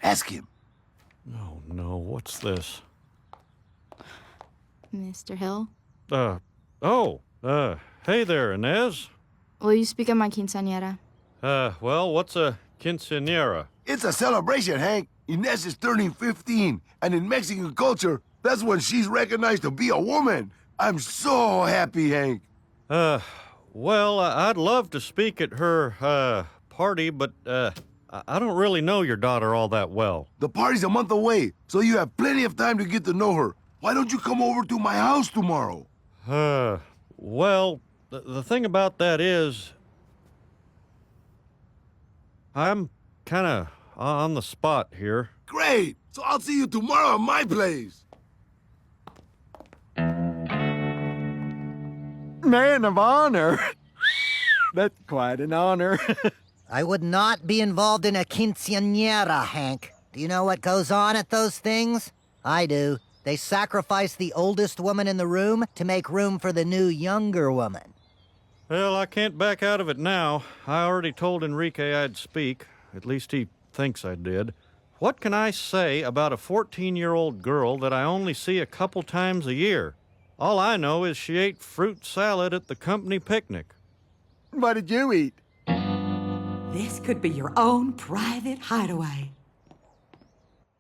Ask him. Oh, no, what's this? Mr. Hill? Hey there, Inez. Will you speak at my quinceañera? Well, what's a quinceañera? It's a celebration, Hank. Inez is turning 15, and in Mexican culture, that's when she's recognized to be a woman. I'm so happy, Hank. Well, I'd love to speak at her, party, but, I don't really know your daughter all that well. The party's a month away, so you have plenty of time to get to know her. Why don't you come over to my house tomorrow? Well, the thing about that is, I'm kinda on the spot here. Great! So I'll see you tomorrow at my place. Man of honor. That's quite an honor. I would not be involved in a quinceañera, Hank. Do you know what goes on at those things? I do. They sacrifice the oldest woman in the room to make room for the new younger woman. Well, I can't back out of it now. I already told Enrique I'd speak. At least he thinks I did. What can I say about a 14-year-old girl that I only see a couple times a year? All I know is she ate fruit salad at the company picnic. What did you eat? This could be your own private hideaway.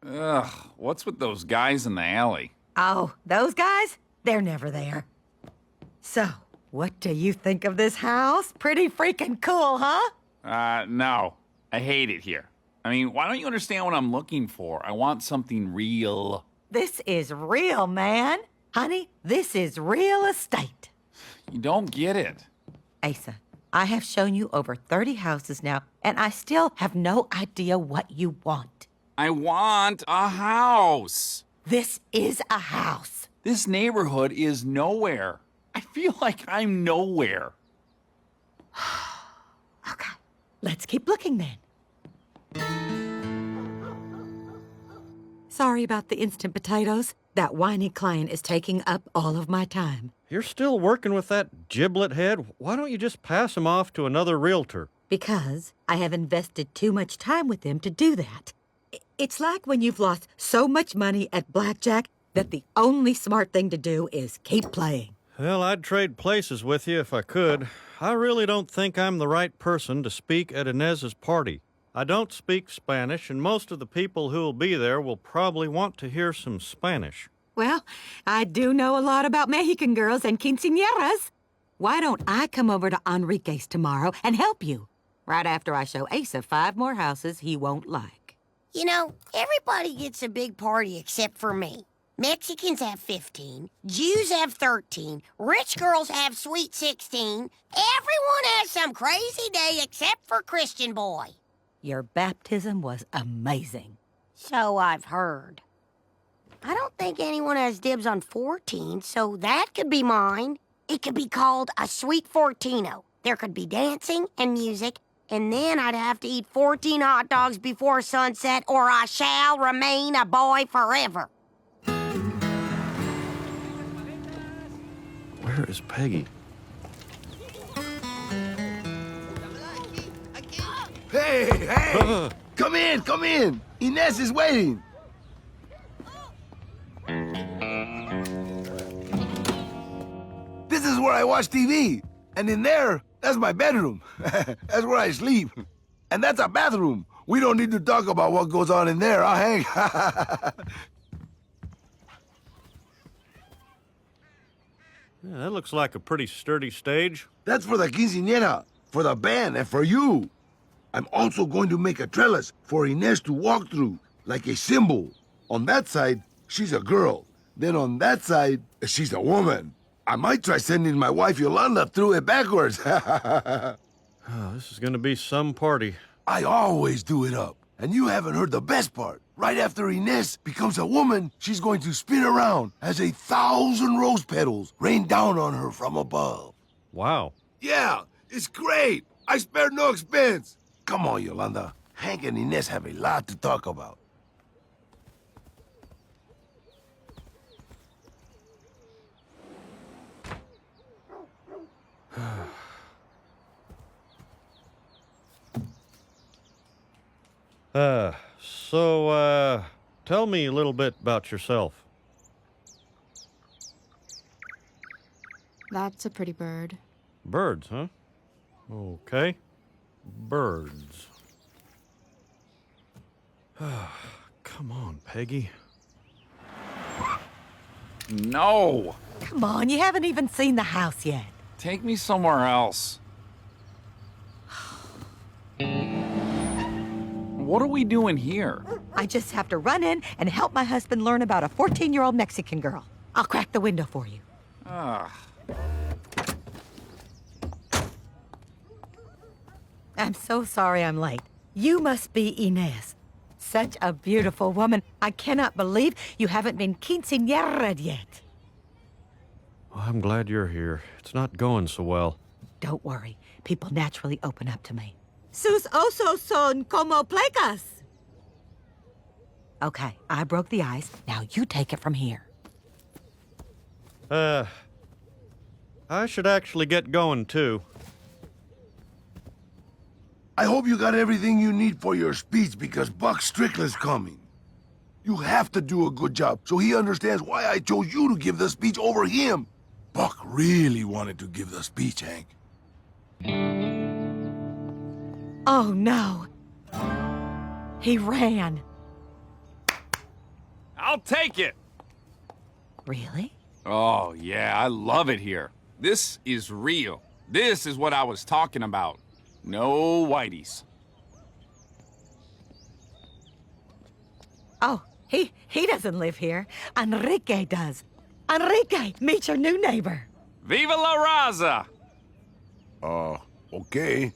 Ugh, what's with those guys in the alley? Oh, those guys? They're never there. So, what do you think of this house? Pretty freaking cool, huh? No. I hate it here. I mean, why don't you understand what I'm looking for? I want something real. This is real, man. Honey, this is real estate. You don't get it. Asa, I have shown you over 30 houses now, and I still have no idea what you want. I want a house. This is a house. This neighborhood is nowhere. I feel like I'm nowhere. Okay, let's keep looking then. Sorry about the instant potatoes. That whiny client is taking up all of my time. You're still working with that giblet head? Why don't you just pass him off to another realtor? Because I have invested too much time with them to do that. It's like when you've lost so much money at blackjack that the only smart thing to do is keep playing. Well, I'd trade places with you if I could. I really don't think I'm the right person to speak at Inez's party. I don't speak Spanish, and most of the people who will be there will probably want to hear some Spanish. Well, I do know a lot about Mexican girls and quinceañeras. Why don't I come over to Enrique's tomorrow and help you? Right after I show Asa 5 more houses he won't like. You know, everybody gets a big party except for me. Mexicans have 15, Jews have 13, rich girls have sweet 16. Everyone has some crazy day except for Christian boy. Your baptism was amazing. So I've heard. I don't think anyone has dibs on 14, so that could be mine. It could be called a sweet 14-o. There could be dancing and music, and then I'd have to eat 14 hot dogs before sunset, or I shall remain a boy forever. Where is Peggy? Hey! Come in! Inez is waiting. This is where I watch TV. And in there, that's my bedroom. That's where I sleep. And that's a bathroom. We don't need to talk about what goes on in there, Hank? Yeah, that looks like a pretty sturdy stage. That's for the quinceañera, for the band, and for you. I'm also going to make a trellis for Inez to walk through, like a symbol. On that side, she's a girl. Then on that side, she's a woman. I might try sending my wife Yolanda through it backwards. Oh, this is gonna be some party. I always do it up. And you haven't heard the best part. Right after Inez becomes a woman, she's going to spin around as 1,000 rose petals rain down on her from above. Wow. Yeah, it's great. I spared no expense. Come on, Yolanda. Hank and Inez have a lot to talk about. So, tell me a little bit about yourself. That's a pretty bird. Birds, huh? Okay. Birds. Come on, Peggy. No! Come on, you haven't even seen the house yet. Take me somewhere else. What are we doing here? I just have to run in and help my husband learn about a 14-year-old Mexican girl. I'll crack the window for you. I'm so sorry I'm late. You must be Inez. Such a beautiful woman. I cannot believe you haven't been quinceañeraed yet. Well, I'm glad you're here. It's not going so well. Don't worry. People naturally open up to me. Sus osos son como placas. Okay, I broke the ice. Now you take it from here. I should actually get going, too. I hope you got everything you need for your speech because Buck Strickland's coming. You have to do a good job so he understands why I chose you to give the speech over him. Buck really wanted to give the speech, Hank. Oh, no. He ran. I'll take it! Really? Oh, yeah, I love it here. This is real. This is what I was talking about. No whiteys. Oh, he doesn't live here. Enrique does. Enrique, meet your new neighbor. Viva la Raza! Okay.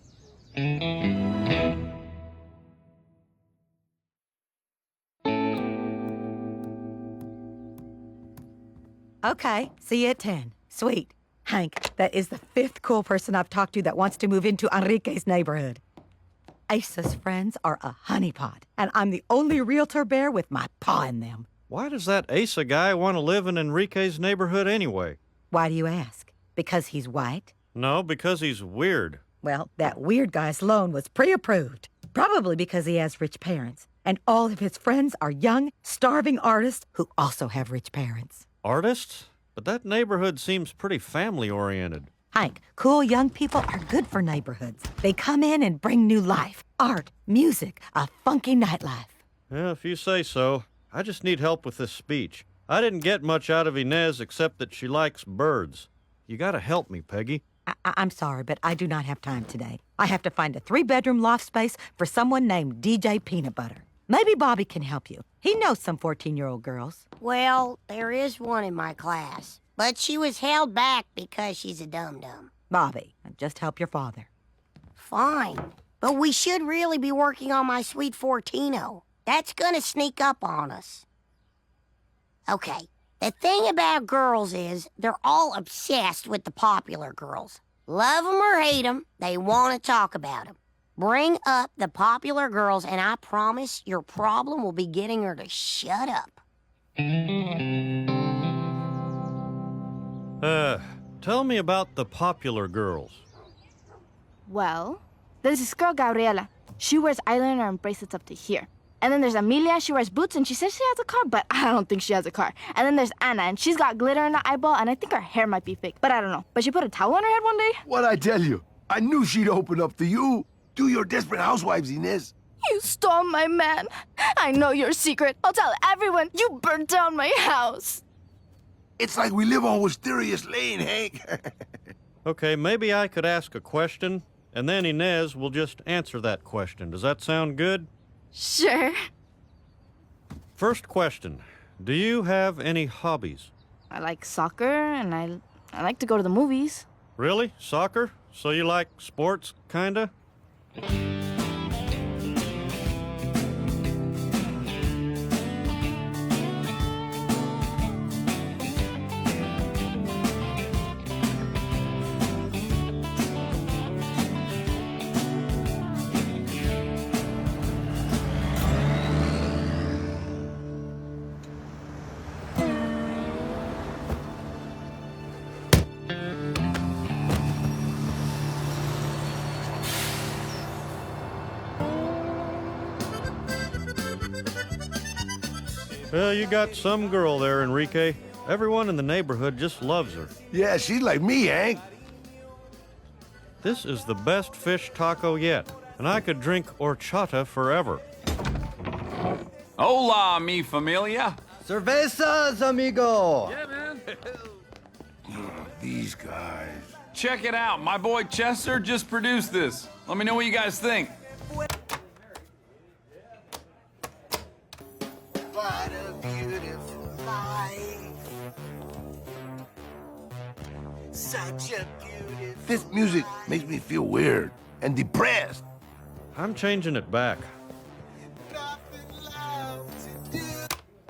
Okay, see you at 10. Sweet. Hank, that is the 5th cool person I've talked to that wants to move into Enrique's neighborhood. Asa's friends are a honeypot, and I'm the only realtor bear with my paw in them. Why does that Asa guy want to live in Enrique's neighborhood anyway? Why do you ask? Because he's white? No, because he's weird. Well, that weird guy's loan was pre-approved. Probably because he has rich parents. And all of his friends are young, starving artists who also have rich parents. Artists? But that neighborhood seems pretty family-oriented. Hank, cool young people are good for neighborhoods. They come in and bring new life, art, music, a funky nightlife. Yeah, if you say so. I just need help with this speech. I didn't get much out of Inez except that she likes birds. You gotta help me, Peggy. I'm sorry, but I do not have time today. I have to find a 3-bedroom loft space for someone named DJ Peanut Butter. Maybe Bobby can help you. He knows some 14-year-old girls. Well, there is one in my class, but she was held back because she's a dum-dum. Bobby, just help your father. Fine, but we should really be working on my sweet Fortino. That's gonna sneak up on us. Okay, the thing about girls is they're all obsessed with the popular girls. Love them or hate them, they want to talk about them. Bring up the popular girls, and I promise your problem will be getting her to shut up. Tell me about the popular girls. Well, there's this girl, Gabriela. She wears eyeliner and bracelets up to here. And then there's Amelia, she wears boots and she says she has a car, but I don't think she has a car. And then there's Anna, and she's got glitter in her eyeball, and I think her hair might be fake, but I don't know. But she put a towel on her head one day. What'd I tell you? I knew she'd open up to you. Do your Desperate Housewives, Inez. You stole my man. I know your secret. I'll tell everyone you burned down my house. It's like we live on Wisterious Lane, Hank. Okay, maybe I could ask a question, and then Inez will just answer that question. Does that sound good? Sure. First question. Do you have any hobbies? I like soccer, and I like to go to the movies. Really? Soccer? So you like sports, kinda? Well, you got some girl there, Enrique. Everyone in the neighborhood just loves her. Yeah, she's like me, Hank. This is the best fish taco yet, and I could drink horchata forever. Hola, mi familia. Cervezas, amigo! These guys. Check it out. My boy Chester just produced this. Let me know what you guys think. What a beautiful life. Such a beautiful This music makes me feel weird and depressed. I'm changing it back.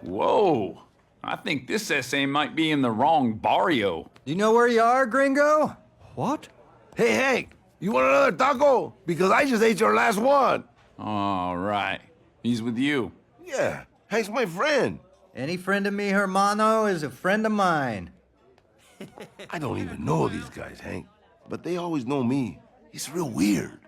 Whoa. I think this essay might be in the wrong barrio. Do you know where you are, gringo? What? Hey, Hank, you want another taco? Because I just ate your last one. All right. He's with you. Yeah, Hank's my friend. Any friend of me, hermano, is a friend of mine. I don't even know these guys, Hank, but they always know me. It's real weird.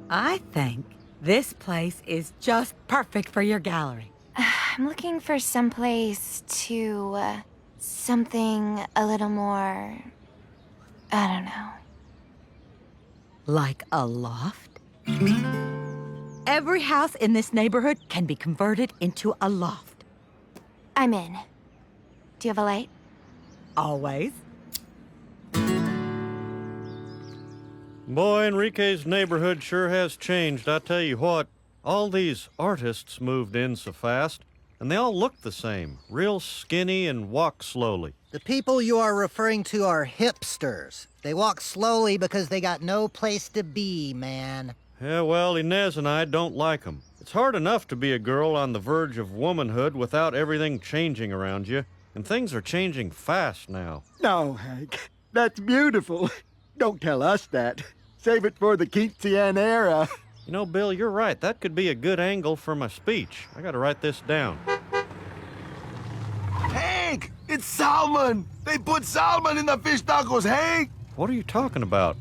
I think this place is just perfect for your gallery. I'm looking for someplace to, something a little more, I don't know. Like a loft? Every house in this neighborhood can be converted into a loft. I'm in. Do you have a light? Always. Boy, Enrique's neighborhood sure has changed, I tell you what. All these artists moved in so fast, and they all look the same, real skinny and walk slowly. The people you are referring to are hipsters. They walk slowly because they got no place to be, man. Yeah, well, Inez and I don't like them. It's hard enough to be a girl on the verge of womanhood without everything changing around you, and things are changing fast now. No, Hank. That's beautiful. Don't tell us that. Save it for the quinceañera. You know, Bill, you're right. That could be a good angle for my speech. I gotta write this down. Hank, it's salmon. They put salmon in the fish tacos, Hank. What are you talking about?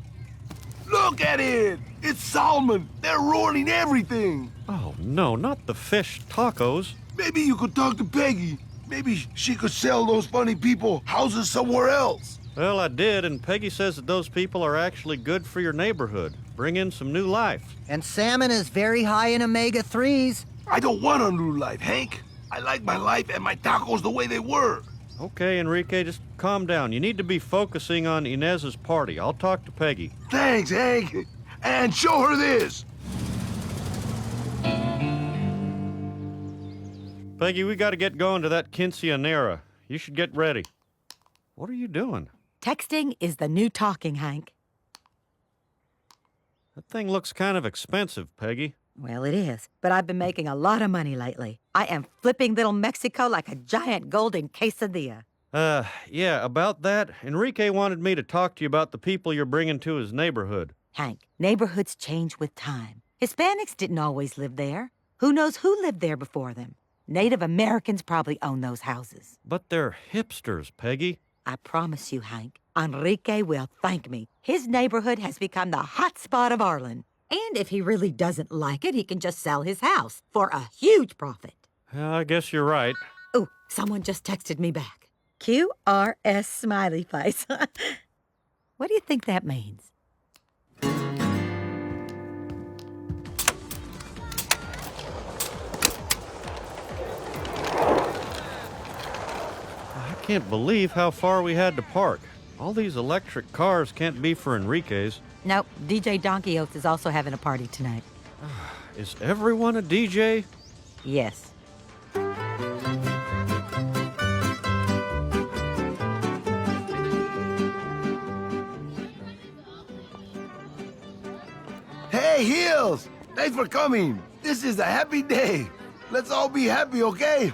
Look at it. It's salmon. They're ruining everything. Oh, no, not the fish tacos. Maybe you could talk to Peggy. Maybe she could sell those funny people houses somewhere else. Well, I did, and Peggy says that those people are actually good for your neighborhood. Bring in some new life. And salmon is very high in omega-3s. I don't want a new life, Hank. I like my life and my tacos the way they were. Okay, Enrique, just calm down. You need to be focusing on Inez's party. I'll talk to Peggy. Thanks, Hank. And show her this. Peggy, we gotta get going to that quinceañera. You should get ready. What are you doing? Texting is the new talking, Hank. That thing looks kind of expensive, Peggy. Well, it is, but I've been making a lot of money lately. I am flipping little Mexico like a giant golden quesadilla. Yeah, about that, Enrique wanted me to talk to you about the people you're bringing to his neighborhood. Hank, neighborhoods change with time. Hispanics didn't always live there. Who knows who lived there before them? Native Americans probably own those houses. But they're hipsters, Peggy. I promise you, Hank, Enrique will thank me. His neighborhood has become the hot spot of Arlen. And if he really doesn't like it, he can just sell his house for a huge profit. I guess you're right. Oh, someone just texted me back. QRS smiley face. What do you think that means? I can't believe how far we had to park. All these electric cars can't be for Enrique's. Nope, DJ Donkey Oath is also having a party tonight. Is everyone a DJ? Yes. Hey, Hills! Thanks for coming. This is a happy day. Let's all be happy, okay?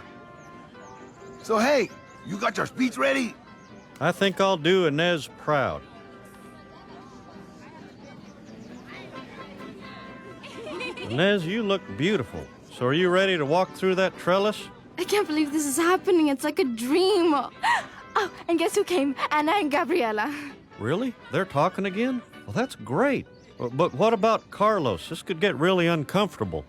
So, hey, you got your speech ready? I think I'll do Inez proud. Inez, you look beautiful. So are you ready to walk through that trellis? I can't believe this is happening. It's like a dream. Oh, and guess who came? Anna and Gabriela. Really? They're talking again? Well, that's great. But what about Carlos? This could get really uncomfortable.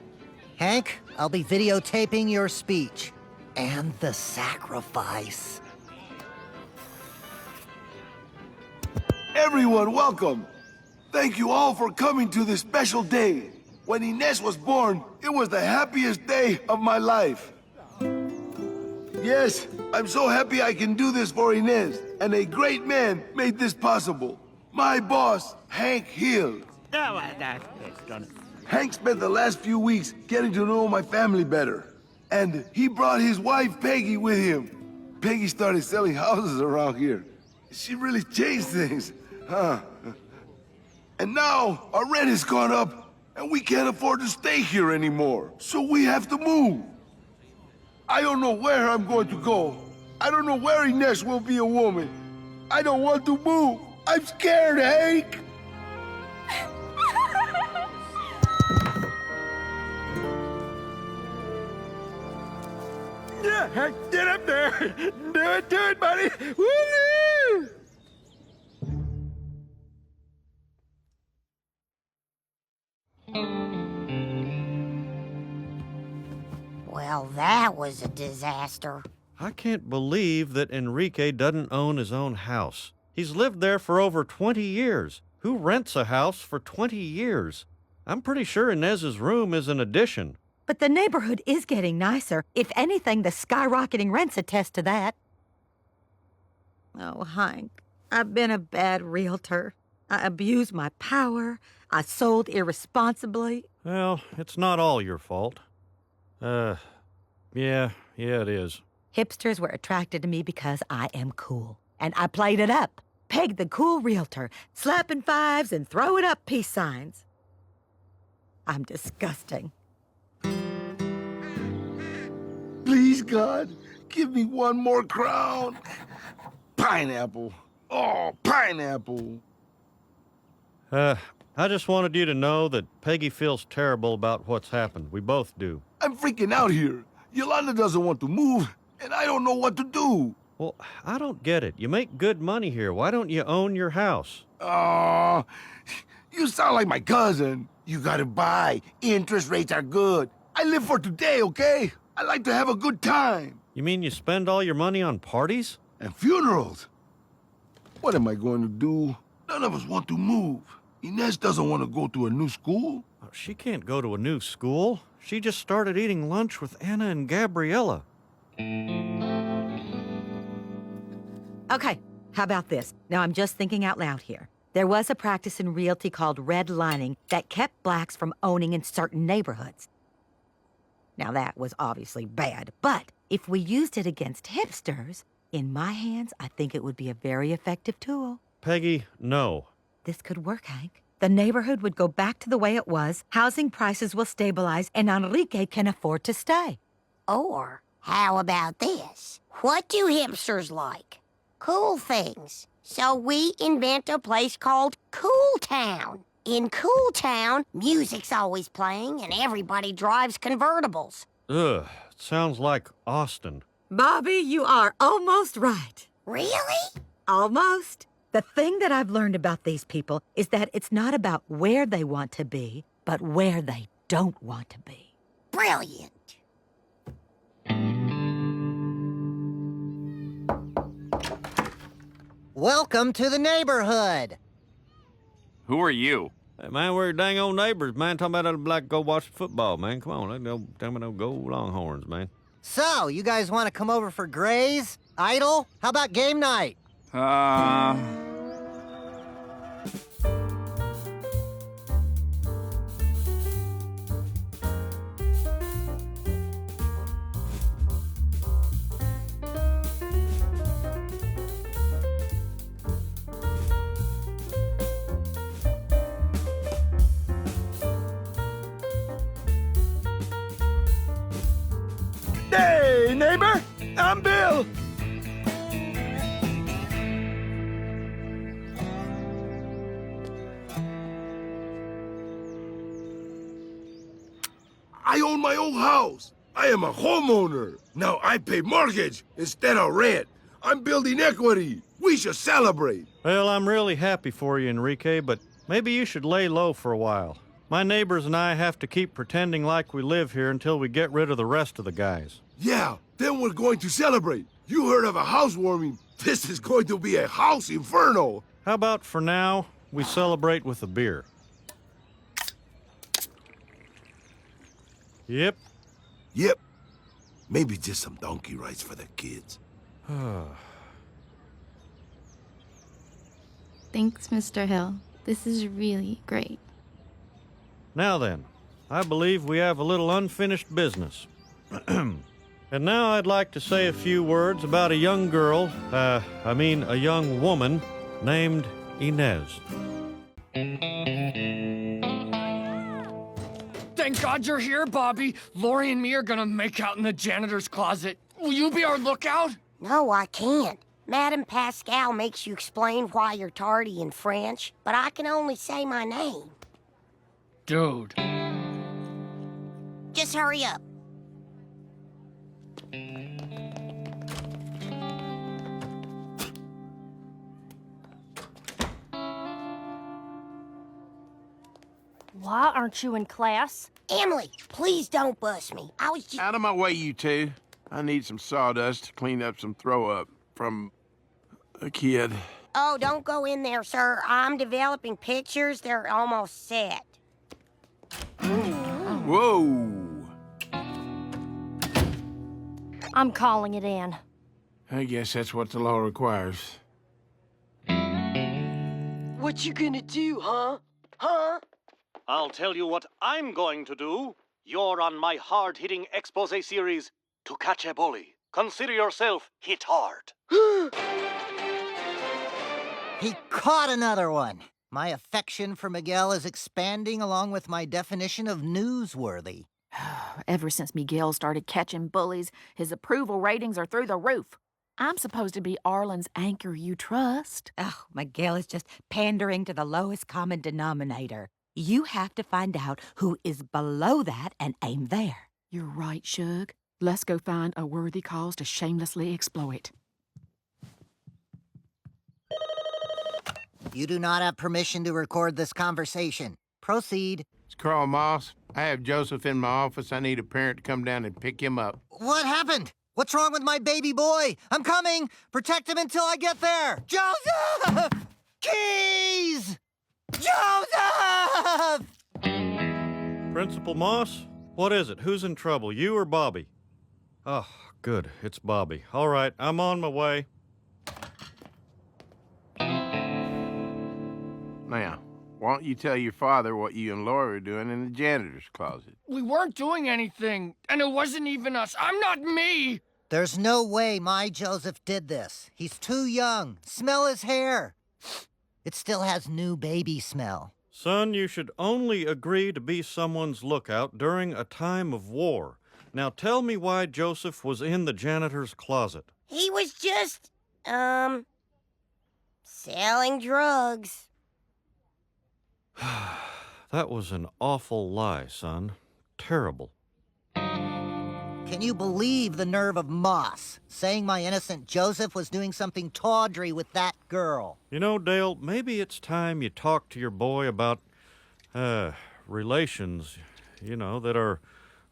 Hank, I'll be videotaping your speech. And the sacrifice. Everyone, welcome. Thank you all for coming to this special day. When Inez was born, it was the happiest day of my life. Yes, I'm so happy I can do this for Inez, and a great man made this possible. My boss, Hank Hill. Hank spent the last few weeks getting to know my family better. And he brought his wife, Peggy, with him. Peggy started selling houses around here. She really changed things, huh? And now our rent has gone up, and we can't afford to stay here anymore. So we have to move. I don't know where I'm going to go. I don't know where Inez will be a woman. I don't want to move. I'm scared, Hank. Yeah, Hank, get up there. Do it, buddy. Woo-hoo! Well, that was a disaster. I can't believe that Enrique doesn't own his own house. He's lived there for over 20 years. Who rents a house for 20 years? I'm pretty sure Inez's room is an addition. But the neighborhood is getting nicer. If anything, the skyrocketing rents attest to that. Oh, Hank, I've been a bad realtor. I abused my power. I sold irresponsibly. Well, it's not all your fault. Yeah, it is. Hipsters were attracted to me because I am cool. And I played it up. Peg the cool realtor, slapping fives and throwing up peace signs. I'm disgusting. Please, God, give me one more crown. Pineapple. Oh, pineapple. I just wanted you to know that Peggy feels terrible about what's happened. We both do. I'm freaking out here. Yolanda doesn't want to move, and I don't know what to do. Well, I don't get it. You make good money here. Why don't you own your house? Oh, you sound like my cousin. You gotta buy. Interest rates are good. I live for today, okay? I like to have a good time. You mean you spend all your money on parties? And funerals. What am I going to do? None of us want to move. Inez doesn't want to go to a new school. Oh, she can't go to a new school. She just started eating lunch with Anna and Gabriella. Okay, how about this? Now I'm just thinking out loud here. There was a practice in realty called redlining that kept blacks from owning in certain neighborhoods. Now that was obviously bad, but if we used it against hipsters, in my hands, I think it would be a very effective tool. Peggy, no. This could work, Hank. The neighborhood would go back to the way it was, housing prices will stabilize, and Enrique can afford to stay. Or, how about this? What do hipsters like? Cool things. So we invent a place called Cool Town. In Cool Town, music's always playing and everybody drives convertibles. Ugh, sounds like Austin. Bobby, you are almost right. Really? Almost. The thing that I've learned about these people is that it's not about where they want to be, but where they don't want to be. Brilliant. Welcome to the neighborhood. Who are you? Hey, man, we're dang old neighbors, man. Talking about I'd like to go watch football, man. Come on, let's go. Tell me no go Longhorns, man. So, you guys want to come over for Grays? Idol? How about game night? Hey, neighbor, I'm Bill. I own my own house. I am a homeowner. Now I pay mortgage instead of rent. I'm building equity. We should celebrate. Well, I'm really happy for you, Enrique, but maybe you should lay low for a while. My neighbors and I have to keep pretending like we live here until we get rid of the rest of the guys. Yeah, then we're going to celebrate. You heard of a housewarming. This is going to be a house inferno. How about for now, we celebrate with a beer? Yep. Yep. Maybe just some donkey rides for the kids. Thanks, Mr. Hill. This is really great. Now then, I believe we have a little unfinished business. And now I'd like to say a few words about a young girl, a young woman named Inez. Thank God you're here, Bobby. Lori and me are gonna make out in the janitor's closet. Will you be our lookout? No, I can't. Madame Pascal makes you explain why you're tardy in French, but I can only say my name. Dude. Just hurry up. Why aren't you in class? Emily, please don't bust me. I was just... Out of my way, you two. I need some sawdust to clean up some throw-up from a kid. Oh, don't go in there, sir. I'm developing pictures. They're almost set. Whoa! I'm calling it in. I guess that's what the law requires. What you gonna do, huh? Huh? I'll tell you what I'm going to do. You're on my hard-hitting expose series, To Catch a Bully. Consider yourself hit hard. He caught another one. My affection for Miguel is expanding along with my definition of newsworthy. Ever since Miguel started catching bullies, his approval ratings are through the roof. I'm supposed to be Arlen's anchor you trust. Oh, Miguel is just pandering to the lowest common denominator. You have to find out who is below that and aim there. You're right, Shug. Let's go find a worthy cause to shamelessly exploit. You do not have permission to record this conversation. Proceed. It's Carl Moss. I have Joseph in my office. I need a parent to come down and pick him up. What happened? What's wrong with my baby boy? I'm coming! Protect him until I get there! Joseph! Keys! Joseph! Principal Moss? What is it? Who's in trouble, you or Bobby? Oh, good. It's Bobby. All right, I'm on my way. Now, why don't you tell your father what you and Laura are doing in the janitor's closet? We weren't doing anything, and it wasn't even us. I'm not me! There's no way my Joseph did this. He's too young. Smell his hair. It still has new baby smell. Son, you should only agree to be someone's lookout during a time of war. Now tell me why Joseph was in the janitor's closet. He was just, selling drugs. That was an awful lie, son. Terrible. Can you believe the nerve of Moss, saying my innocent Joseph was doing something tawdry with that girl? You know, Dale, maybe it's time you talk to your boy about, relations, that are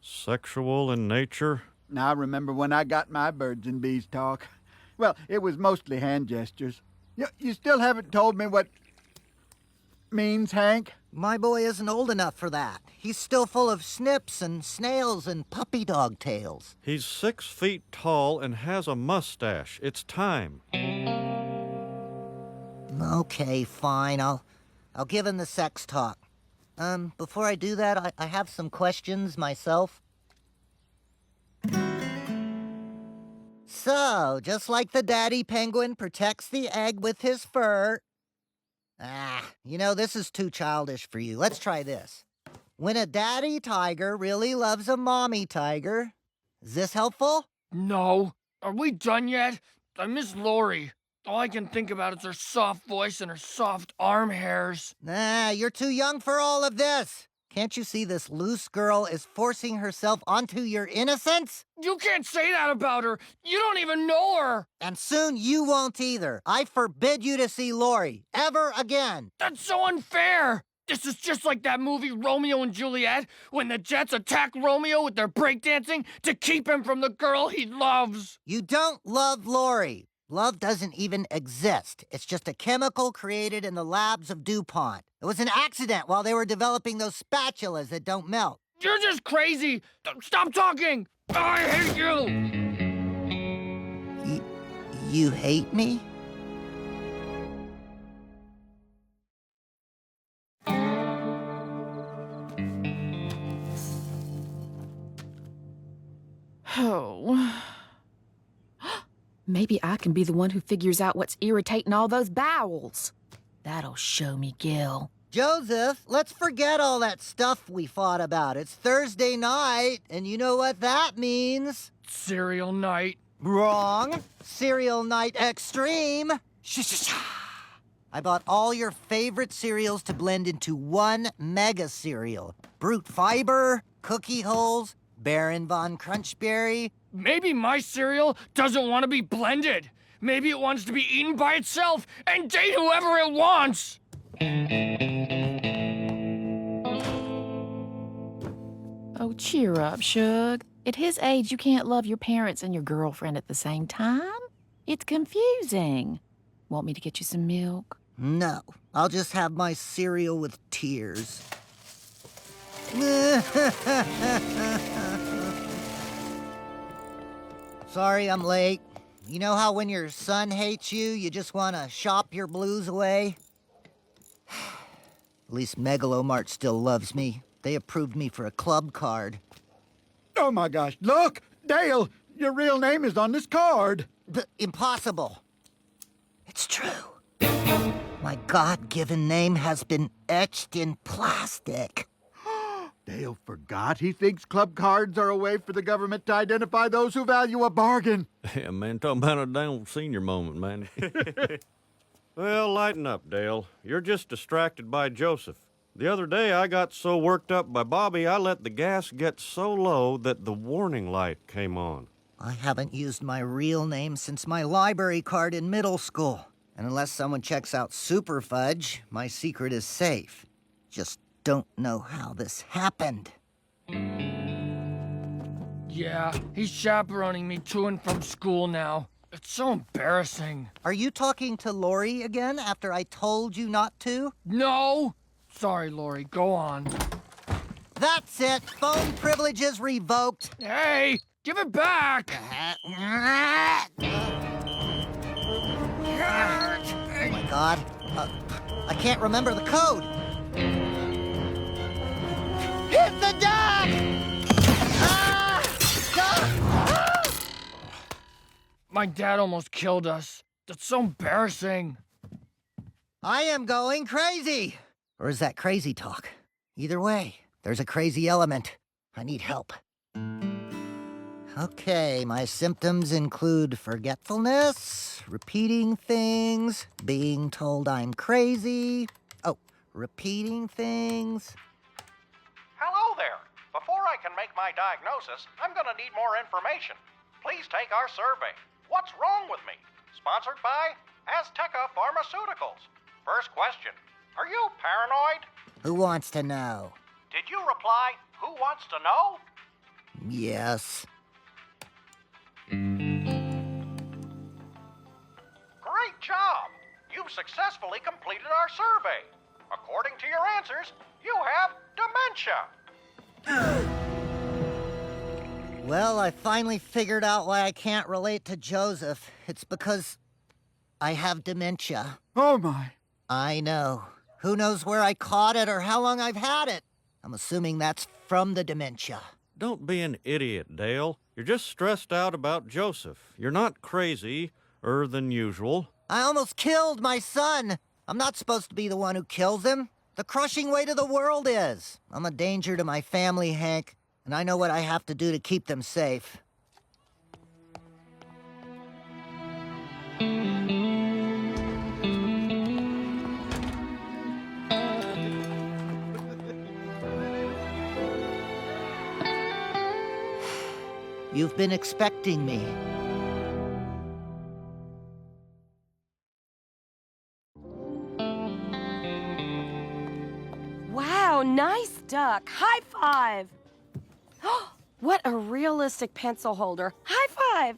sexual in nature. I remember when I got my birds and bees talk. Well, it was mostly hand gestures. You still haven't told me what means, Hank? My boy isn't old enough for that. He's still full of snips and snails and puppy dog tails. He's 6 feet tall and has a mustache. It's time. Okay, fine. I'll give him the sex talk. Before I do that, I have some questions myself. So, just like the daddy penguin protects the egg with his fur... this is too childish for you. Let's try this. When a daddy tiger really loves a mommy tiger. Is this helpful? No. Are we done yet? I miss Lori. All I can think about is her soft voice and her soft arm hairs. You're too young for all of this. Can't you see this loose girl is forcing herself onto your innocence? You can't say that about her. You don't even know her. And soon you won't either. I forbid you to see Lori ever again. That's so unfair. This is just like that movie Romeo and Juliet, when the Jets attack Romeo with their breakdancing to keep him from the girl he loves. You don't love Lori. Love doesn't even exist. It's just a chemical created in the labs of DuPont. It was an accident while they were developing those spatulas that don't melt. You're just crazy. Stop talking. I hate you. You hate me? Oh. Maybe I can be the one who figures out what's irritating all those bowels. That'll show me Gil. Joseph, let's forget all that stuff we fought about. It's Thursday night, and you know what that means. Cereal night. Wrong. Cereal night extreme. I bought all your favorite cereals to blend into one mega cereal. Brute Fiber, Cookie Holes, Baron Von Crunchberry. Maybe my cereal doesn't want to be blended. Maybe it wants to be eaten by itself and date whoever it wants. Oh, cheer up, Shug. At his age, you can't love your parents and your girlfriend at the same time. It's confusing. Want me to get you some milk? No, I'll just have my cereal with tears. Sorry I'm late. You know how when your son hates you, you just want to shop your blues away? At least Megalomart still loves me. They approved me for a club card. Oh my gosh, look! Dale, your real name is on this card. Impossible. It's true. My God-given name has been etched in plastic. Dale forgot he thinks club cards are a way for the government to identify those who value a bargain. Yeah, man, talking about a damn senior moment, man. Well, lighten up, Dale. You're just distracted by Joseph. The other day, I got so worked up by Bobby, I let the gas get so low that the warning light came on. I haven't used my real name since my library card in middle school. And unless someone checks out Super Fudge, my secret is safe. Just don't know how this happened. Yeah, he's chaperoning me to and from school now. It's so embarrassing. Are you talking to Lori again after I told you not to? No! Sorry, Lori, go on. That's it. Phone privileges revoked. Hey, give it back! Oh my God. I can't remember the code. Hit the deck! My dad almost killed us. That's so embarrassing. I am going crazy. Or is that crazy talk? Either way, there's a crazy element. I need help. Okay, my symptoms include forgetfulness, repeating things, being told I'm crazy. Oh, repeating things. Hello there. Before I can make my diagnosis, I'm gonna need more information. Please take our survey. What's wrong with me? Sponsored by Azteca Pharmaceuticals. First question. Are you paranoid? Who wants to know? Did you reply, who wants to know? Yes. Great job! You've successfully completed our survey. According to your answers, you have dementia. Well, I finally figured out why I can't relate to Joseph. It's because I have dementia. Oh my. I know. Who knows where I caught it or how long I've had it? I'm assuming that's from the dementia. Don't be an idiot, Dale. You're just stressed out about Joseph. You're not crazier than usual. I almost killed my son. I'm not supposed to be the one who kills him. The crushing weight of the world is. I'm a danger to my family, Hank, and I know what I have to do to keep them safe. You've been expecting me. Oh, nice duck. High five. What a realistic pencil holder. High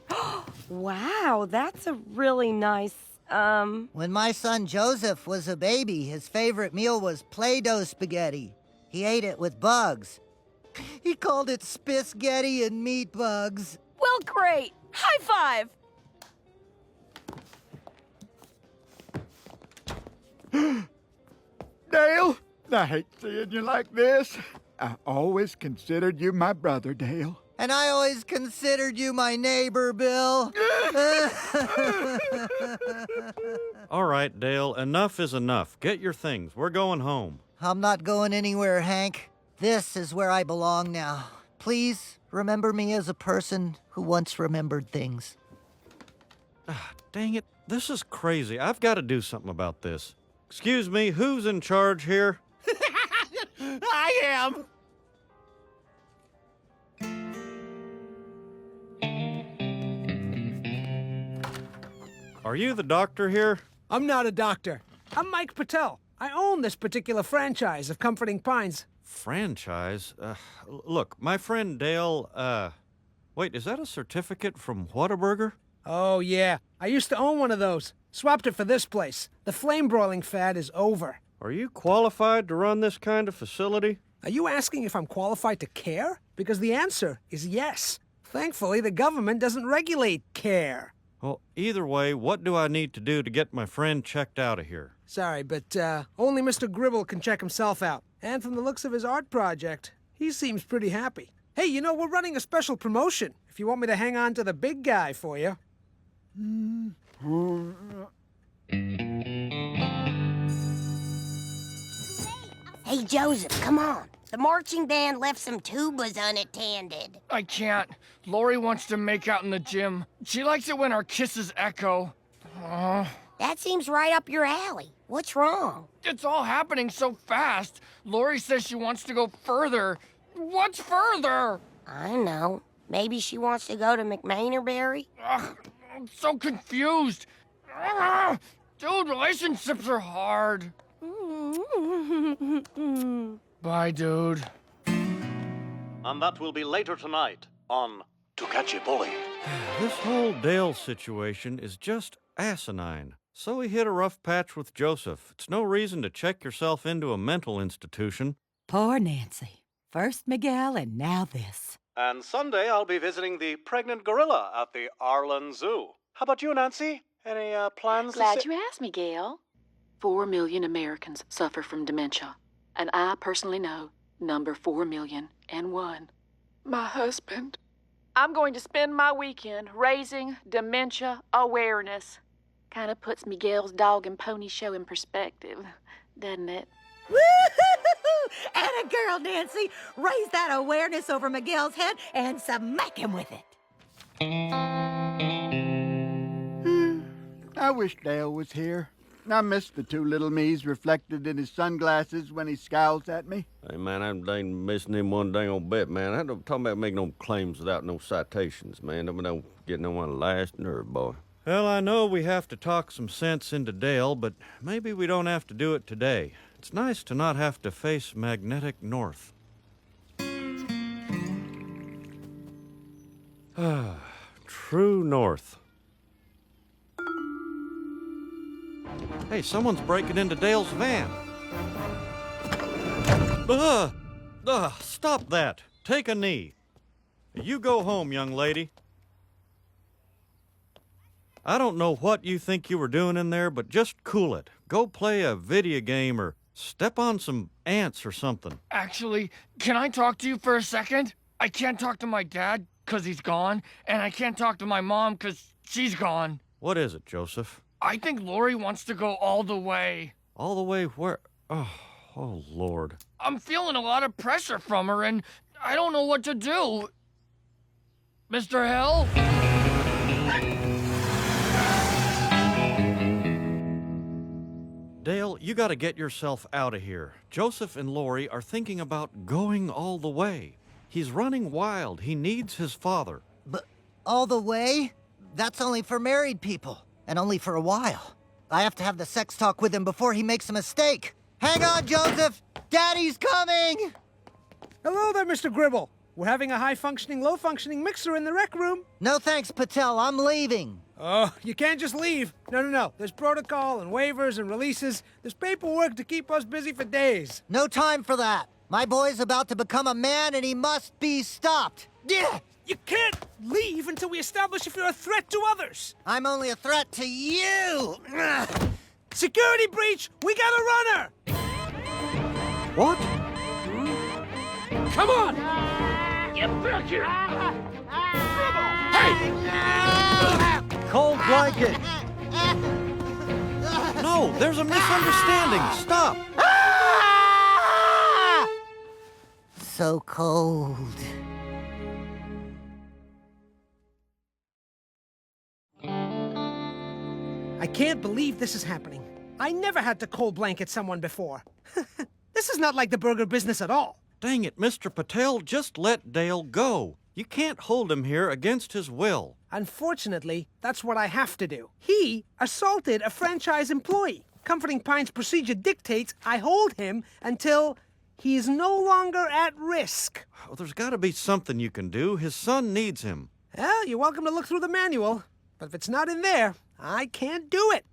five. Wow, that's a really nice, When my son Joseph was a baby, his favorite meal was Play-Doh spaghetti. He ate it with bugs. He called it Spisgetti and meat bugs. Well, great. High five. Dale, I hate seeing you like this. I always considered you my brother, Dale. And I always considered you my neighbor, Bill. All right, Dale, enough is enough. Get your things. We're going home. I'm not going anywhere, Hank. This is where I belong now. Please remember me as a person who once remembered things. Dang it. This is crazy. I've got to do something about this. Excuse me, who's in charge here? I am. Are you the doctor here? I'm not a doctor. I'm Mike Patel. I own this particular franchise of Comforting Pines. Franchise? Look, my friend Dale, wait, is that a certificate from Whataburger? Oh, yeah. I used to own one of those. Swapped it for this place. The flame broiling fad is over. Are you qualified to run this kind of facility? Are you asking if I'm qualified to care? Because the answer is yes. Thankfully, the government doesn't regulate care. Well, either way, what do I need to do to get my friend checked out of here? Sorry, but only Mr. Gribble can check himself out. And from the looks of his art project, he seems pretty happy. Hey, you know, we're running a special promotion. If you want me to hang on to the big guy for you. Hey, Joseph, come on. The marching band left some tubas unattended. I can't. Lori wants to make out in the gym. She likes it when our kisses echo. That seems right up your alley. What's wrong? It's all happening so fast. Lori says she wants to go further. What's further? I don't know. Maybe she wants to go to McMainerberry? Ugh, I'm so confused. Dude, relationships are hard. Bye, dude. And that will be later tonight on To Catch a Bully. This whole Dale situation is just asinine. So he hit a rough patch with Joseph. It's no reason to check yourself into a mental institution. Poor Nancy. First Miguel and now this. And Sunday I'll be visiting the pregnant gorilla at the Arlen Zoo. How about you, Nancy? Any plans? Glad you asked me, Gail. 4 million Americans suffer from dementia. And I personally know number 4,000,001. My husband. I'm going to spend my weekend raising dementia awareness. Kind of puts Miguel's dog and pony show in perspective, doesn't it? Woo-hoo-hoo-hoo! And a girl, Nancy. Raise that awareness over Miguel's head and smack him with it. I wish Dale was here. I miss the two little me's reflected in his sunglasses when he scowls at me. Hey, man, I ain't missing him one dang old bit, man. I don't talk about making no claims without no citations, man. Don't get no one last nerve, boy. Well, I know we have to talk some sense into Dale, but maybe we don't have to do it today. It's nice to not have to face magnetic north. True north. Hey, someone's breaking into Dale's van. Stop that. Take a knee. You go home, young lady. I don't know what you think you were doing in there, but just cool it. Go play a video game or step on some ants or something. Actually, can I talk to you for a second? I can't talk to my dad because he's gone, and I can't talk to my mom because she's gone. What is it, Joseph? I think Lori wants to go all the way. All the way where? Oh, Lord. I'm feeling a lot of pressure from her, and I don't know what to do. Mr. Hill? Dale, you gotta get yourself out of here. Joseph and Lori are thinking about going all the way. He's running wild. He needs his father. But all the way? That's only for married people, and only for a while. I have to have the sex talk with him before he makes a mistake. Hang on, Joseph! Daddy's coming! Hello there, Mr. Gribble. We're having a high-functioning, low-functioning mixer in the rec room. No thanks, Patel. I'm leaving. Oh, you can't just leave. No. There's protocol and waivers and releases. There's paperwork to keep us busy for days. No time for that. My boy's about to become a man and he must be stopped. Yeah. You can't leave until we establish if you're a threat to others. I'm only a threat to you. Security breach! We got a runner! What? Come on! Get back here! Hey! Cold blanket! No, there's a misunderstanding. Stop! So cold. I can't believe this is happening. I never had to cold blanket someone before. This is not like the burger business at all. Dang it, Mr. Patel, just let Dale go. You can't hold him here against his will. Unfortunately, that's what I have to do. He assaulted a franchise employee. Comforting Pine's procedure dictates I hold him until he is no longer at risk. Oh, there's got to be something you can do. His son needs him. Well, you're welcome to look through the manual. But if it's not in there, I can't do it.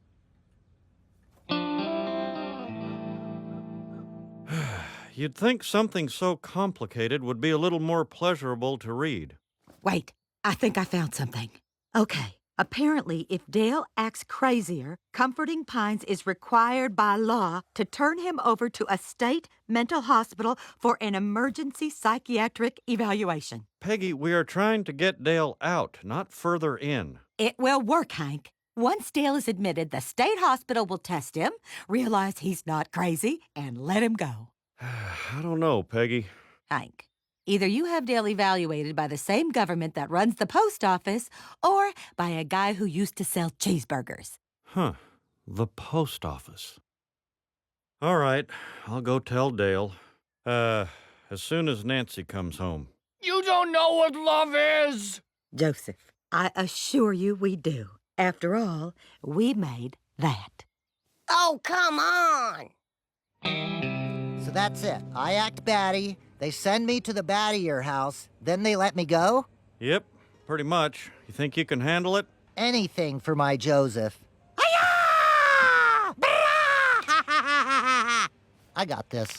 You'd think something so complicated would be a little more pleasurable to read. Wait, I think I found something. Okay. Apparently, if Dale acts crazier, Comforting Pines is required by law to turn him over to a state mental hospital for an emergency psychiatric evaluation. Peggy, we are trying to get Dale out, not further in. It will work, Hank. Once Dale is admitted, the state hospital will test him, realize he's not crazy, and let him go. I don't know, Peggy. Hank, either you have Dale evaluated by the same government that runs the post office or by a guy who used to sell cheeseburgers. Huh. The post office. All right, I'll go tell Dale. As soon as Nancy comes home. You don't know what love is! Joseph, I assure you we do. After all, we made that. Oh, come on! So that's it. I act batty, they send me to the battier house, then they let me go? Yep, pretty much. You think you can handle it? Anything for my Joseph. I got this.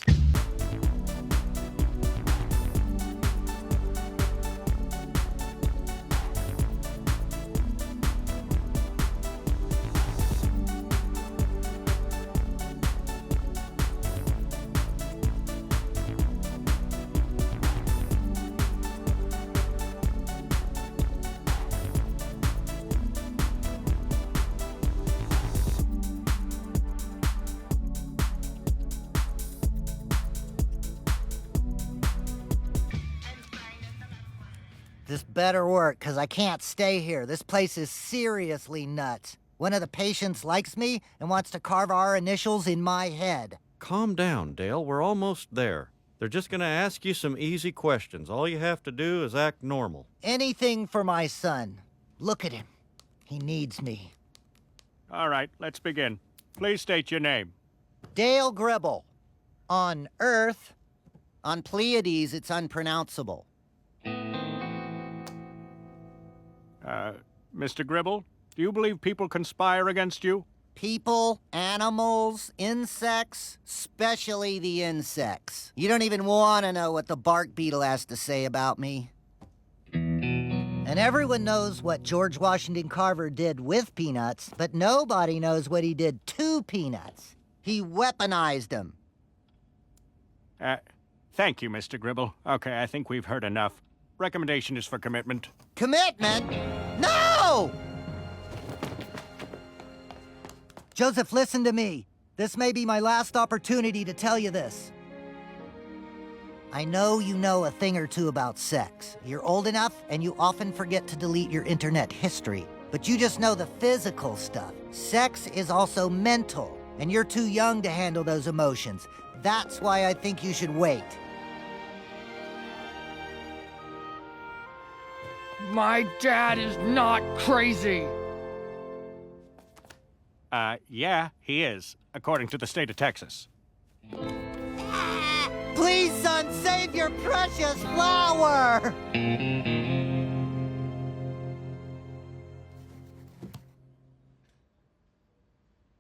This better work, because I can't stay here. This place is seriously nuts. One of the patients likes me and wants to carve our initials in my head. Calm down, Dale. We're almost there. They're just going to ask you some easy questions. All you have to do is act normal. Anything for my son. Look at him. He needs me. All right, let's begin. Please state your name. Dale Gribble. On Earth. On Pleiades, it's unpronounceable. Mr. Gribble, do you believe people conspire against you? People, animals, insects, especially the insects. You don't even want to know what the bark beetle has to say about me. And everyone knows what George Washington Carver did with peanuts, but nobody knows what he did to peanuts. He weaponized them. Thank you, Mr. Gribble. Okay, I think we've heard enough. Recommendation is for commitment. Commitment? No! Joseph, listen to me. This may be my last opportunity to tell you this. I know you know a thing or two about sex. You're old enough, and you often forget to delete your internet history. But you just know the physical stuff. Sex is also mental, and you're too young to handle those emotions. That's why I think you should wait. My dad is not crazy. Yeah, he is, according to the state of Texas. Please, son, save your precious flower!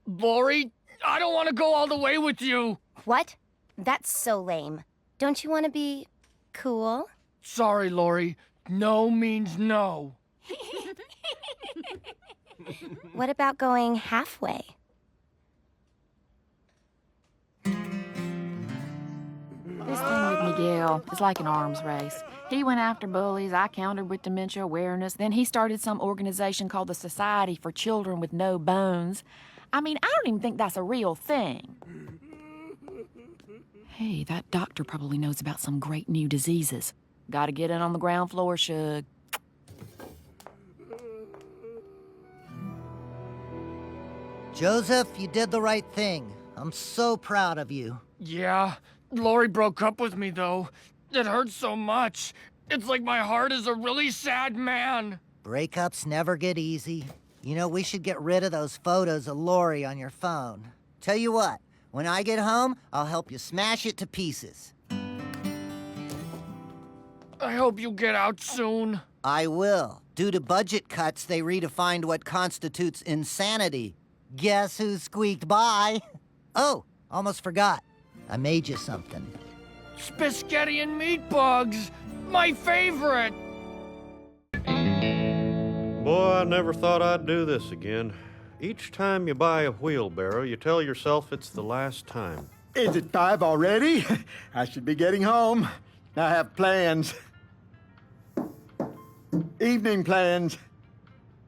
Lori, I don't want to go all the way with you. What? That's so lame. Don't you want to be cool? Sorry, Lori. No means no. What about going halfway? This thing with Miguel is like an arms race. He went after bullies, I countered with dementia awareness, then he started some organization called the Society for Children with No Bones. I mean, I don't even think that's a real thing. Hey, that doctor probably knows about some great new diseases. Gotta get in on the ground floor, Shug. Joseph, you did the right thing. I'm so proud of you. Yeah, Lori broke up with me, though. It hurts so much. It's like my heart is a really sad man. Breakups never get easy. You know, we should get rid of those photos of Lori on your phone. Tell you what, when I get home, I'll help you smash it to pieces. I hope you get out soon. I will. Due to budget cuts, they redefined what constitutes insanity. Guess who squeaked by? Oh, almost forgot. I made you something. Spaghetti and meat bugs. My favorite. Boy, I never thought I'd do this again. Each time you buy a wheelbarrow, you tell yourself it's the last time. Is it 5 already? I should be getting home. I have plans. Evening plans.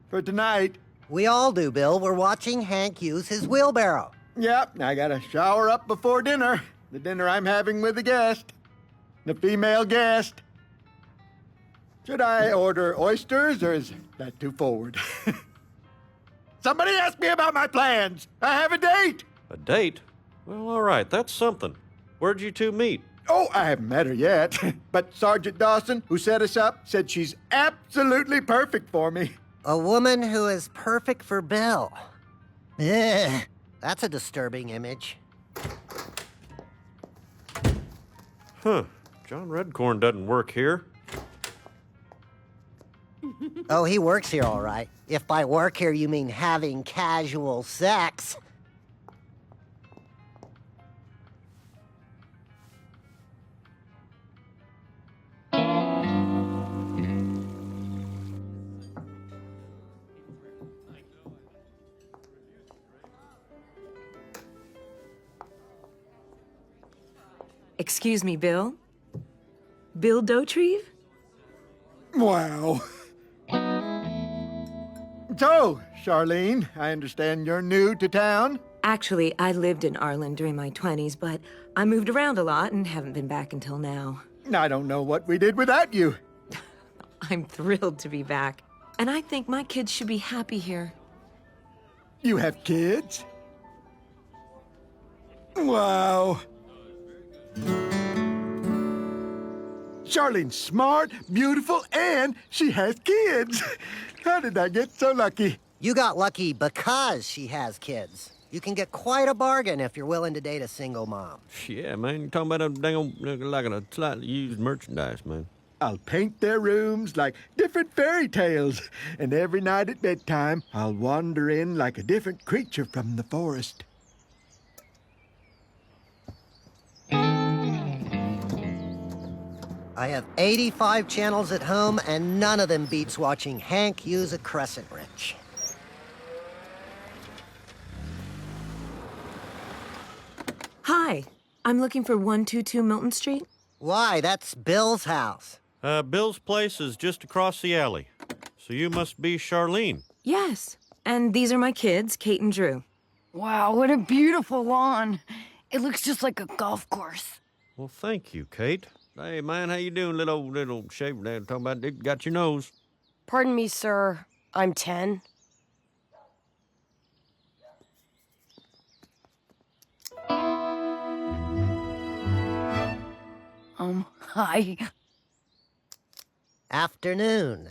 For tonight. We all do, Bill. We're watching Hank use his wheelbarrow. Yep, I gotta shower up before dinner. The dinner I'm having with a guest. The female guest. Should I order oysters, or is that too forward? Somebody asked me about my plans. I have a date. A date? Well, all right, that's something. Where'd you two meet? Oh, I haven't met her yet. But Sergeant Dawson, who set us up, said she's absolutely perfect for me. A woman who is perfect for Bill. Ugh, that's a disturbing image. Huh. John Redcorn doesn't work here. Oh, he works here all right. If by work here you mean having casual sex. Excuse me, Bill? Bill Dauterive? Wow. So, Charlene, I understand you're new to town? Actually, I lived in Arlen during my 20s, but I moved around a lot and haven't been back until now. I don't know what we did without you. I'm thrilled to be back, and I think my kids should be happy here. You have kids? Wow. Charlene's smart, beautiful, and she has kids. How did I get so lucky? You got lucky because she has kids. You can get quite a bargain if you're willing to date a single mom. Yeah, man, you're talking about a dang old, like a slightly used merchandise, man. I'll paint their rooms like different fairy tales, and every night at bedtime, I'll wander in like a different creature from the forest. I have 85 channels at home, and none of them beats watching Hank use a crescent wrench. Hi, I'm looking for 122 Milton Street. Why, that's Bill's house. Bill's place is just across the alley. So you must be Charlene. Yes, and these are my kids, Kate and Drew. Wow, what a beautiful lawn. It looks just like a golf course. Well, thank you, Kate. Hey, man, how you doing, little shaver dad? Talking about it got your nose. Pardon me, sir. I'm 10. Hi. Afternoon.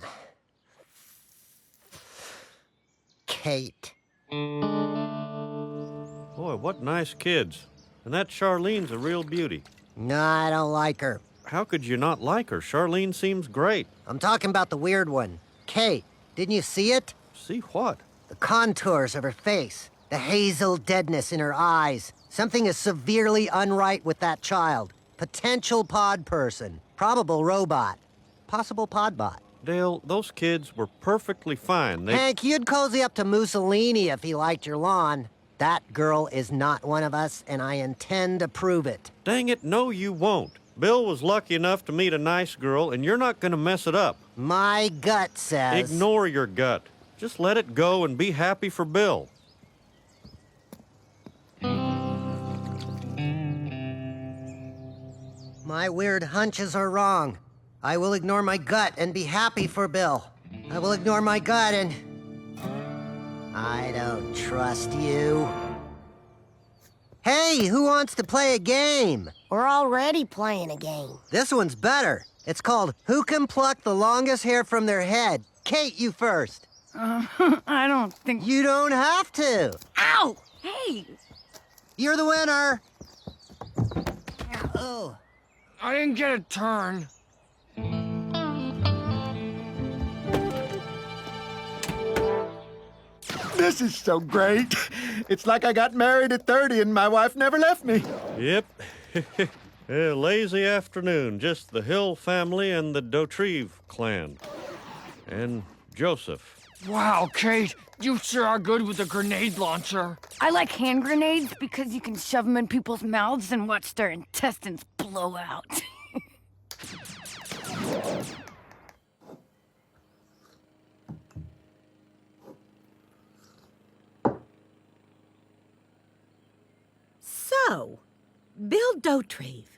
Kate. Boy, what nice kids. And that Charlene's a real beauty. No, I don't like her. How could you not like her? Charlene seems great. I'm talking about the weird one. Kate, didn't you see it? See what? The contours of her face. The hazel deadness in her eyes. Something is severely unright with that child. Potential pod person. Probable robot. Possible podbot. Dale, those kids were perfectly fine. Hank, you'd cozy up to Mussolini if he liked your lawn. That girl is not one of us, and I intend to prove it. Dang it, no you won't. Bill was lucky enough to meet a nice girl, and you're not gonna mess it up. My gut says... Ignore your gut. Just let it go and be happy for Bill. My weird hunches are wrong. I will ignore my gut and be happy for Bill. I will ignore my gut and... I don't trust you. Hey, who wants to play a game? We're already playing a game. This one's better. It's called Who Can Pluck the Longest Hair from Their Head? Kate, you first. I don't think... You don't have to. Ow! Hey! You're the winner. Oh. I didn't get a turn. This is so great. It's like I got married at 30 and my wife never left me. Yep. A lazy afternoon. Just the Hill family and the Dautrive clan. And Joseph. Wow, Kate, you sure are good with a grenade launcher. I like hand grenades because you can shove them in people's mouths and watch their intestines blow out. So, Bill Dautrive.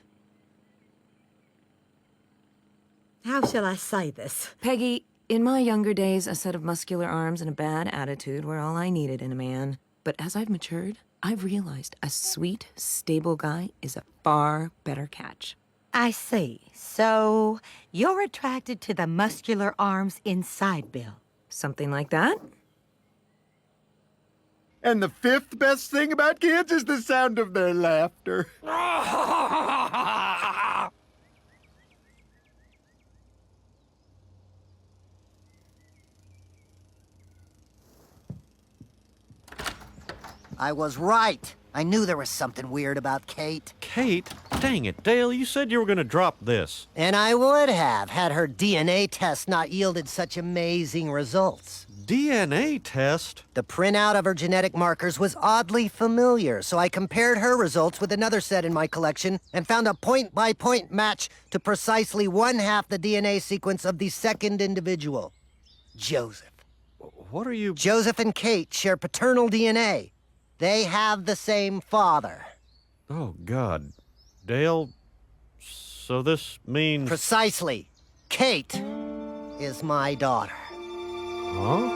How shall I say this? Peggy, in my younger days, a set of muscular arms and a bad attitude were all I needed in a man. But as I've matured, I've realized a sweet, stable guy is a far better catch. I see. So, you're attracted to the muscular arms inside Bill. Something like that? And the fifth best thing about kids is the sound of their laughter. I was right. I knew there was something weird about Kate. Kate? Dang it, Dale, you said you were gonna drop this. And I would have, had her DNA test not yielded such amazing results. DNA test? The printout of her genetic markers was oddly familiar, so I compared her results with another set in my collection and found a point-by-point match to precisely one half the DNA sequence of the second individual, Joseph. What are you... Joseph and Kate share paternal DNA. They have the same father. Oh, God. Dale, so this means... Precisely. Kate is my daughter. Huh?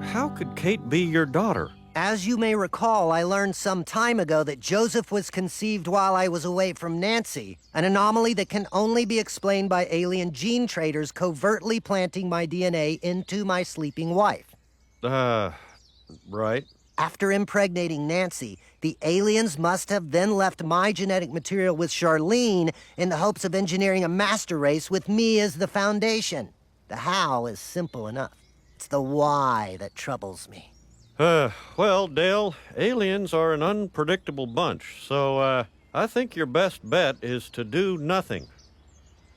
How could Kate be your daughter? As you may recall, I learned some time ago that Joseph was conceived while I was away from Nancy, an anomaly that can only be explained by alien gene traders covertly planting my DNA into my sleeping wife. Right. After impregnating Nancy, the aliens must have then left my genetic material with Charlene in the hopes of engineering a master race with me as the foundation. The how is simple enough. It's the why that troubles me. Well, Dale, aliens are an unpredictable bunch, so, I think your best bet is to do nothing.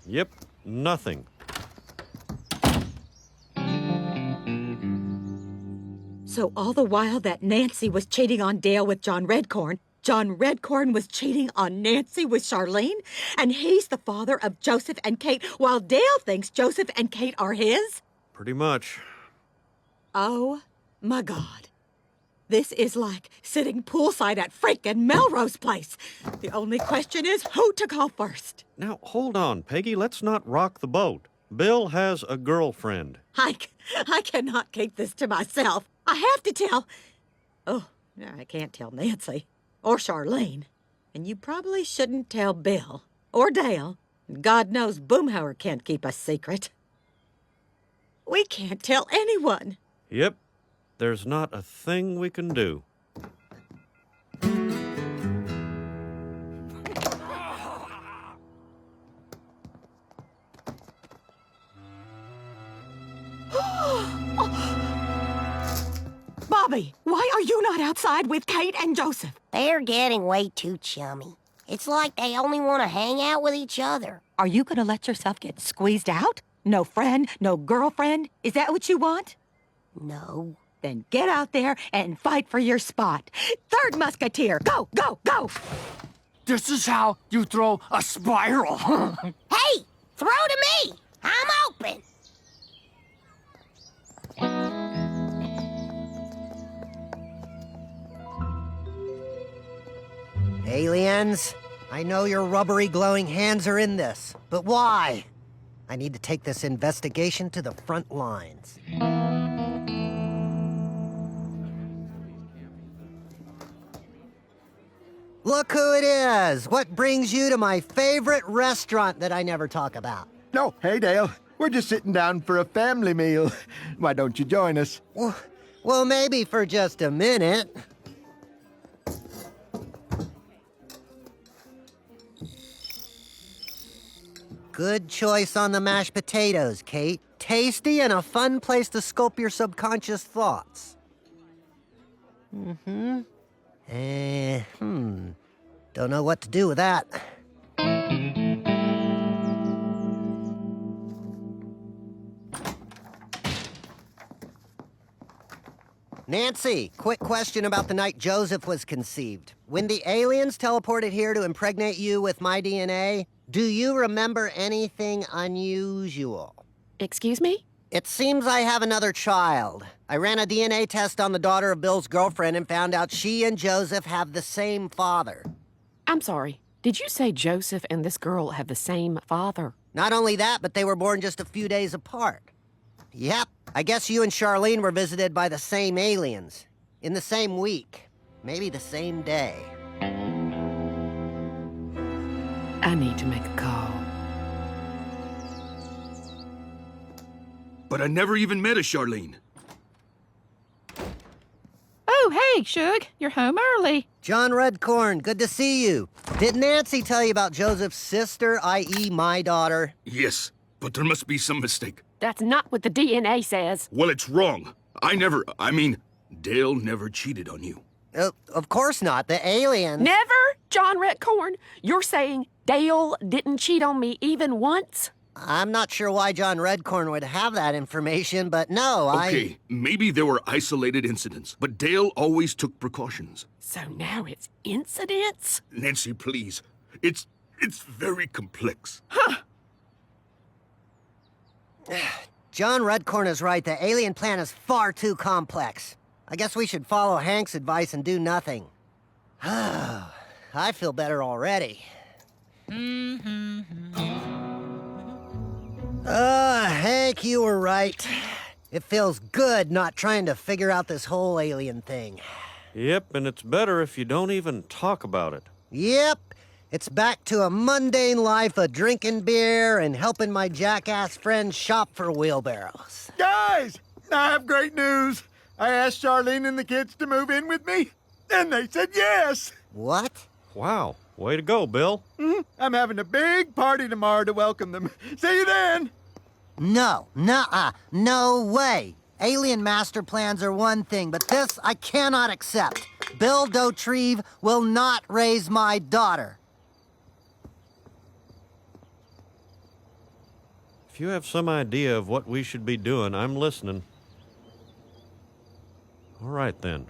Yep, nothing. So all the while that Nancy was cheating on Dale with John Redcorn was cheating on Nancy with Charlene, and he's the father of Joseph and Kate, while Dale thinks Joseph and Kate are his? Pretty much. Oh, my God. This is like sitting poolside at freaking Melrose Place. The only question is who to call first. Now, hold on, Peggy. Let's not rock the boat. Bill has a girlfriend. I cannot keep this to myself. I have to tell... Oh, I can't tell Nancy. Or Charlene. And you probably shouldn't tell Bill. Or Dale. God knows Boomhauer can't keep a secret. We can't tell anyone. Yep, there's not a thing we can do. Bobby, why are you not outside with Kate and Joseph? They're getting way too chummy. It's like they only want to hang out with each other. Are you gonna let yourself get squeezed out? No friend, no girlfriend? Is that what you want? No. Then get out there and fight for your spot. Third Musketeer, go, go, go! This is how you throw a spiral. Hey, throw to me. I'm open. Aliens, I know your rubbery glowing hands are in this, but why? I need to take this investigation to the front lines. Look who it is! What brings you to my favorite restaurant that I never talk about? No, hey, Dale. We're just sitting down for a family meal. Why don't you join us? Well, maybe for just a minute. Good choice on the mashed potatoes, Kate. Tasty and a fun place to sculpt your subconscious thoughts. Don't know what to do with that. Nancy, quick question about the night Joseph was conceived. When the aliens teleported here to impregnate you with my DNA, do you remember anything unusual? Excuse me? It seems I have another child. I ran a DNA test on the daughter of Bill's girlfriend and found out she and Joseph have the same father. I'm sorry. Did you say Joseph and this girl have the same father? Not only that, but they were born just a few days apart. Yep, I guess you and Charlene were visited by the same aliens. In the same week. Maybe the same day. I need to make a call. But I never even met a Charlene. Oh, hey, Shug. You're home early. John Redcorn, good to see you. Did Nancy tell you about Joseph's sister, i.e. my daughter? Yes, but there must be some mistake. That's not what the DNA says. Well, it's wrong. Dale never cheated on you. Of course not. The aliens... Never? John Redcorn, you're saying Dale didn't cheat on me even once? I'm not sure why John Redcorn would have that information, but no, Okay, maybe there were isolated incidents, but Dale always took precautions. So now it's incidents? Nancy, please. It's very complex. Huh. John Redcorn is right. The alien plan is far too complex. I guess we should follow Hank's advice and do nothing. I feel better already. Hank, you were right. It feels good not trying to figure out this whole alien thing. Yep, and it's better if you don't even talk about it. Yep. It's back to a mundane life of drinking beer and helping my jackass friends shop for wheelbarrows. Guys, I have great news. I asked Charlene and the kids to move in with me, and they said yes. What? Wow, way to go, Bill. I'm having a big party tomorrow to welcome them. See you then. No, nuh-uh, no way. Alien master plans are one thing, but this I cannot accept. Bill Dauterive will not raise my daughter. If you have some idea of what we should be doing, I'm listening. All right, then.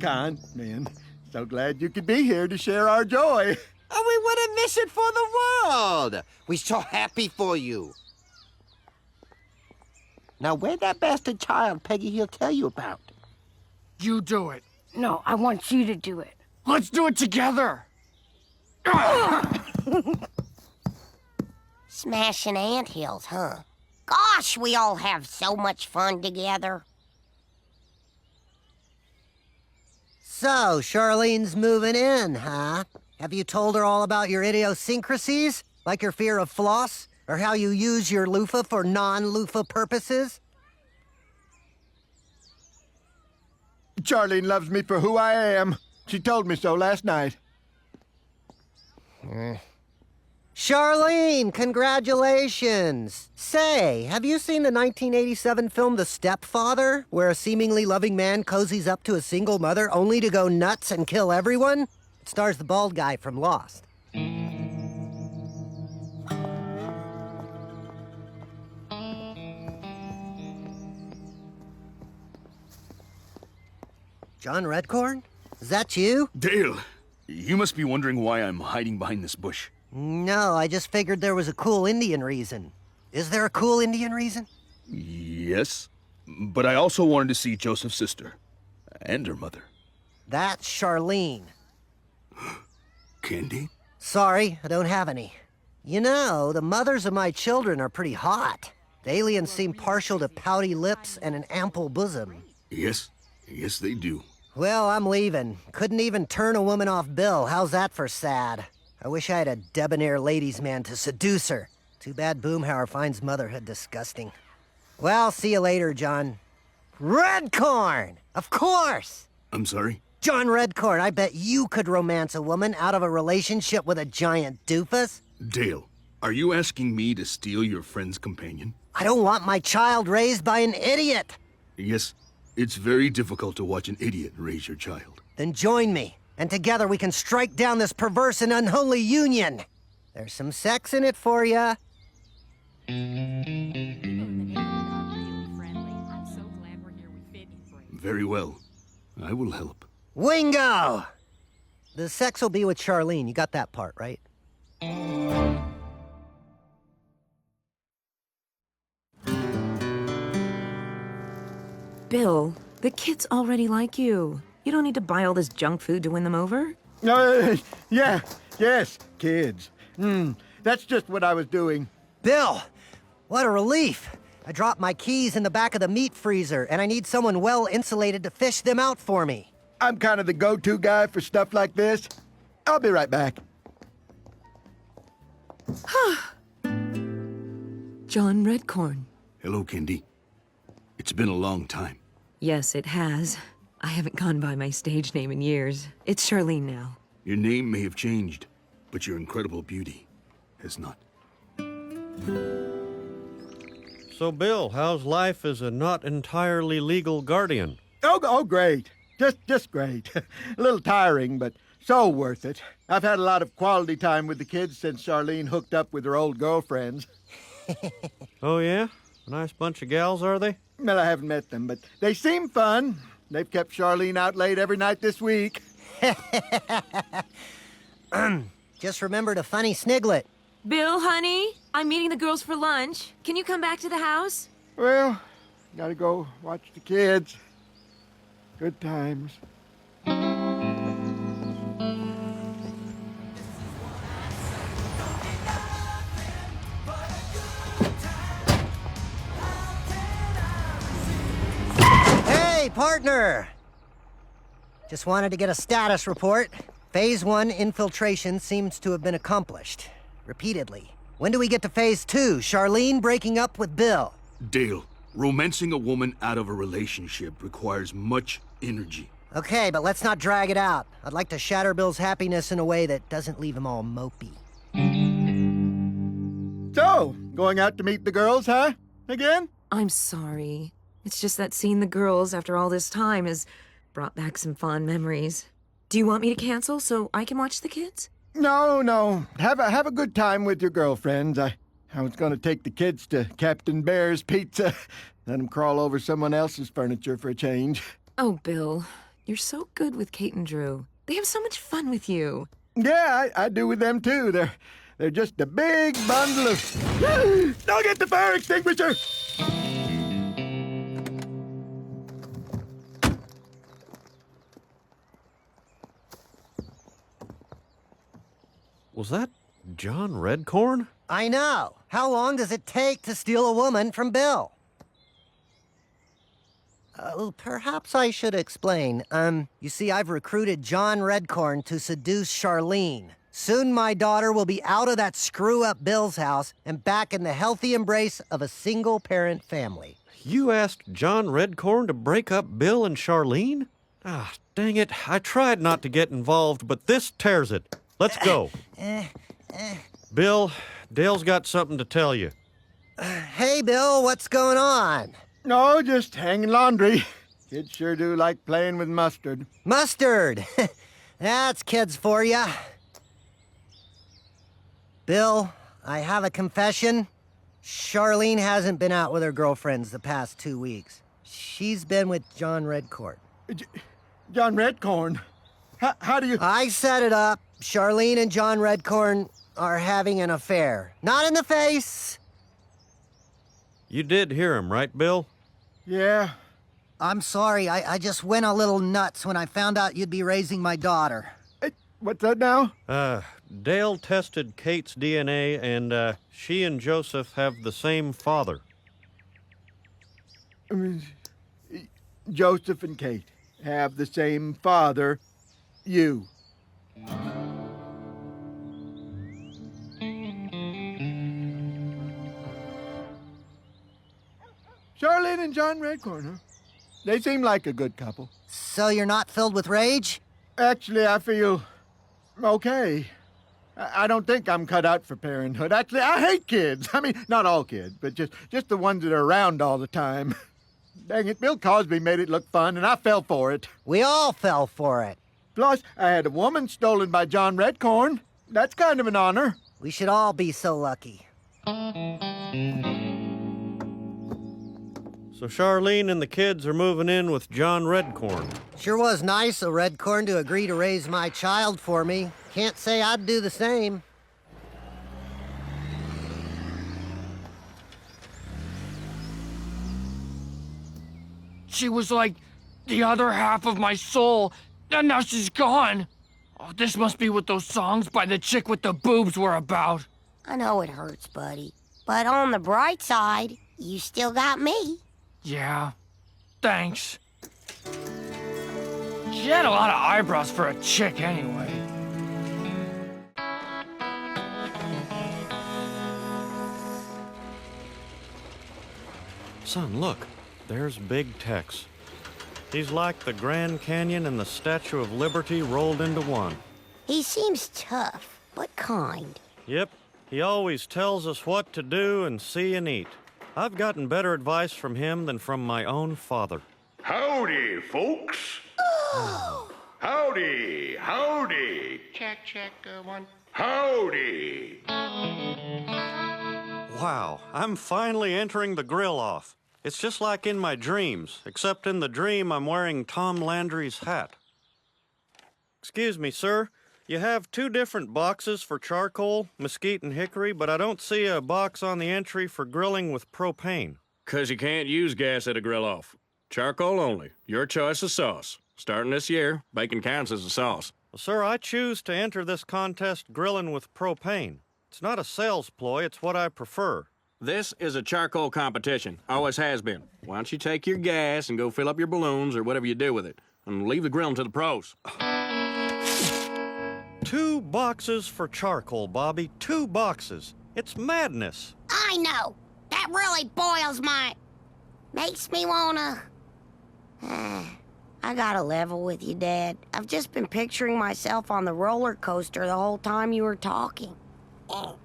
Con, man, so glad you could be here to share our joy. Oh, we wouldn't miss it for the world. We're so happy for you. Now, where's that bastard child Peggy he'll tell you about? You do it. No, I want you to do it. Let's do it together. Smashing anthills, huh? Gosh, we all have so much fun together. So, Charlene's moving in, huh? Have you told her all about your idiosyncrasies? Like your fear of floss? Or how you use your loofah for non-loofah purposes? Charlene loves me for who I am. She told me so last night. Charlene, congratulations! Say, have you seen the 1987 film The Stepfather, where a seemingly loving man cozies up to a single mother only to go nuts and kill everyone? It stars the bald guy from Lost. John Redcorn? Is that you? Dale, you must be wondering why I'm hiding behind this bush. No, I just figured there was a cool Indian reason. Is there a cool Indian reason? Yes, but I also wanted to see Joseph's sister and her mother. That's Charlene. Candy? Sorry, I don't have any. You know, the mothers of my children are pretty hot. The aliens seem partial to pouty lips and an ample bosom. Yes, they do. Well, I'm leaving. Couldn't even turn a woman off Bill. How's that for sad? I wish I had a debonair ladies' man to seduce her. Too bad Boomhauer finds motherhood disgusting. Well, see you later, John. Redcorn! Of course! I'm sorry? John Redcorn, I bet you could romance a woman out of a relationship with a giant doofus. Dale, are you asking me to steal your friend's companion? I don't want my child raised by an idiot. Yes, it's very difficult to watch an idiot raise your child. Then join me, and together we can strike down this perverse and unholy union. There's some sex in it for ya. Very well. I will help. Wingo! The sex will be with Charlene. You got that part, right? Bill, the kids already like you. You don't need to buy all this junk food to win them over. Yes, kids. That's just what I was doing. Bill, what a relief. I dropped my keys in the back of the meat freezer, and I need someone well insulated to fish them out for me. I'm kind of the go-to guy for stuff like this. I'll be right back. John Redcorn. Hello, Candy. It's been a long time. Yes, it has. I haven't gone by my stage name in years. It's Charlene now. Your name may have changed, but your incredible beauty has not. So, Bill, how's life as a not entirely legal guardian? Oh, great. Just great. A little tiring, but so worth it. I've had a lot of quality time with the kids since Charlene hooked up with her old girlfriends. Oh, yeah? A nice bunch of gals, are they? Well, I haven't met them, but they seem fun. They've kept Charlene out late every night this week. Just remembered a funny sniglet. Bill, honey, I'm meeting the girls for lunch. Can you come back to the house? Well, gotta go watch the kids. Good times. Hey, partner! Just wanted to get a status report. Phase 1 infiltration seems to have been accomplished. Repeatedly. When do we get to Phase 2? Charlene breaking up with Bill. Dale, romancing a woman out of a relationship requires much energy. Okay, but let's not drag it out. I'd like to shatter Bill's happiness in a way that doesn't leave him all mopey. So, going out to meet the girls, huh? Again? I'm sorry. It's just that seeing the girls after all this time has brought back some fond memories. Do you want me to cancel so I can watch the kids? No. Have a good time with your girlfriends. I was going to take the kids to Captain Bear's Pizza. Let them crawl over someone else's furniture for a change. Oh, Bill, you're so good with Kate and Drew. They have so much fun with you. Yeah, I do with them too. They're just a big bundle of... Don't get the fire extinguisher! Was that John Redcorn? I know. How long does it take to steal a woman from Bill? Perhaps I should explain. You see, I've recruited John Redcorn to seduce Charlene. Soon my daughter will be out of that screw-up Bill's house and back in the healthy embrace of a single-parent family. You asked John Redcorn to break up Bill and Charlene? Ah, dang it. I tried not to get involved, but this tears it. Let's go. Bill, Dale's got something to tell you. Hey, Bill, what's going on? No, just hanging laundry. Kids sure do like playing with mustard. Mustard! That's kids for ya. Bill, I have a confession. Charlene hasn't been out with her girlfriends the past 2 weeks. She's been with John Redcorn. John Redcorn? How do you... I set it up. Charlene and John Redcorn are having an affair. Not in the face. You did hear him, right, Bill? Yeah. I'm sorry. I just went a little nuts when I found out you'd be raising my daughter. What's that now? Dale tested Kate's DNA, and she and Joseph have the same father. Joseph and Kate have the same father, you. Charlene and John Redcorn, huh? They seem like a good couple. So you're not filled with rage? Actually, I feel okay. I don't think I'm cut out for parenthood. Actually, I hate kids. I mean, not all kids, but just the ones that are around all the time. Dang it, Bill Cosby made it look fun, and I fell for it. We all fell for it. Plus, I had a woman stolen by John Redcorn. That's kind of an honor. We should all be so lucky. So Charlene and the kids are moving in with John Redcorn. Sure was nice of Redcorn to agree to raise my child for me. Can't say I'd do the same. She was like the other half of my soul, and now she's gone. Oh, this must be what those songs by the chick with the boobs were about. I know it hurts, buddy. But on the bright side, you still got me. Yeah, thanks. She had a lot of eyebrows for a chick anyway. Son, look. There's Big Tex. He's like the Grand Canyon and the Statue of Liberty rolled into one. He seems tough, but kind. Yep. He always tells us what to do and see and eat. I've gotten better advice from him than from my own father. Howdy, folks. Howdy, howdy. Check, one. Howdy. Wow, I'm finally entering the grill off. It's just like in my dreams, except in the dream I'm wearing Tom Landry's hat. Excuse me, sir. You have 2 different boxes for charcoal, mesquite, and hickory, but I don't see a box on the entry for grilling with propane. 'Cause you can't use gas at a grill-off. Charcoal only. Your choice of sauce. Starting this year, bacon counts as a sauce. Well, sir, I choose to enter this contest grilling with propane. It's not a sales ploy, it's what I prefer. This is a charcoal competition. Always has been. Why don't you take your gas and go fill up your balloons or whatever you do with it, and leave the grilling to the pros. 2 boxes for charcoal, Bobby. 2 boxes. It's madness. I know. That really boils my... Makes me wanna... I gotta level with you, Dad. I've just been picturing myself on the roller coaster the whole time you were talking. Ooh!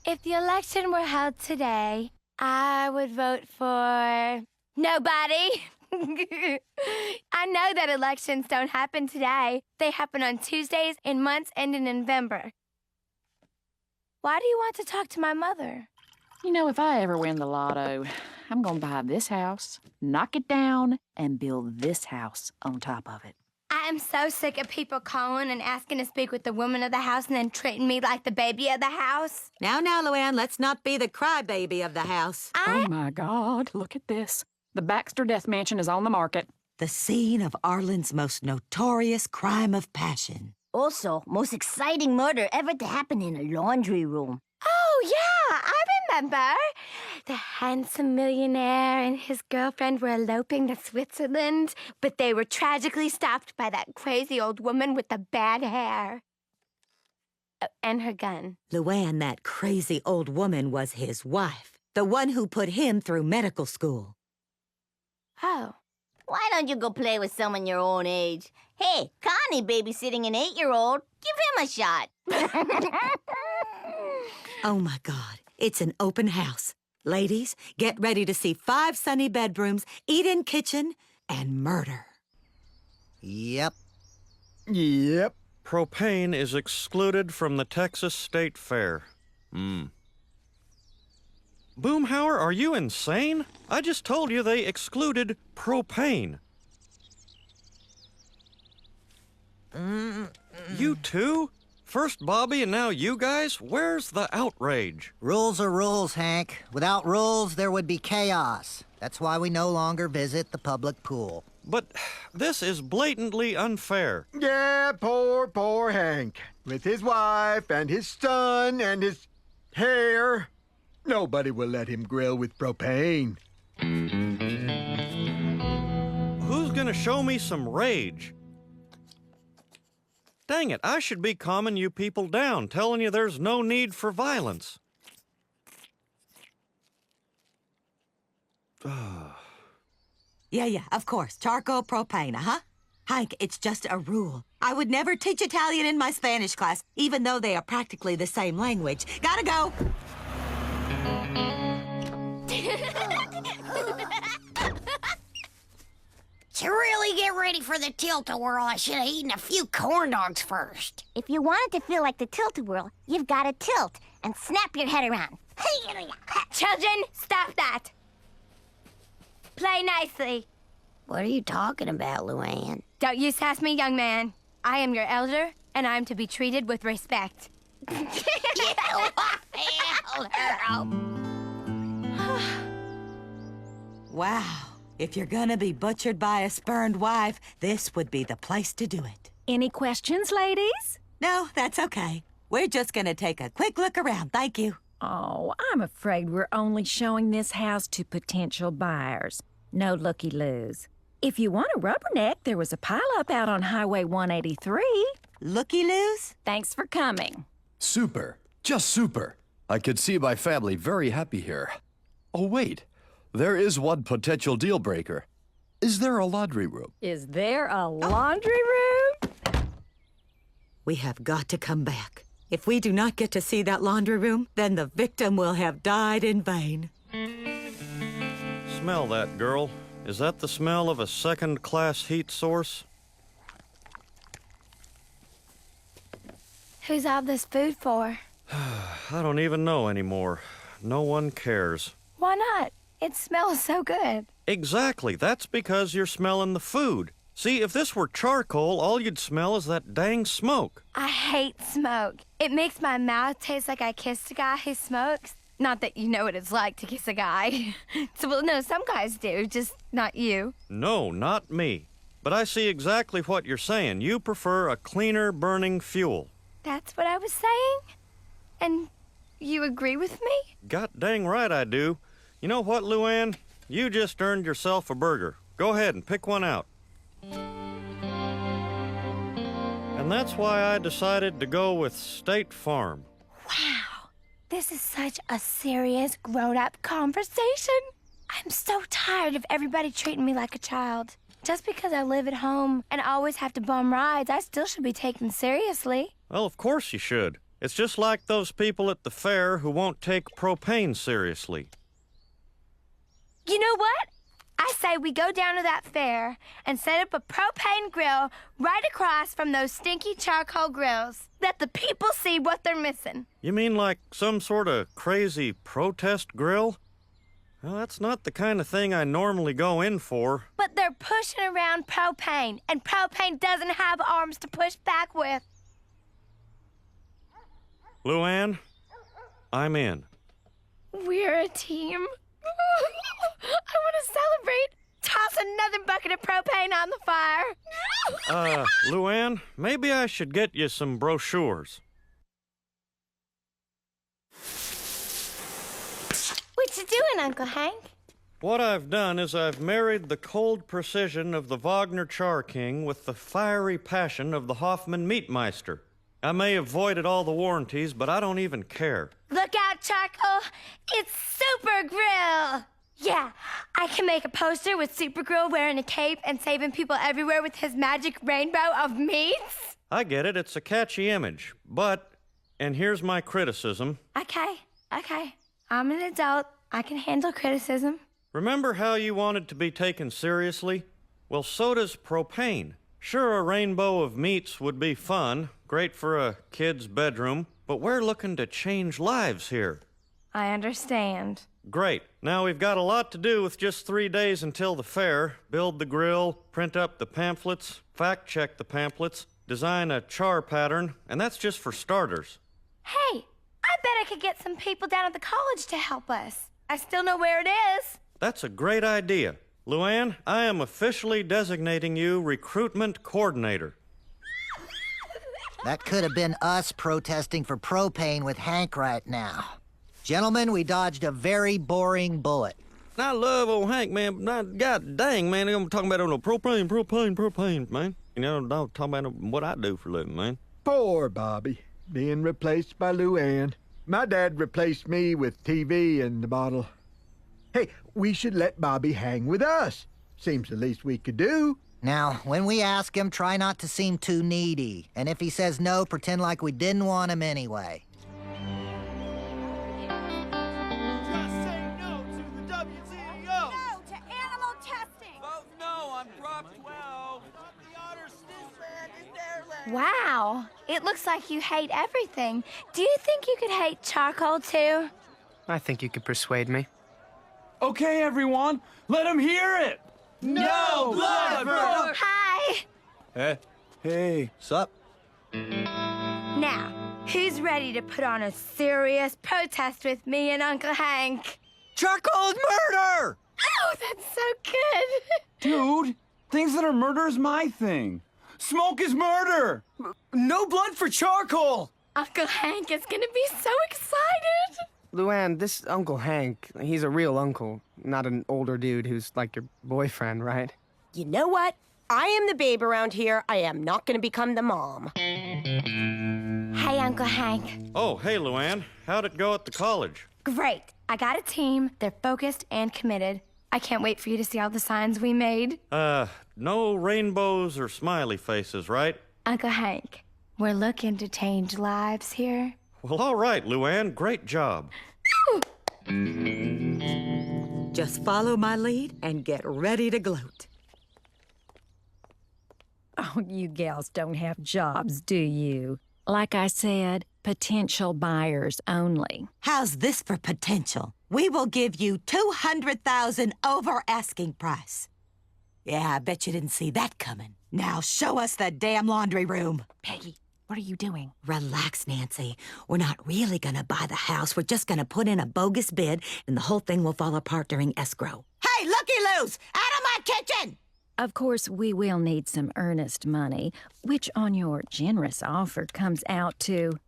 If the election were held today, I would vote for... nobody. I know that elections don't happen today. They happen on Tuesdays in months ending in November. Why do you want to talk to my mother? You know, if I ever win the lotto, I'm gonna buy this house, knock it down, and build this house on top of it. I am so sick of people calling and asking to speak with the woman of the house and then treating me like the baby of the house. Now, Luann, let's not be the crybaby of the house. Oh, my God, look at this. The Baxter Death Mansion is on the market. The scene of Arlen's most notorious crime of passion. Also, most exciting murder ever to happen in a laundry room. Oh, yeah, I remember? The handsome millionaire and his girlfriend were eloping to Switzerland, but they were tragically stopped by that crazy old woman with the bad hair. Oh, and her gun. Luann, that crazy old woman, was his wife, the one who put him through medical school. Oh. Why don't you go play with someone your own age? Hey, Connie babysitting an 8-year-old. Give him a shot. Oh, my God. It's an open house. Ladies, get ready to see 5 sunny bedrooms, eat-in kitchen, and murder. Yep. Yep. Propane is excluded from the Texas State Fair. Boomhauer, are you insane? I just told you they excluded propane. You too? First Bobby and now you guys? Where's the outrage? Rules are rules, Hank. Without rules, there would be chaos. That's why we no longer visit the public pool. But this is blatantly unfair. Yeah, poor Hank. With his wife and his son and his hair. Nobody will let him grill with propane. Who's gonna show me some rage? Dang it, I should be calming you people down, telling you there's no need for violence. Yeah, of course. Charcoal propane, huh? Hank, it's just a rule. I would never teach Italian in my Spanish class, even though they are practically the same language. Gotta go! To really get ready for the tilt-a-whirl, I should have eaten a few corn dogs first. If you want it to feel like the tilt-a-whirl, you've got to tilt and snap your head around. Children, stop that. Play nicely. What are you talking about, Luann? Don't you sass me, young man. I am your elder, and I am to be treated with respect. Wow. If you're gonna be butchered by a spurned wife, this would be the place to do it. Any questions, ladies? No, that's okay. We're just gonna take a quick look around, thank you. Oh, I'm afraid we're only showing this house to potential buyers. No looky-loos. If you want a rubberneck, there was a pile-up out on Highway 183. Looky-loos? Thanks for coming. Super. Just super. I could see my family very happy here. Oh, wait. There is one potential deal breaker. Is there a laundry room? Is there a laundry room? We have got to come back. If we do not get to see that laundry room, then the victim will have died in vain. Smell that, girl. Is that the smell of a second-class heat source? Who's all this food for? I don't even know anymore. No one cares. Why not? It smells so good. Exactly. That's because you're smelling the food. See, if this were charcoal, all you'd smell is that dang smoke. I hate smoke. It makes my mouth taste like I kissed a guy who smokes. Not that you know what it's like to kiss a guy. Well, no, some guys do, just not you. No, not me. But I see exactly what you're saying. You prefer a cleaner burning fuel. That's what I was saying? And you agree with me? God dang right I do. You know what, Luann? You just earned yourself a burger. Go ahead and pick one out. And that's why I decided to go with State Farm. Wow, this is such a serious, grown-up conversation. I'm so tired of everybody treating me like a child. Just because I live at home and always have to bum rides, I still should be taken seriously. Well, of course you should. It's just like those people at the fair who won't take propane seriously. You know what? I say we go down to that fair and set up a propane grill right across from those stinky charcoal grills. Let the people see what they're missing. You mean like some sort of crazy protest grill? Well, that's not the kind of thing I normally go in for. But they're pushing around propane, and propane doesn't have arms to push back with. Luann, I'm in. We're a team. I want to celebrate. Toss another bucket of propane on the fire. Luann, maybe I should get you some brochures. What you doing, Uncle Hank? What I've done is I've married the cold precision of the Wagner Char King with the fiery passion of the Hoffman Meatmeister. I may have voided all the warranties, but I don't even care. Look out, Charcoal. It's Super Grill. Yeah, I can make a poster with Super Grill wearing a cape and saving people everywhere with his magic rainbow of meats. I get it, it's a catchy image, but, and here's my criticism. Okay. I'm an adult. I can handle criticism. Remember how you wanted to be taken seriously? Well, so does propane. Sure, a rainbow of meats would be fun, great for a kid's bedroom, but we're looking to change lives here. I understand. Great. Now we've got a lot to do with just 3 days until the fair. Build the grill, print up the pamphlets, fact-check the pamphlets, design a char pattern, and that's just for starters. Hey, I bet I could get some people down at the college to help us. I still know where it is. That's a great idea. Luann, I am officially designating you recruitment coordinator. That could have been us protesting for propane with Hank right now. Gentlemen, we dodged a very boring bullet. I love old Hank, man, but God dang, man, I'm talking about propane, man. You know, I'm talking about what I do for a living, man. Poor Bobby, being replaced by Luann. My dad replaced me with TV and the bottle. Hey, we should let Bobby hang with us. Seems the least we could do. Now, when we ask him, try not to seem too needy. And if he says no, pretend like we didn't want him anyway. Just say no to the WTO. No to animal testing. Vote no on Prop 12. The honor snooze is their land. Wow, it looks like you hate everything. Do you think you could hate charcoal too? I think you could persuade me. Okay, everyone, let him hear it. No blood for... Hi. Hey, sup? Now, who's ready to put on a serious protest with me and Uncle Hank? Charcoal's murder! Oh, that's so good. Dude, things that are murder is my thing. Smoke is murder. No blood for charcoal. Uncle Hank is gonna be so excited. Luann, this Uncle Hank, he's a real uncle, not an older dude who's like your boyfriend, right? You know what? I am the babe around here. I am not going to become the mom. Hey, Uncle Hank. Oh, hey, Luann. How'd it go at the college? Great. I got a team. They're focused and committed. I can't wait for you to see all the signs we made. No rainbows or smiley faces, right? Uncle Hank, we're looking to change lives here. Well, all right, Luann. Great job. Just follow my lead and get ready to gloat. Oh, you gals don't have jobs, do you? Like I said, potential buyers only. How's this for potential? We will give you $200,000 over asking price. Yeah, I bet you didn't see that coming. Now show us the damn laundry room. Peggy, what are you doing? Relax, Nancy. We're not really gonna buy the house. We're just gonna put in a bogus bid, and the whole thing will fall apart during escrow. Hey, looky-loos! Out of my kitchen! Of course, we will need some earnest money, which on your generous offer comes out to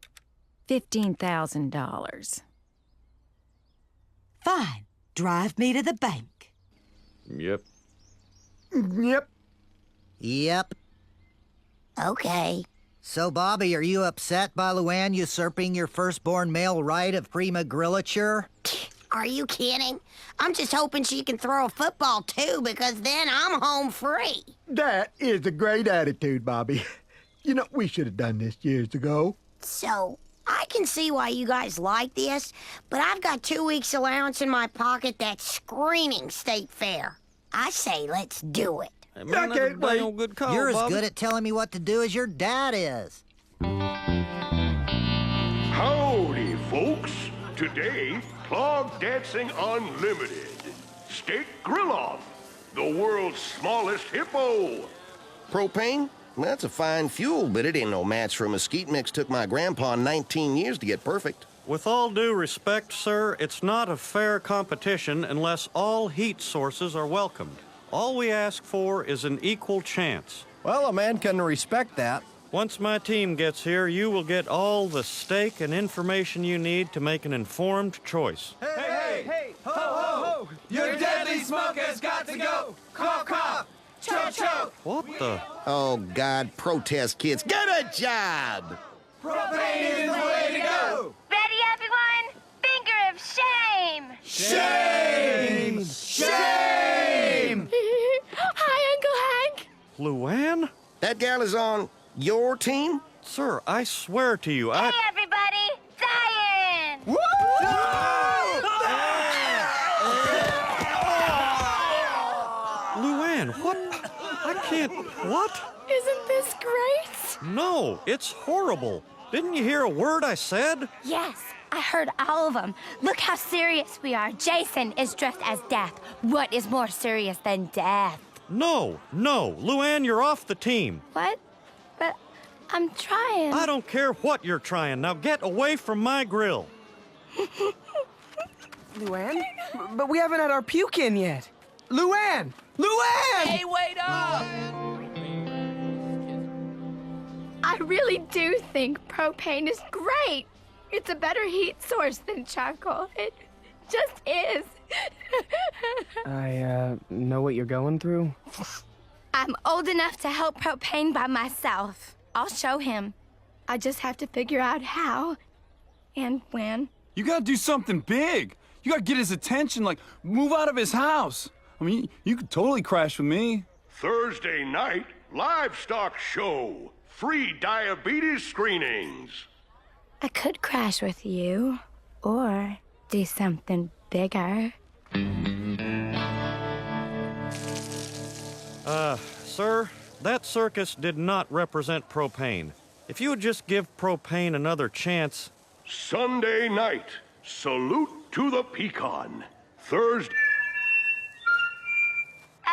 $15,000. Fine. Drive me to the bank. Yep. Yep. Okay. So, Bobby, are you upset by Luann usurping your firstborn male right of prima grillature? Are you kidding? I'm just hoping she can throw a football too, because then I'm home free. That is a great attitude, Bobby. You know, we should have done this years ago. So, I can see why you guys like this, but I've got 2 weeks' allowance in my pocket that's screaming state fair. I say let's do it. Hey, man, that's a dang old good call, You're as Bobby. good at telling me what to do as your dad is. Howdy, folks. Today, Clog Dancing Unlimited. Steak Grill-Off, the world's smallest hippo. Propane? That's a fine fuel, but it ain't no match for a mesquite mix took my grandpa 19 years to get perfect. With all due respect, sir, it's not a fair competition unless all heat sources are welcomed. All we ask for is an equal chance. Well, a man can respect that. Once my team gets here, you will get all the steak and information you need to make an informed choice. Hey, ho, Cough, cough! Choke, choke! What the? Oh, God, protest kids, get a job! Propane is the way to go! Ready, everyone? Finger of shame! Shame! Shame! Hi, Uncle Hank. Luann? That gal is on your team? Sir, I swear to you, Hey, everybody! Diane! Luann, what? I can't. What? Isn't this great? No, it's horrible. Didn't you hear a word I said? Yes, I heard all of them. Look how serious we are. Jason is dressed as death. What is more serious than death? No. Luann, you're off the team. What? But I'm trying. I don't care what you're trying. Now get away from my grill. Luann? But we haven't had our puke in yet. Luann! Luann! Hey, wait up! I really do think propane is great. It's a better heat source than charcoal. It just is. I know what you're going through. I'm old enough to help propane by myself. I'll show him. I just have to figure out how and when. You gotta do something big. You gotta get his attention, like move out of his house. I mean, you could totally crash with me. Thursday night, livestock show. Free diabetes screenings. I could crash with you or do something bigger. Sir, that circus did not represent propane. If you would just give propane another chance. Sunday night, salute to the pecan. Thursday.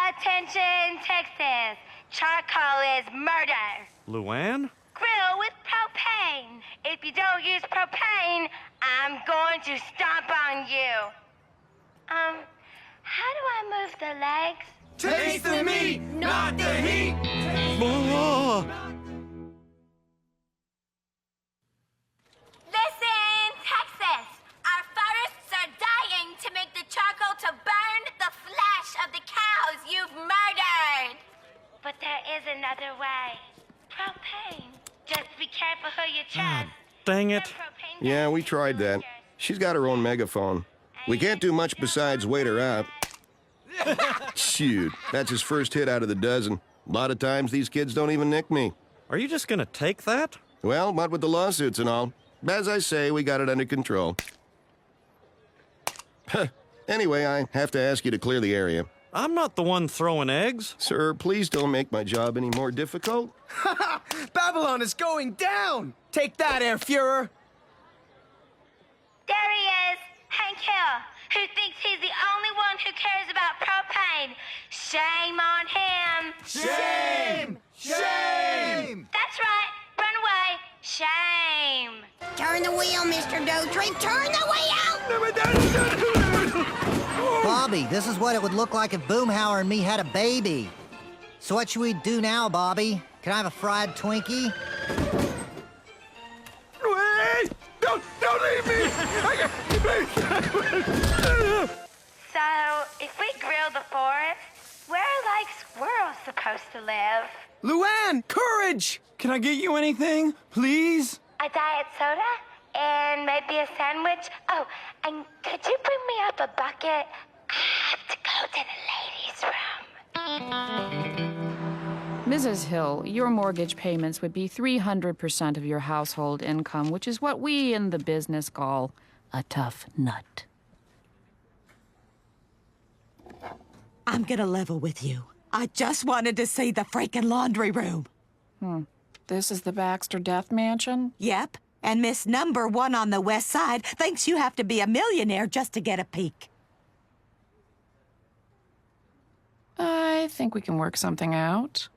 Attention, Texas. Charcoal is murder. Luann? Grill with propane. If you don't use propane, I'm going to stomp on you. How do I move the legs? Taste the meat, not the heat! Listen, Texas. Our forests are dying to make the charcoal to burn the flesh of the cows you've murdered. But there is another way. Propane. Just be careful who you trust. Dang it. Yeah, we tried that. She's got her own megaphone. We can't do much besides wait her out. Shoot, that's his first hit out of the dozen. A lot of times these kids don't even nick me. Are you just gonna take that? Well, what with the lawsuits and all. As I say, we got it under control. Anyway, I have to ask you to clear the area. I'm not the one throwing eggs. Sir, please don't make my job any more difficult. Babylon is going down! Take that, Air Fuhrer! There he is, Hank Hill, who thinks he's the only one who cares about propane. Shame on him. Shame! Shame! That's right. Run away. Shame. Turn the wheel, Mr. Doe Trip. Turn the wheel! Bobby, this is what it would look like if Boomhauer and me had a baby. So what should we do now, Bobby? Can I have a fried Twinkie? Wait! Don't leave me! So, if we grill the forest, where are like squirrels supposed to live? Luann, courage! Can I get you anything, please? A diet soda and maybe a sandwich. Oh, and could you bring me up a bucket? I have to go to the ladies' room. Mrs. Hill, your mortgage payments would be 300% of your household income, which is what we in the business call a tough nut. I'm gonna level with you. I just wanted to see the freaking laundry room. This is the Baxter Death Mansion? Yep. And Miss Number One on the west side thinks you have to be a millionaire just to get a peek. I think we can work something out.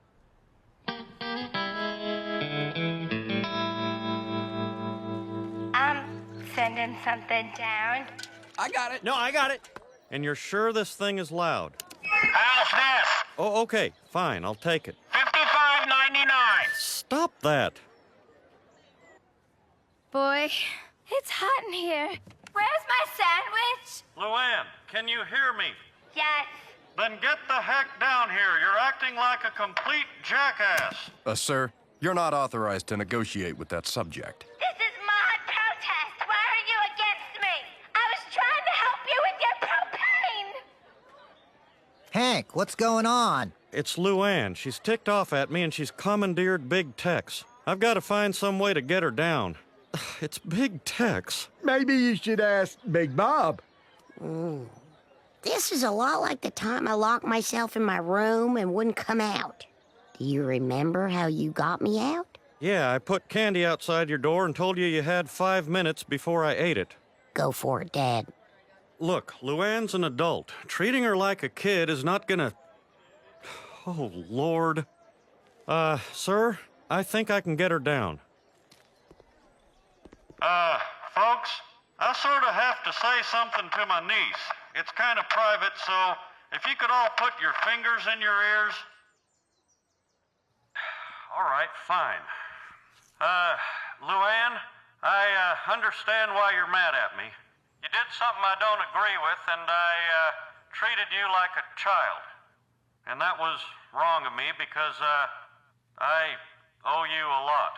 I'm sending something down. I got it. No, I got it. And you're sure this thing is loud? How's this? Oh, okay. Fine, I'll take it. $55.99. Stop that. Boy, it's hot in here. Where's my sandwich? Luann, can you hear me? Yes. Then get the heck down here. You're acting like a complete jackass. Sir, you're not authorized to negotiate with that subject. This is my protest. Why are you against me? I was trying to help you with your propane. Hank, what's going on? It's Luann. She's ticked off at me and she's commandeered Big Tex. I've got to find some way to get her down. It's Big Tex. Maybe you should ask Big Bob. This is a lot like the time I locked myself in my room and wouldn't come out. Do you remember how you got me out? Yeah, I put candy outside your door and told you had 5 minutes before I ate it. Go for it, Dad. Look, Luann's an adult. Treating her like a kid is not gonna... Oh, Lord. Sir, I think I can get her down. Folks, I sort of have to say something to my niece. It's kind of private, so if you could all put your fingers in your ears... All right, fine. Luann, I understand why you're mad at me. You did something I don't agree with, and I treated you like a child. And that was wrong of me because I owe you a lot.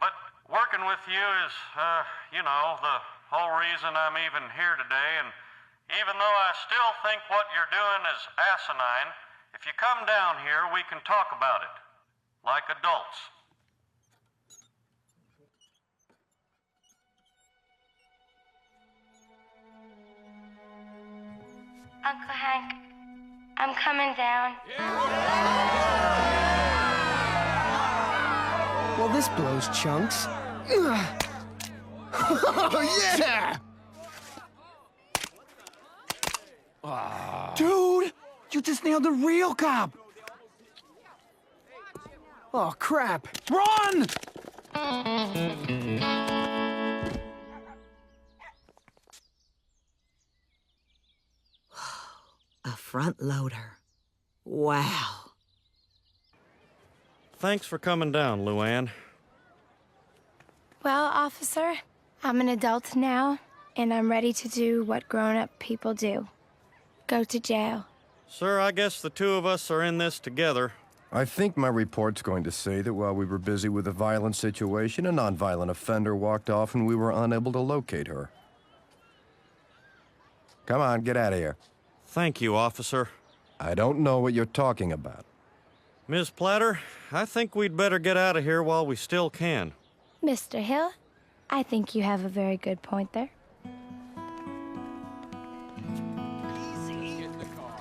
But working with you is, the whole reason I'm even here today. And even though I still think what you're doing is asinine, if you come down here, we can talk about it. Like adults. Uncle Hank, I'm coming down. Well, this blows chunks. Oh, yeah! Dude, you just nailed the real cop. Oh, crap. Run! A front loader. Wow. Thanks for coming down, Luann. Well, officer, I'm an adult now, and I'm ready to do what grown-up people do. Go to jail. Sir, I guess the two of us are in this together. I think my report's going to say that while we were busy with a violent situation, a nonviolent offender walked off and we were unable to locate her. Come on, get out of here. Thank you, officer. I don't know what you're talking about. Ms. Platter, I think we'd better get out of here while we still can. Mr. Hill, I think you have a very good point there.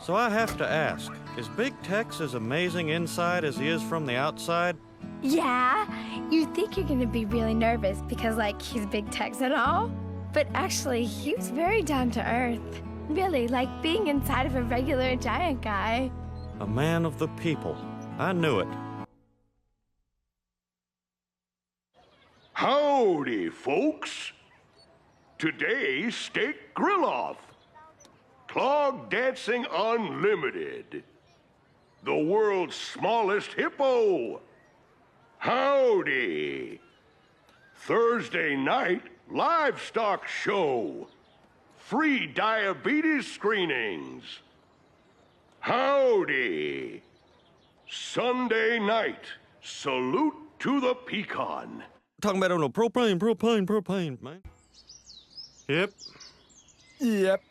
So I have to ask, is Big Tex as amazing inside as he is from the outside? Yeah, you think you're gonna be really nervous because, he's Big Tex and all. But actually, he was very down to earth. Really, like being inside of a regular giant guy. A man of the people. I knew it. Howdy, folks. Today's steak grill-off. Clog Dancing Unlimited. The world's smallest hippo. Howdy. Thursday night livestock show. Free diabetes screenings. Howdy. Sunday night, salute to the pecan. Talking about on a propane, man. Yep.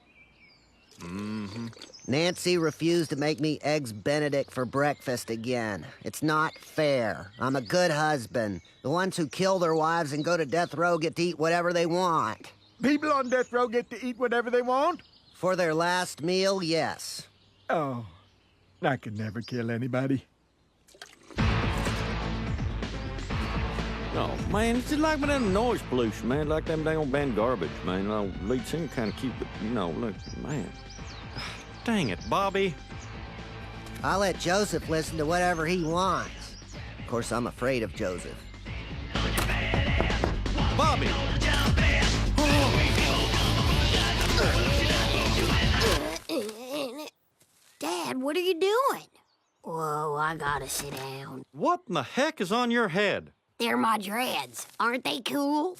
Nancy refused to make me Eggs Benedict for breakfast again. It's not fair. I'm a good husband. The ones who kill their wives and go to death row get to eat whatever they want. People on death row get to eat whatever they want? For their last meal, yes. Oh, I could never kill anybody. No, man, it's just like with that noise pollution, man. Like them dang old band garbage, man. Lead singer kind of keep it, look, man. Dang it, Bobby. I'll let Joseph listen to whatever he wants. Of course, I'm afraid of Joseph. Bobby! Dad, what are you doing? Whoa, I gotta sit down. What in the heck is on your head? They're my dreads. Aren't they cool?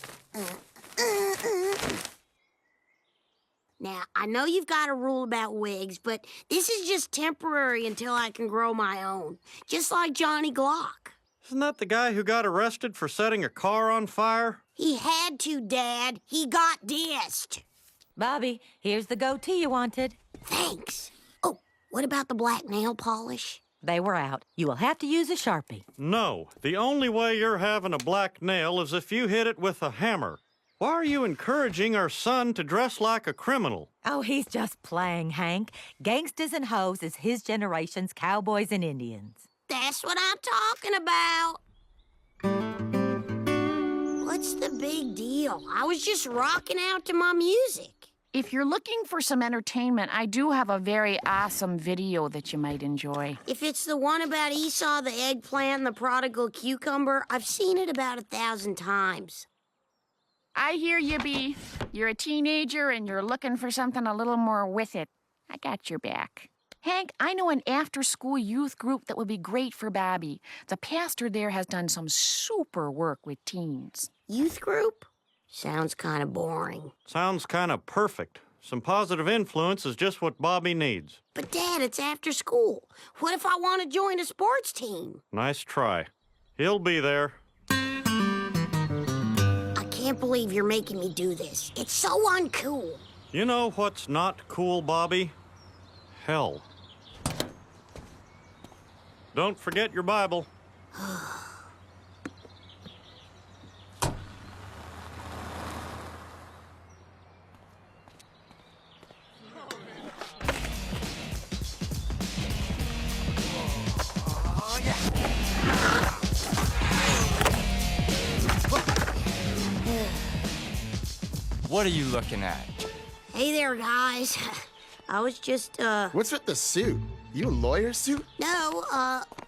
Now, I know you've got a rule about wigs, but this is just temporary until I can grow my own. Just like Johnny Glock. Isn't that the guy who got arrested for setting a car on fire? He had to, Dad. He got dissed. Bobby, here's the goatee you wanted. Thanks. Oh, what about the black nail polish? They were out. You will have to use a Sharpie. No, the only way you're having a black nail is if you hit it with a hammer. Why are you encouraging our son to dress like a criminal? Oh, he's just playing, Hank. Gangsters and hoes is his generation's cowboys and Indians. That's what I'm talking about. What's the big deal? I was just rocking out to my music. If you're looking for some entertainment, I do have a very awesome video that you might enjoy. If it's the one about Esau, the eggplant, and the prodigal cucumber, I've seen it about 1,000 times. I hear you, Bee. You're a teenager and you're looking for something a little more with it. I got your back. Hank, I know an after-school youth group that would be great for Bobby. The pastor there has done some super work with teens. Youth group? Sounds kind of boring. Sounds kind of perfect. Some positive influence is just what Bobby needs. But, Dad, it's after school. What if I want to join a sports team? Nice try. He'll be there. I can't believe you're making me do this. It's so uncool. You know what's not cool, Bobby? Hell. Don't forget your Bible. What are you looking at? Hey there, guys. I was just, What's with the suit? You a lawyer suit? No,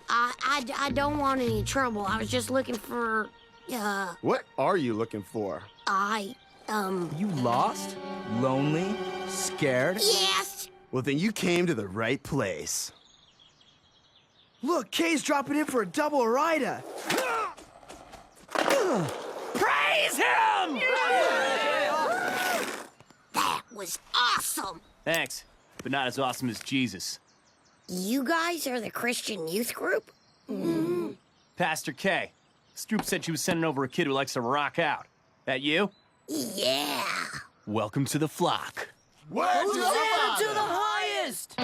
I don't want any trouble. I was just looking for, What are you looking for? You lost? Lonely? Scared? Yes! Well, then you came to the right place. Look, Kay's dropping in for a double Arida. Praise him! That was awesome! Thanks, but not as awesome as Jesus. You guys are the Christian youth group? Mm. Pastor Kay. Stroop said she was sending over a kid who likes to rock out. That you? Yeah. Welcome to the flock. Word to the highest!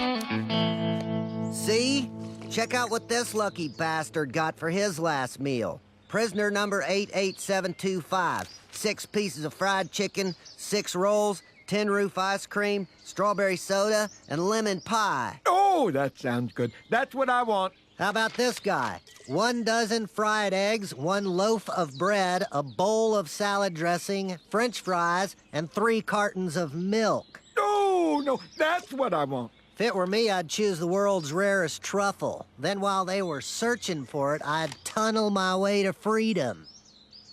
See? Check out what this lucky bastard got for his last meal. Prisoner number 88725. 6 pieces of fried chicken, 6 rolls, tin roof ice cream, strawberry soda, and lemon pie. Oh, that sounds good. That's what I want. How about this guy? 1 dozen fried eggs, 1 loaf of bread, a bowl of salad dressing, French fries, and 3 cartons of milk. No, that's what I want. If it were me, I'd choose the world's rarest truffle. Then while they were searching for it, I'd tunnel my way to freedom.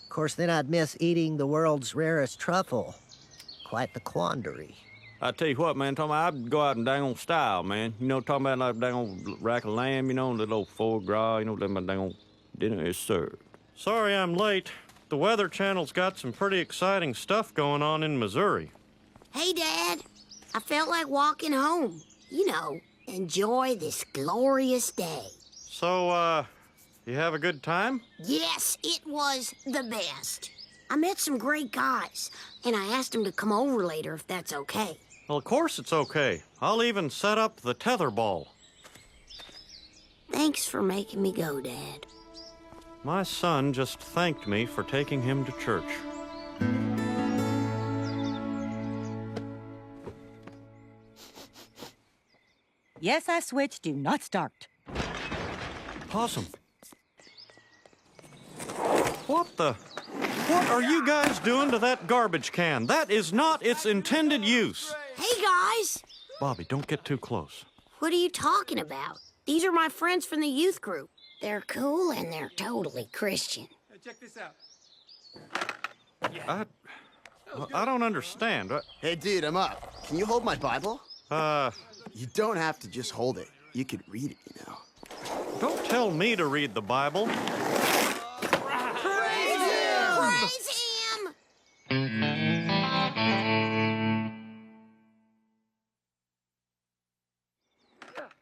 Of course, then I'd miss eating the world's rarest truffle. Quite the quandary. I tell you what, man, I'd go out and dang on style, man. You know, talking about like dang on rack of lamb, you know, and the little foie gras, you know, then my dang on dinner is served. Sorry I'm late. The Weather Channel's got some pretty exciting stuff going on in Missouri. Hey, Dad. I felt like walking home. You know, enjoy this glorious day. So, you have a good time? Yes, it was the best. I met some great guys, and I asked them to come over later if that's okay. Well, of course it's okay. I'll even set up the tetherball. Thanks for making me go, Dad. My son just thanked me for taking him to church. Yes, I switched. Do not start. Possum. What are you guys doing to that garbage can? That is not its intended use. Hey, guys. Bobby, don't get too close. What are you talking about? These are my friends from the youth group. They're cool and they're totally Christian. Hey, check this out. I don't understand. Hey, dude, I'm up. Can you hold my Bible? You don't have to just hold it. You could read it, you know. Don't tell me to read the Bible. Praise him! Praise him!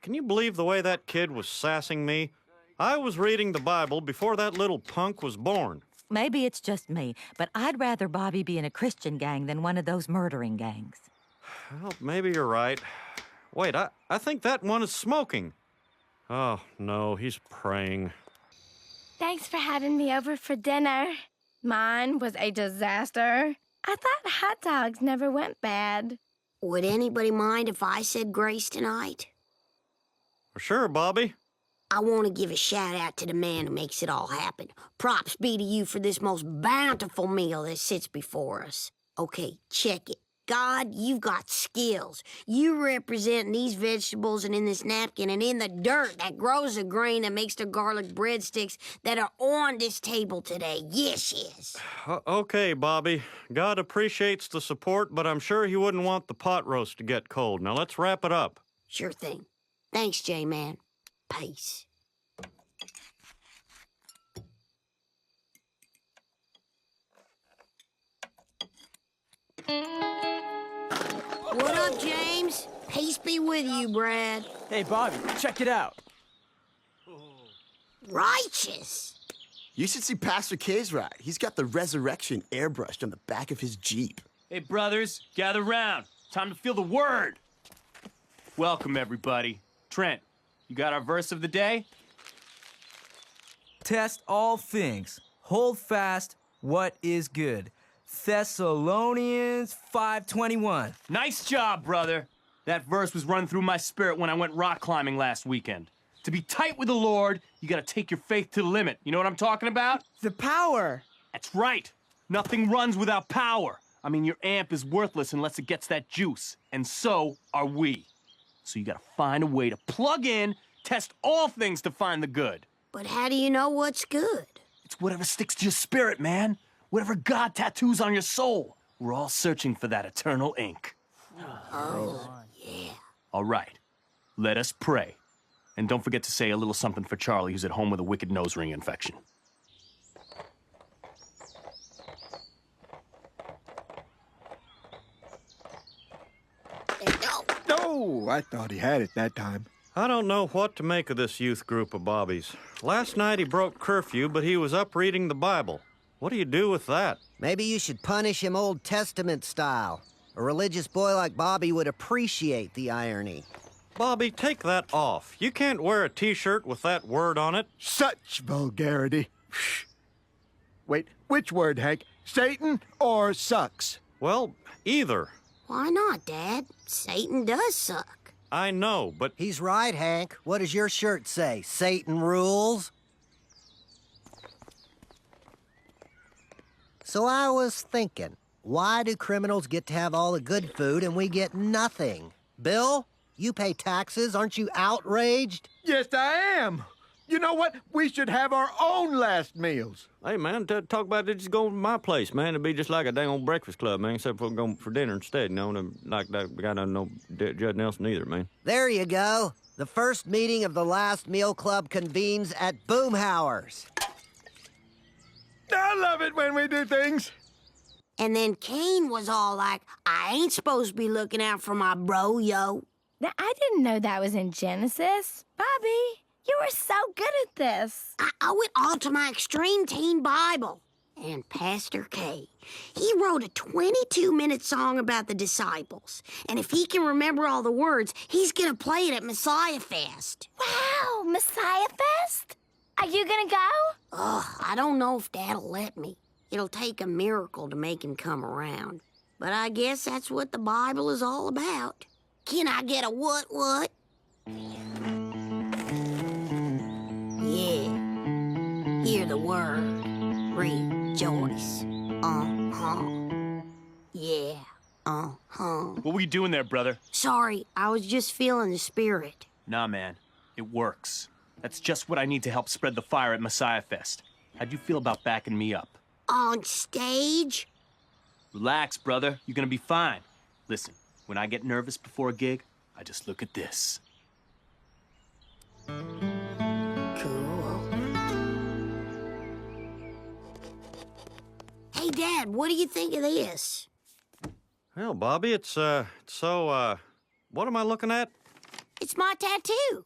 can you believe the way that kid was sassing me? I was reading the Bible before that little punk was born. Maybe it's just me, but I'd rather Bobby be in a Christian gang than one of those murdering gangs. Well, maybe you're right. Wait, I think that one is smoking. Oh, no, he's praying. Thanks for having me over for dinner. Mine was a disaster. I thought hot dogs never went bad. Would anybody mind if I said grace tonight? Sure, Bobby. I want to give a shout out to the man who makes it all happen. Props be to you for this most bountiful meal that sits before us. Okay, check it. God, you've got skills. You represent these vegetables and in this napkin and in the dirt that grows the grain that makes the garlic breadsticks that are on this table today. Yes, yes. Okay, Bobby. God appreciates the support, but I'm sure he wouldn't want the pot roast to get cold. Now let's wrap it up. Sure thing. Thanks, J-Man. Peace. What up, James? Peace be with you, Brad. Hey, Bobby, check it out. Righteous. You should see Pastor K's ride. He's got the resurrection airbrushed on the back of his Jeep. Hey, brothers, gather round. Time to feel the word. Welcome, everybody. Trent, you got our verse of the day? Test all things. Hold fast what is good. Thessalonians 5:21. Nice job, brother. That verse was running through my spirit when I went rock climbing last weekend. To be tight with the Lord, you gotta take your faith to the limit. You know what I'm talking about? The power. That's right. Nothing runs without power. I mean, your amp is worthless unless it gets that juice, and so are we. So you gotta find a way to plug in, test all things to find the good. But how do you know what's good? It's whatever sticks to your spirit, man. Whatever God tattoos on your soul. We're all searching for that eternal ink. Oh, yeah. All right, let us pray. And don't forget to say a little something for Charlie, who's at home with a wicked nose ring infection. No, I thought he had it that time. I don't know what to make of this youth group of Bobbies. Last night he broke curfew, but he was up reading the Bible. What do you do with that? Maybe you should punish him Old Testament style. A religious boy like Bobby would appreciate the irony. Bobby, take that off. You can't wear a T-shirt with that word on it. Such vulgarity. Wait, which word, Hank? Satan or sucks? Well, either. Why not, Dad? Satan does suck. I know, but... He's right, Hank. What does your shirt say? Satan rules? So I was thinking, why do criminals get to have all the good food and we get nothing? Bill, you pay taxes. Aren't you outraged? Yes, I am. You know what? We should have our own last meals. Hey, man, talk about it, just go to my place, man. It'd be just like a dang old breakfast club, man, except for going for dinner instead, you know, and like that guy doesn't know Judd Nelson either, man. There you go. The first meeting of the Last Meal Club convenes at Boomhauer's. I love it when we do things. And then Cain was all like, I ain't supposed to be looking out for my bro, yo. Now, I didn't know that was in Genesis. Bobby, you were so good at this. I owe it all to my Extreme Teen Bible. And Pastor K. He wrote a 22-minute song about the disciples. And if he can remember all the words, he's going to play it at Messiah Fest. Wow, Messiah Fest? Are you gonna go? Ugh, I don't know if Dad'll let me. It'll take a miracle to make him come around. But I guess that's what the Bible is all about. Can I get a what? Yeah. Hear the word. Rejoice. Yeah. What were you doing there, brother? Sorry, I was just feeling the spirit. Nah, man. It works. That's just what I need to help spread the fire at Messiah Fest. How'd you feel about backing me up? On stage? Relax, brother. You're gonna be fine. Listen, when I get nervous before a gig, I just look at this. Cool. Hey, Dad, what do you think of this? Well, Bobby, it's so, what am I looking at? It's my tattoo.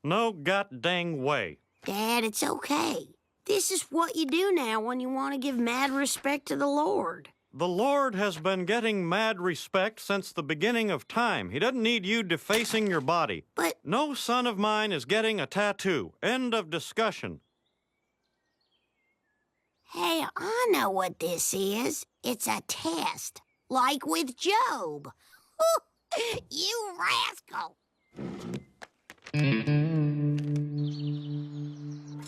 No goddamn way. Dad, it's okay. This is what you do now when you want to give mad respect to the Lord. The Lord has been getting mad respect since the beginning of time. He doesn't need you defacing your body. But... No son of mine is getting a tattoo. End of discussion. Hey, I know what this is. It's a test. Like with Job. You rascal!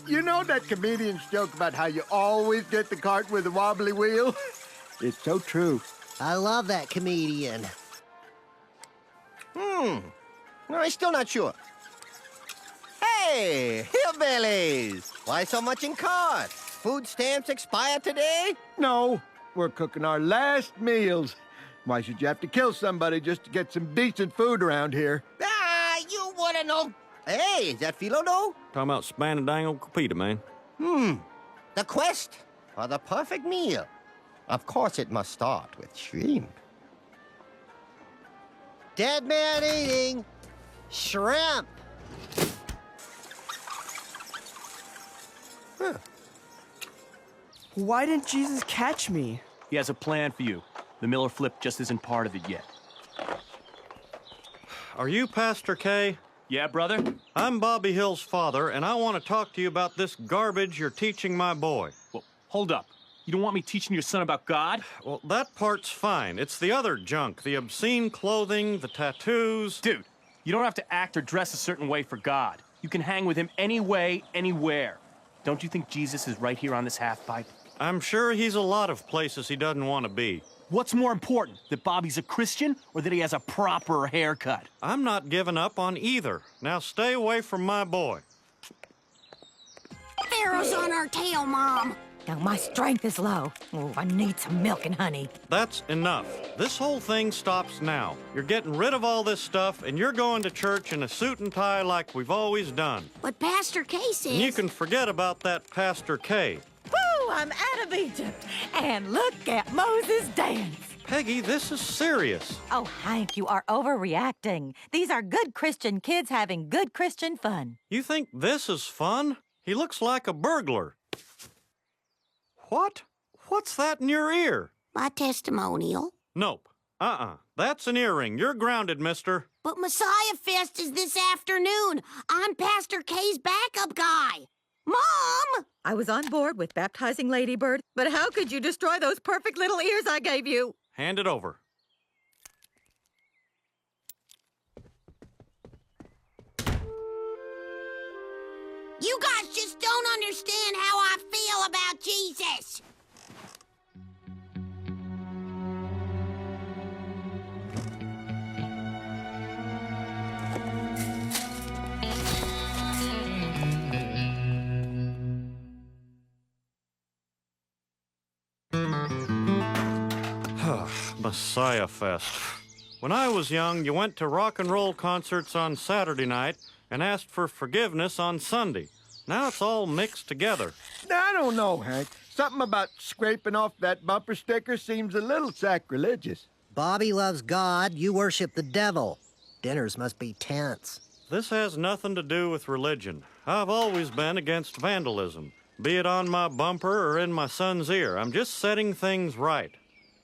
You know that comedian's joke about how you always get the cart with a wobbly wheel? It's so true. I love that comedian. No, I'm still not sure. Hey, hillbillies! Why so much in cart? Food stamps expire today? No, we're cooking our last meals. Why should you have to kill somebody just to get some decent food around here? Ah, you wouldn't know. Hey, is that Philo, though? Talking about Spandadangle man. The quest for the perfect meal. Of course, it must start with shrimp. Dead man eating shrimp. Why didn't Jesus catch me? He has a plan for you. The Miller flip just isn't part of it yet. Are you Pastor K? Yeah, brother? I'm Bobby Hill's father, and I want to talk to you about this garbage you're teaching my boy. Well, hold up. You don't want me teaching your son about God? Well, that part's fine. It's the other junk, the obscene clothing, the tattoos. Dude, you don't have to act or dress a certain way for God. You can hang with him any way, anywhere. Don't you think Jesus is right here on this half-pipe? I'm sure he's a lot of places he doesn't want to be. What's more important, that Bobby's a Christian or that he has a proper haircut? I'm not giving up on either. Now stay away from my boy. Pharaoh's on our tail, Mom. Now, my strength is low. Oh, I need some milk and honey. That's enough. This whole thing stops now. You're getting rid of all this stuff, and you're going to church in a suit and tie like we've always done. But Pastor K says... And you can forget about that Pastor K. Woo! I'm out of Egypt. And look at Moses dance. Peggy, this is serious. Oh, Hank, you are overreacting. These are good Christian kids having good Christian fun. You think this is fun? He looks like a burglar. What? What's that in your ear? My testimonial. Nope. That's an earring. You're grounded, mister. But Messiah Fest is this afternoon. I'm Pastor K's backup guy. Mom! I was on board with baptizing Ladybird, but how could you destroy those perfect little ears I gave you? Hand it over. You guys just don't understand how I feel about Jesus. Messiah Fest. When I was young, you went to rock and roll concerts on Saturday night and asked for forgiveness on Sunday. Now it's all mixed together. I don't know, Hank. Something about scraping off that bumper sticker seems a little sacrilegious. Bobby loves God, you worship the devil. Dinners must be tense. This has nothing to do with religion. I've always been against vandalism, be it on my bumper or in my son's ear. I'm just setting things right.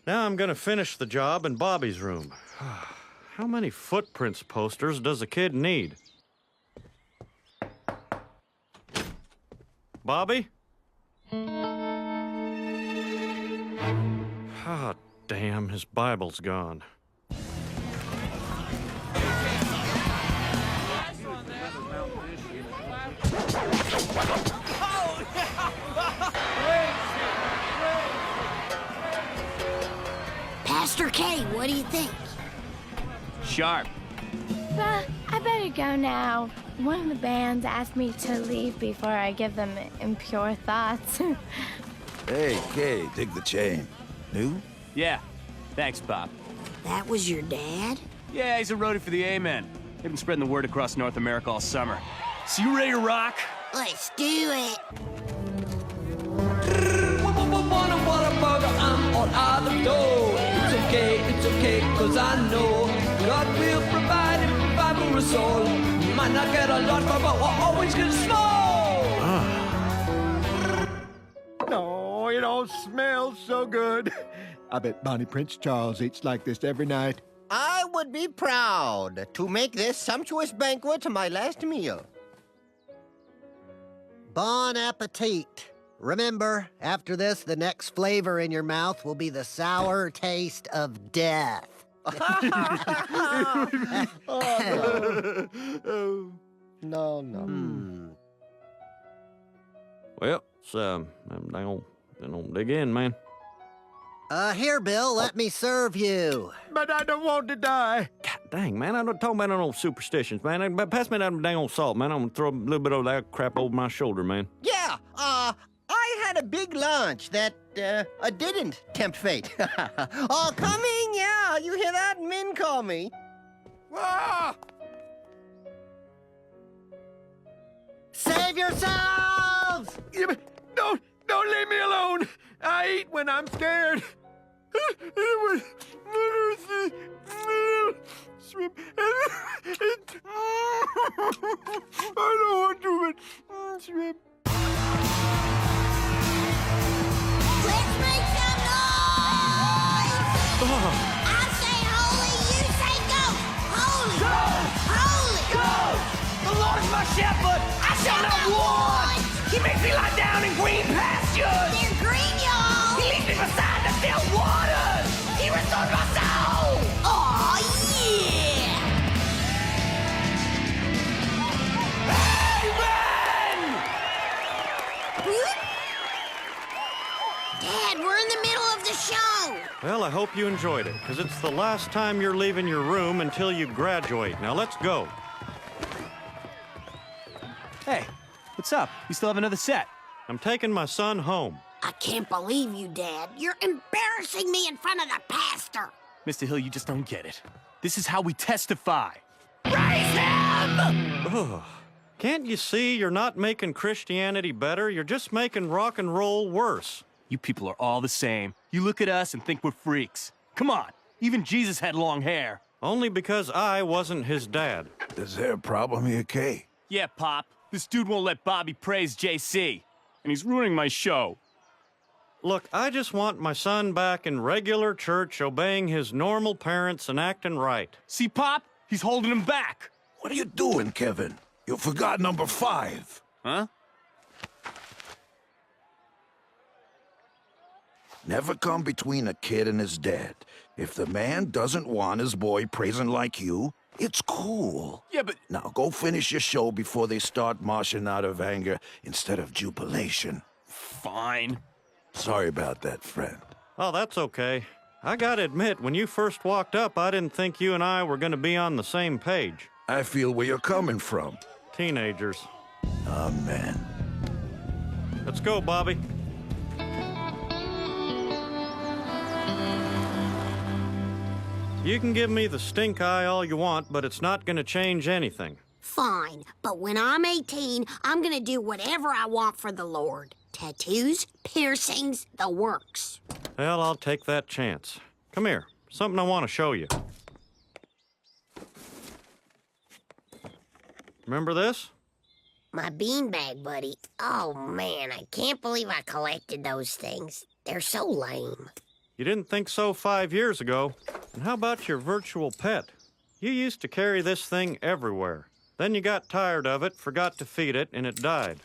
Now I'm going to finish the job in Bobby's room. How many footprints posters does a kid need? Bobby? Ah, damn, his Bible's gone. Pastor K, what do you think? Sharp. Well, I better go now. One of the bands asked me to leave before I give them impure thoughts. Hey, Kay, dig the chain. New? Yeah. Thanks, Bob. That was your dad? Yeah, he's a roadie for the Amen. They've been spreading the word across North America all summer. So you ready to rock? Let's do it. I'm all out the door. It's okay, cause I know God will provide and provide us all. Might not get a lot, but we're always get small. No, it all smells so good. I bet Bonnie Prince Charles eats like this every night. I would be proud to make this sumptuous banquet my last meal. Bon appetit. Remember, after this, the next flavor in your mouth will be the sour taste of death. No, no. Well, so, they don't dig in, man. Here, Bill, let me serve you. But I don't want to die. God dang, man, I don't talk about no superstitions, man. Pass me that dang old salt, man. I'm gonna throw a little bit of that crap over my shoulder, man. Yeah, I had a big lunch that didn't tempt fate. Oh, coming, yeah, you hear that? Men call me. Ah! Save yourselves! Don't leave me alone. I eat when I'm scared. I don't want to eat shrimp. Let's make some noise! I say holy, you say ghost! Holy! Holy! The Lord is my shepherd. I shall not want. He makes me lie down in green pastures. They're green, y'all! He leads me beside the still waters. He restores my soul. Aw, yeah! Amen! Dad, we're in the middle of the show. Well, I hope you enjoyed it, because it's the last time you're leaving your room until you graduate. Now, let's go. Hey, what's up? You still have another set? I'm taking my son home. I can't believe you, Dad. You're embarrassing me in front of the pastor. Mr. Hill, you just don't get it. This is how we testify. Raise him! Ugh. Can't you see you're not making Christianity better? You're just making rock and roll worse. You people are all the same. You look at us and think we're freaks. Come on, even Jesus had long hair. Only because I wasn't his dad. Is there a problem here, Kay? Yeah, Pop. This dude won't let Bobby praise JC. And he's ruining my show. Look, I just want my son back in regular church, obeying his normal parents and acting right. See, Pop? He's holding him back. What are you doing, Kevin? You forgot number 5. Huh? Never come between a kid and his dad. If the man doesn't want his boy praising like you, it's cool. Yeah, but... Now go finish your show before they start marching out of anger instead of jubilation. Fine. Sorry about that, friend. Oh, that's okay. I gotta admit, when you first walked up, I didn't think you and I were gonna be on the same page. I feel where you're coming from. Teenagers. Amen. Let's go, Bobby. You can give me the stink eye all you want, but it's not gonna change anything. Fine, but when I'm 18, I'm gonna do whatever I want for the Lord. Tattoos, piercings, the works. Well, I'll take that chance. Come here. Something I want to show you. Remember this? My beanbag, buddy. Oh, man, I can't believe I collected those things. They're so lame. You didn't think so 5 years ago. And how about your virtual pet? You used to carry this thing everywhere. Then you got tired of it, forgot to feed it, and it died.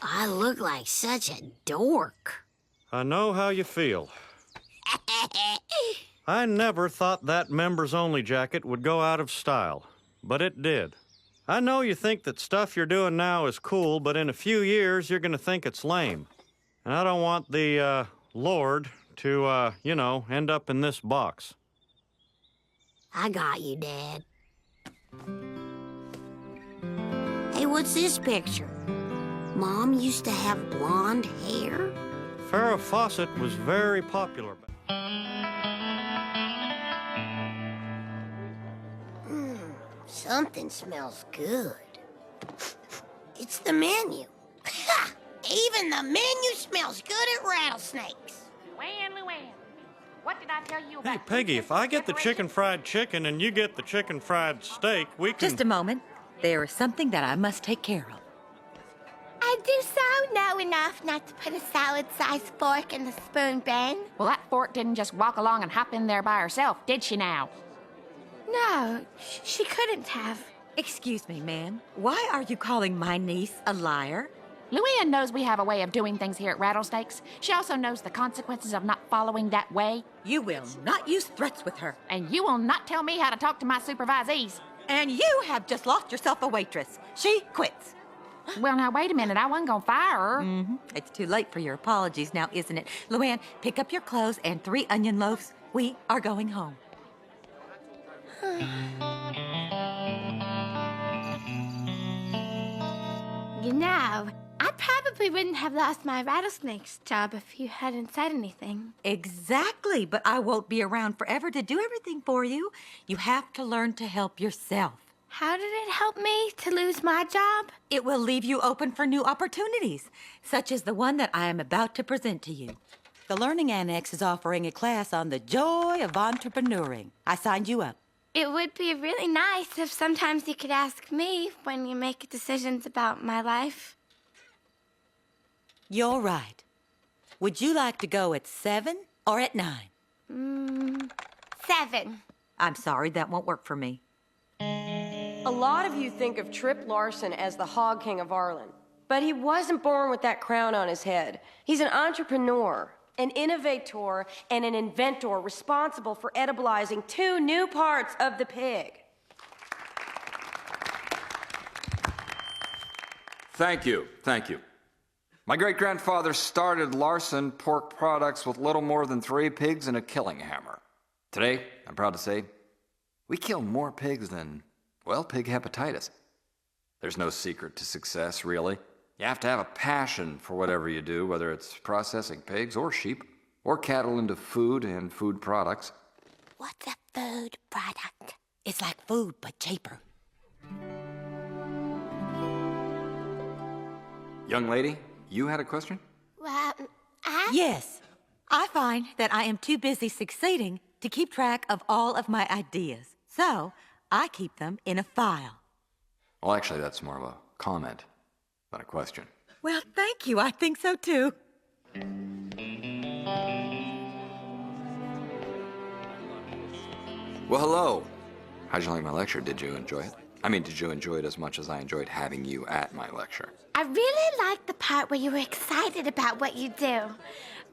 I look like such a dork. I know how you feel. I never thought that members-only jacket would go out of style, but it did. I know you think that stuff you're doing now is cool, but in a few years, you're going to think it's lame. And I don't want the, Lord to, end up in this box. I got you, Dad. Hey, what's this picture? Mom used to have blonde hair? Farrah Fawcett was very popular. Something smells good. It's the menu. Even the menu smells good at rattlesnakes. Luann, Luann. What did I tell you about? Hey, Peggy, if I get the chicken fried chicken and you get the chicken fried steak, we can... Just a moment. There is something that I must take care of. I do so know enough not to put a salad-sized fork in the spoon bin. Well, that fork didn't just walk along and hop in there by herself, did she now? No, she couldn't have. Excuse me, ma'am. Why are you calling my niece a liar? Luann knows we have a way of doing things here at Rattlesnakes. She also knows the consequences of not following that way. You will not use threats with her. And you will not tell me how to talk to my supervisees. And you have just lost yourself a waitress. She quits. Well, now, wait a minute. I wasn't gonna fire her. Mm-hmm. It's too late for your apologies now, isn't it? Luann, pick up your clothes and 3 onion loaves. We are going home. You know, I probably wouldn't have lost my rattlesnakes job if you hadn't said anything. Exactly, but I won't be around forever to do everything for you. You have to learn to help yourself. How did it help me to lose my job? It will leave you open for new opportunities, such as the one that I am about to present to you. The Learning Annex is offering a class on the joy of entrepreneuring. I signed you up. It would be really nice if sometimes you could ask me when you make decisions about my life. You're right. Would you like to go at 7 or at 9? 7. I'm sorry, that won't work for me. A lot of you think of Trip Larson as the Hog King of Arlen, but he wasn't born with that crown on his head. He's an entrepreneur, an innovator, and an inventor responsible for edibilizing 2 new parts of the pig. Thank you. My great-grandfather started Larson Pork Products with little more than 3 pigs and a killing hammer. Today, I'm proud to say, we kill more pigs than, well, pig hepatitis. There's no secret to success, really. You have to have a passion for whatever you do, whether it's processing pigs or sheep, or cattle into food and food products. What's a food product? It's like food, but cheaper. Young lady, you had a question? Well, Yes. I find that I am too busy succeeding to keep track of all of my ideas. So, I keep them in a file. Well, actually, that's more of a comment than a question. Well, thank you. I think so, too. Well, hello. How'd you like my lecture? Did you enjoy it? I mean, did you enjoy it as much as I enjoyed having you at my lecture? I really like the part where you were excited about what you do.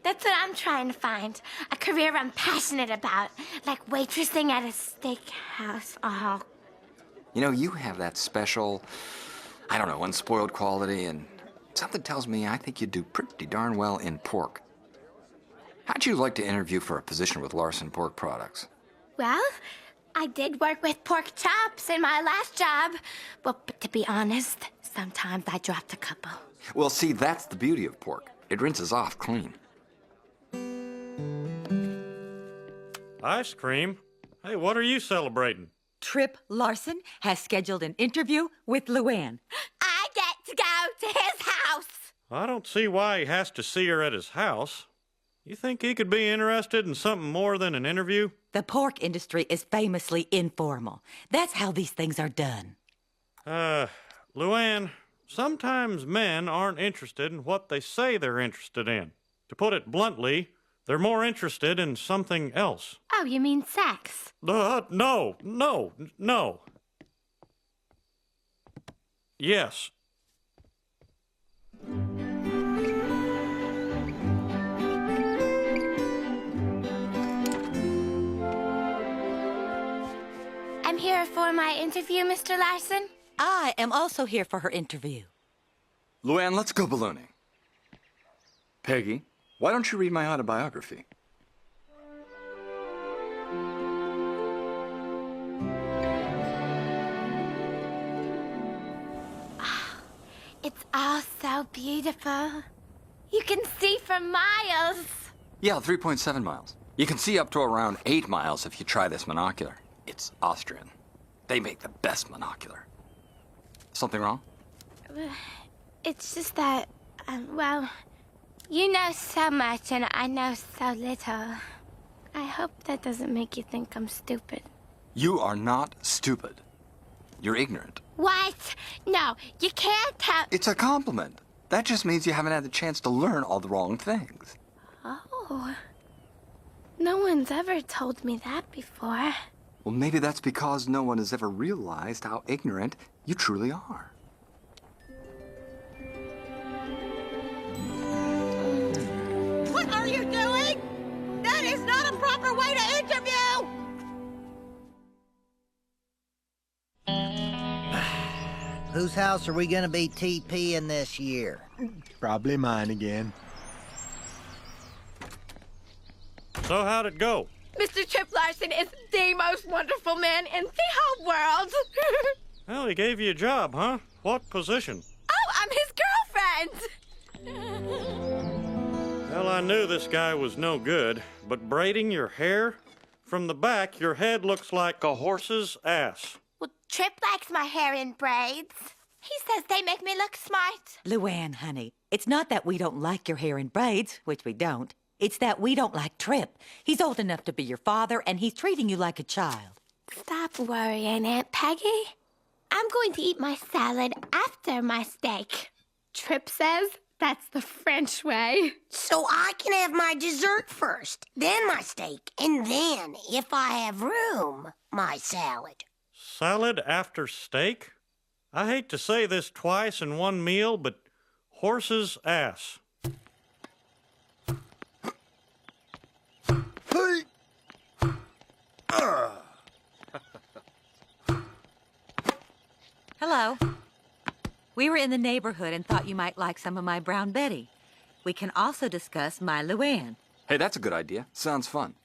That's what I'm trying to find. A career I'm passionate about, like waitressing at a steakhouse. Oh. You know, you have that special, I don't know, unspoiled quality, and something tells me I think you do pretty darn well in pork. How'd you like to interview for a position with Larson Pork Products? Well, I did work with pork chops in my last job. But to be honest, sometimes I dropped a couple. Well, see, that's the beauty of pork. It rinses off clean. Ice cream? Hey, what are you celebrating? Trip Larson has scheduled an interview with Luann. I get to go to his house. I don't see why he has to see her at his house. You think he could be interested in something more than an interview? The pork industry is famously informal. That's how these things are done. Luann, sometimes men aren't interested in what they say they're interested in. To put it bluntly, they're more interested in something else. Oh, you mean sex? No. Yes. I'm here for my interview, Mr. Larson. I am also here for her interview. Luann, let's go ballooning. Peggy, why don't you read my autobiography? Oh, it's all so beautiful. You can see for miles. Yeah, 3.7 miles. You can see up to around 8 miles if you try this monocular. It's Austrian. They make the best monocular. Something wrong? It's just that, well, you know so much and I know so little. I hope that doesn't make you think I'm stupid. You are not stupid. You're ignorant. What? No, you can't have... It's a compliment. That just means you haven't had the chance to learn all the wrong things. Oh. No one's ever told me that before. Well, maybe that's because no one has ever realized how ignorant you truly are. What are you doing? That is not a proper way to interview! Whose house are we gonna be TPing this year? Probably mine again. So how'd it go? Mr. Trip Larson is the most wonderful man in the whole world. Well, he gave you a job, huh? What position? Oh, I'm his girlfriend. Well, I knew this guy was no good, but braiding your hair? From the back, your head looks like a horse's ass. Well, Trip likes my hair in braids. He says they make me look smart. Luann, honey, it's not that we don't like your hair in braids, which we don't. It's that we don't like Trip. He's old enough to be your father, and he's treating you like a child. Stop worrying, Aunt Peggy. I'm going to eat my salad after my steak. Trip says that's the French way. So I can have my dessert first, then my steak, and then, if I have room, my salad. Salad after steak? I hate to say this twice in one meal, but horse's ass. Hello. We were in the neighborhood and thought you might like some of my Brown Betty. We can also discuss my Luann. Hey, that's a good idea. Sounds fun.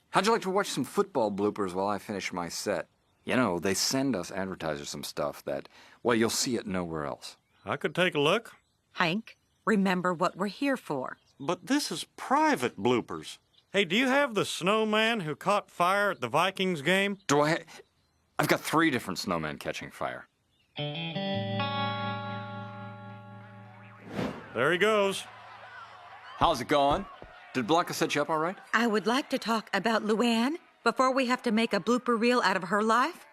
How'd you like to watch some football bloopers while I finish my set? You know, they send us advertisers some stuff that, well, you'll see it nowhere else. I could take a look. Hank, remember what we're here for. But this is private bloopers. Hey, do you have the snowman who caught fire at the Vikings game? Do I? I've got 3 different snowmen catching fire. There he goes. How's it going? Did Blanca set you up all right? I would like to talk about Luann before we have to make a blooper reel out of her life.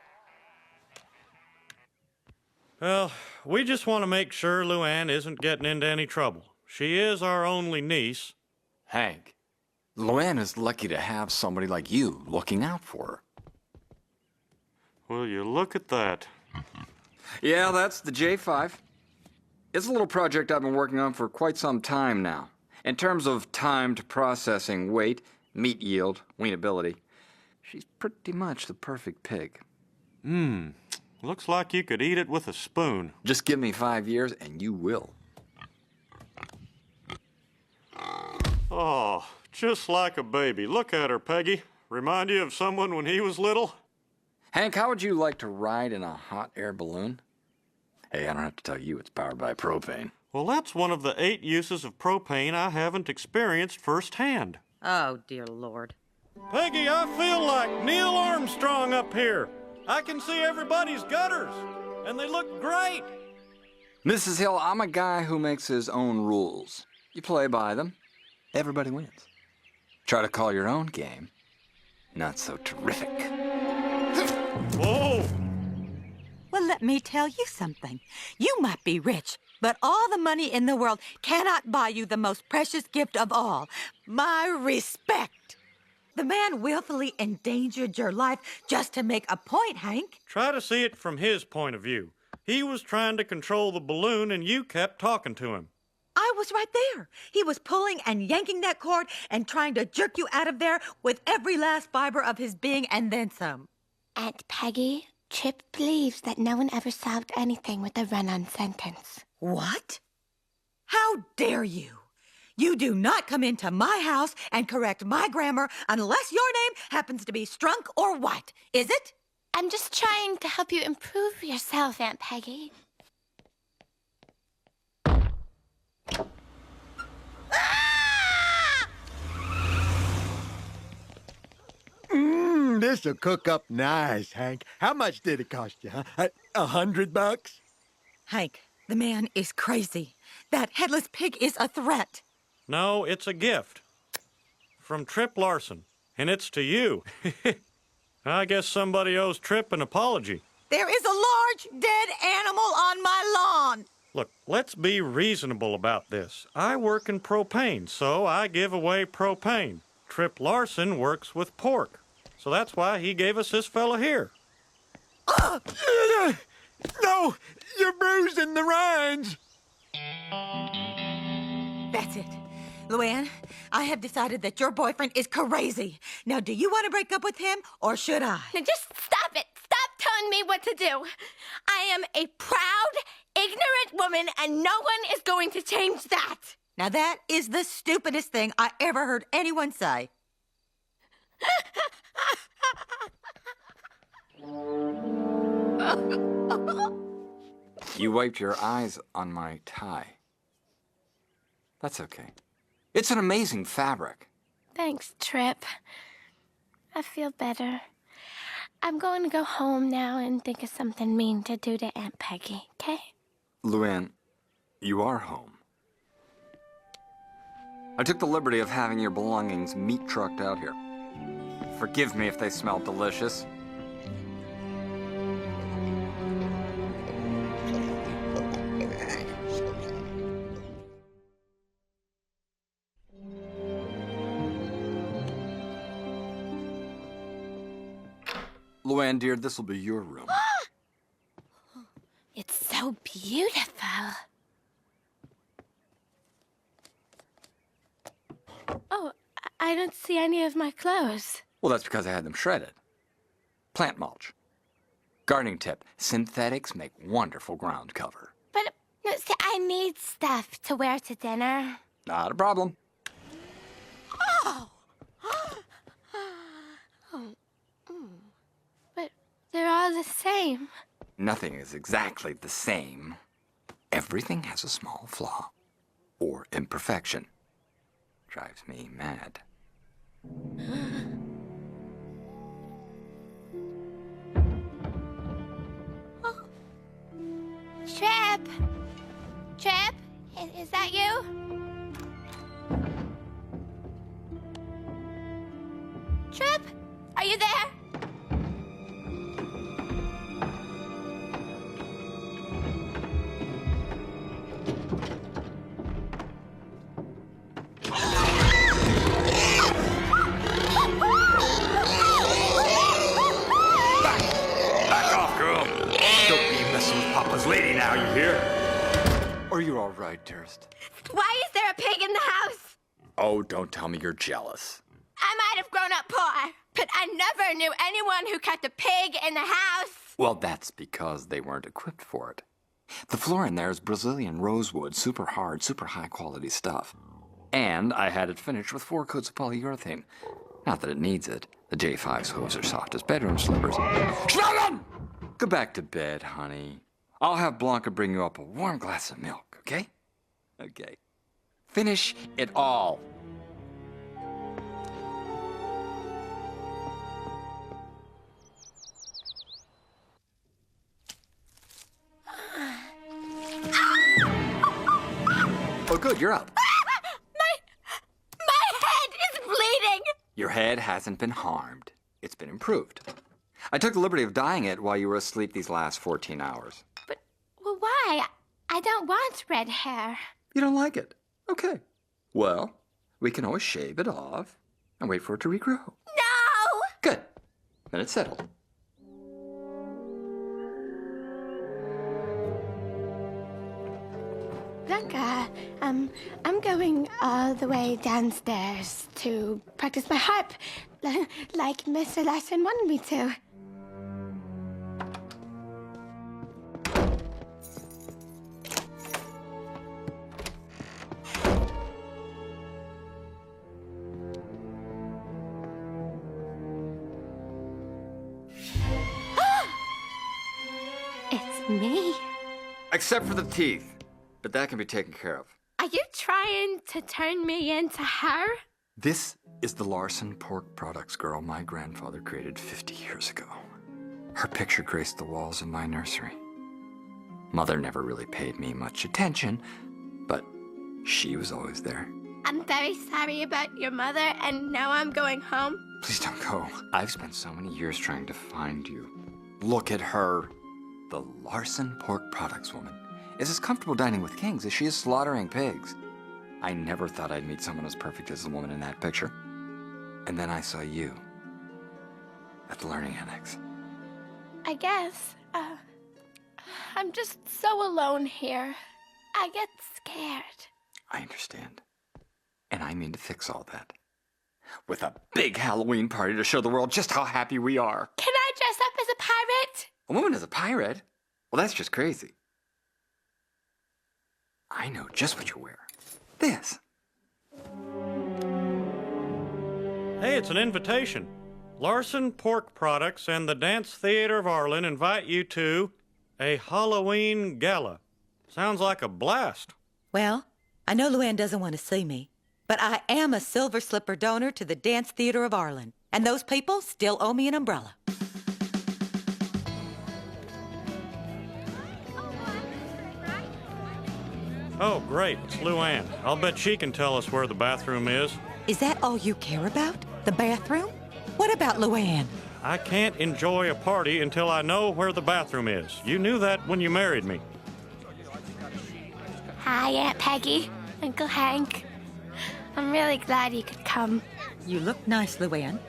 Well, we just want to make sure Luann isn't getting into any trouble. She is our only niece. Hank, Luann is lucky to have somebody like you looking out for her. Will you look at that? Yeah, that's the J5. It's a little project I've been working on for quite some time now. In terms of time to processing, weight, meat yield, weanability, she's pretty much the perfect pig. Looks like you could eat it with a spoon. Just give me 5 years and you will. Oh, just like a baby. Look at her, Peggy. Remind you of someone when he was little? Hank, how would you like to ride in a hot air balloon? Hey, I don't have to tell you it's powered by propane. Well, that's one of the 8 uses of propane I haven't experienced firsthand. Oh, dear Lord. Peggy, I feel like Neil Armstrong up here. I can see everybody's gutters, and they look great. Mrs. Hill, I'm a guy who makes his own rules. You play by them, everybody wins. Try to call your own game, not so terrific. Whoa! Well, let me tell you something. You might be rich, but all the money in the world cannot buy you the most precious gift of all, my respect. The man willfully endangered your life just to make a point, Hank. Try to see it from his point of view. He was trying to control the balloon, and you kept talking to him. I was right there. He was pulling and yanking that cord and trying to jerk you out of there with every last fiber of his being and then some. Aunt Peggy, Chip believes that no one ever solved anything with a run-on sentence. What? How dare you? You do not come into my house and correct my grammar unless your name happens to be Strunk or White, is it? I'm just trying to help you improve yourself, Aunt Peggy. This'll cook up nice, Hank. How much did it cost you, huh? $100? Hank, the man is crazy. That headless pig is a threat. No, it's a gift. From Trip Larson. and it's to you. I guess somebody owes Trip an apology. There is a large dead animal on my lawn. Look, let's be reasonable about this. I work in propane, so I give away propane. Trip Larson works with pork, so that's why he gave us this fella here. No, you're bruising the rinds. That's it. Luann, I have decided that your boyfriend is crazy. Now, do you want to break up with him, or should I? Now just stop it. Stop telling me what to do. I am a proud, ignorant woman, and no one is going to change that. Now, that is the stupidest thing I ever heard anyone say. You wiped your eyes on my tie. That's okay. It's an amazing fabric. Thanks, Trip. I feel better. I'm going to go home now and think of something mean to do to Aunt Peggy, okay? Luann, you are home. I took the liberty of having your belongings meat trucked out here. Forgive me if they smell delicious. Luann, dear, this will be your room. It's so beautiful. Oh, I don't see any of my clothes. Well, that's because I had them shredded. Plant mulch. Gardening tip. Synthetics make wonderful ground cover. But no, see, I need stuff to wear to dinner. Not a problem. Oh! But they're all the same. Nothing is exactly the same. Everything has a small flaw or imperfection. Drives me mad. Trip! Trip? Is that you? Trip? Are you there? Back off, girl. Don't be messing with Papa's lady now, you hear? Are you all right, dearest? Why is there a pig in the house? Oh, don't tell me you're jealous. I might have grown up poor, but I never knew anyone who kept a pig in the house. Well, that's because they weren't equipped for it. The floor in there is Brazilian rosewood, super hard, super high quality stuff. And I had it finished with 4 coats of polyurethane. Not that it needs it. The J5's hose are soft as bedroom slippers. Schnappen! Go back to bed, honey. I'll have Blanca bring you up a warm glass of milk, okay? Okay. Finish it all. Oh, good, you're up. My head is bleeding. Your head hasn't been harmed. It's been improved. I took the liberty of dyeing it while you were asleep these last 14 hours. Well, why? I don't want red hair. You don't like it? Okay. Well, we can always shave it off and wait for it to regrow. No! Good. Then it's settled. Blanca, I'm going all the way downstairs to practice my harp, like Mr. Larson wanted me to. It's me. Except for the teeth. But that can be taken care of. Are you trying to turn me into her? This is the Larson Pork Products girl my grandfather created 50 years ago. Her picture graced the walls of my nursery. Mother never really paid me much attention, but she was always there. I'm very sorry about your mother, and now I'm going home. Please don't go. I've spent so many years trying to find you. Look at her. The Larson Pork Products woman is as comfortable dining with kings as she is slaughtering pigs. I never thought I'd meet someone as perfect as the woman in that picture. And then I saw you at the Learning Annex. I guess. I'm just so alone here. I get scared. I understand. And I mean to fix all that. With a big Halloween party to show the world just how happy we are. Can I dress up as a pirate? A woman as a pirate? Well, that's just crazy. I know just what you'll wear. This. Hey, it's an invitation. Larson Pork Products and the Dance Theater of Arlen invite you to a Halloween gala. Sounds like a blast. Well, I know Luann doesn't want to see me, but I am a Silver Slipper donor to the Dance Theater of Arlen, and those people still owe me an umbrella. Oh, great. It's Luann. I'll bet she can tell us where the bathroom is. Is that all you care about? The bathroom? What about Luann? I can't enjoy a party until I know where the bathroom is. You knew that when you married me. Hi, Aunt Peggy, Uncle Hank. I'm really glad you could come. You look nice, Luann.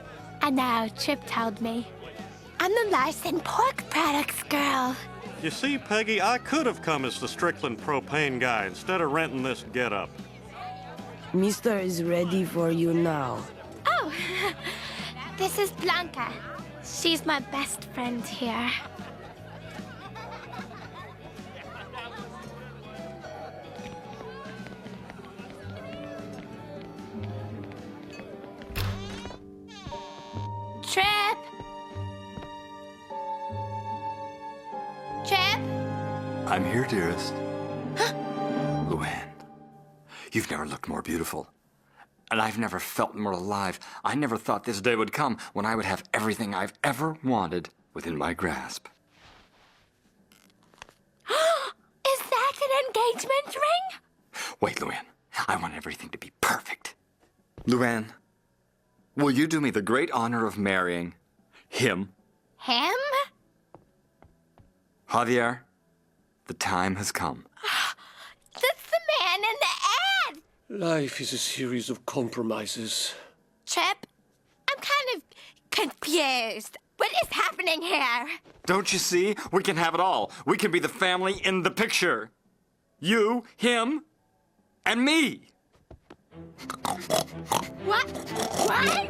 I know, Trip told me. I'm the Larson Pork Products girl. You see, Peggy, I could have come as the Strickland propane guy instead of renting this getup. Mister is ready for you now. Oh, this is Blanca. She's my best friend here. Trip! Trip? I'm here, dearest. Luann, you've never looked more beautiful. And I've never felt more alive. I never thought this day would come when I would have everything I've ever wanted within my grasp. Is that an engagement ring? Wait, Luann. I want everything to be perfect. Luann, will you do me the great honor of marrying him? Him? Javier, the time has come. That's the man in the ad! Life is a series of compromises. Trip, I'm kind of confused. What is happening here? Don't you see? We can have it all. We can be the family in the picture. You, him, and me. What? What?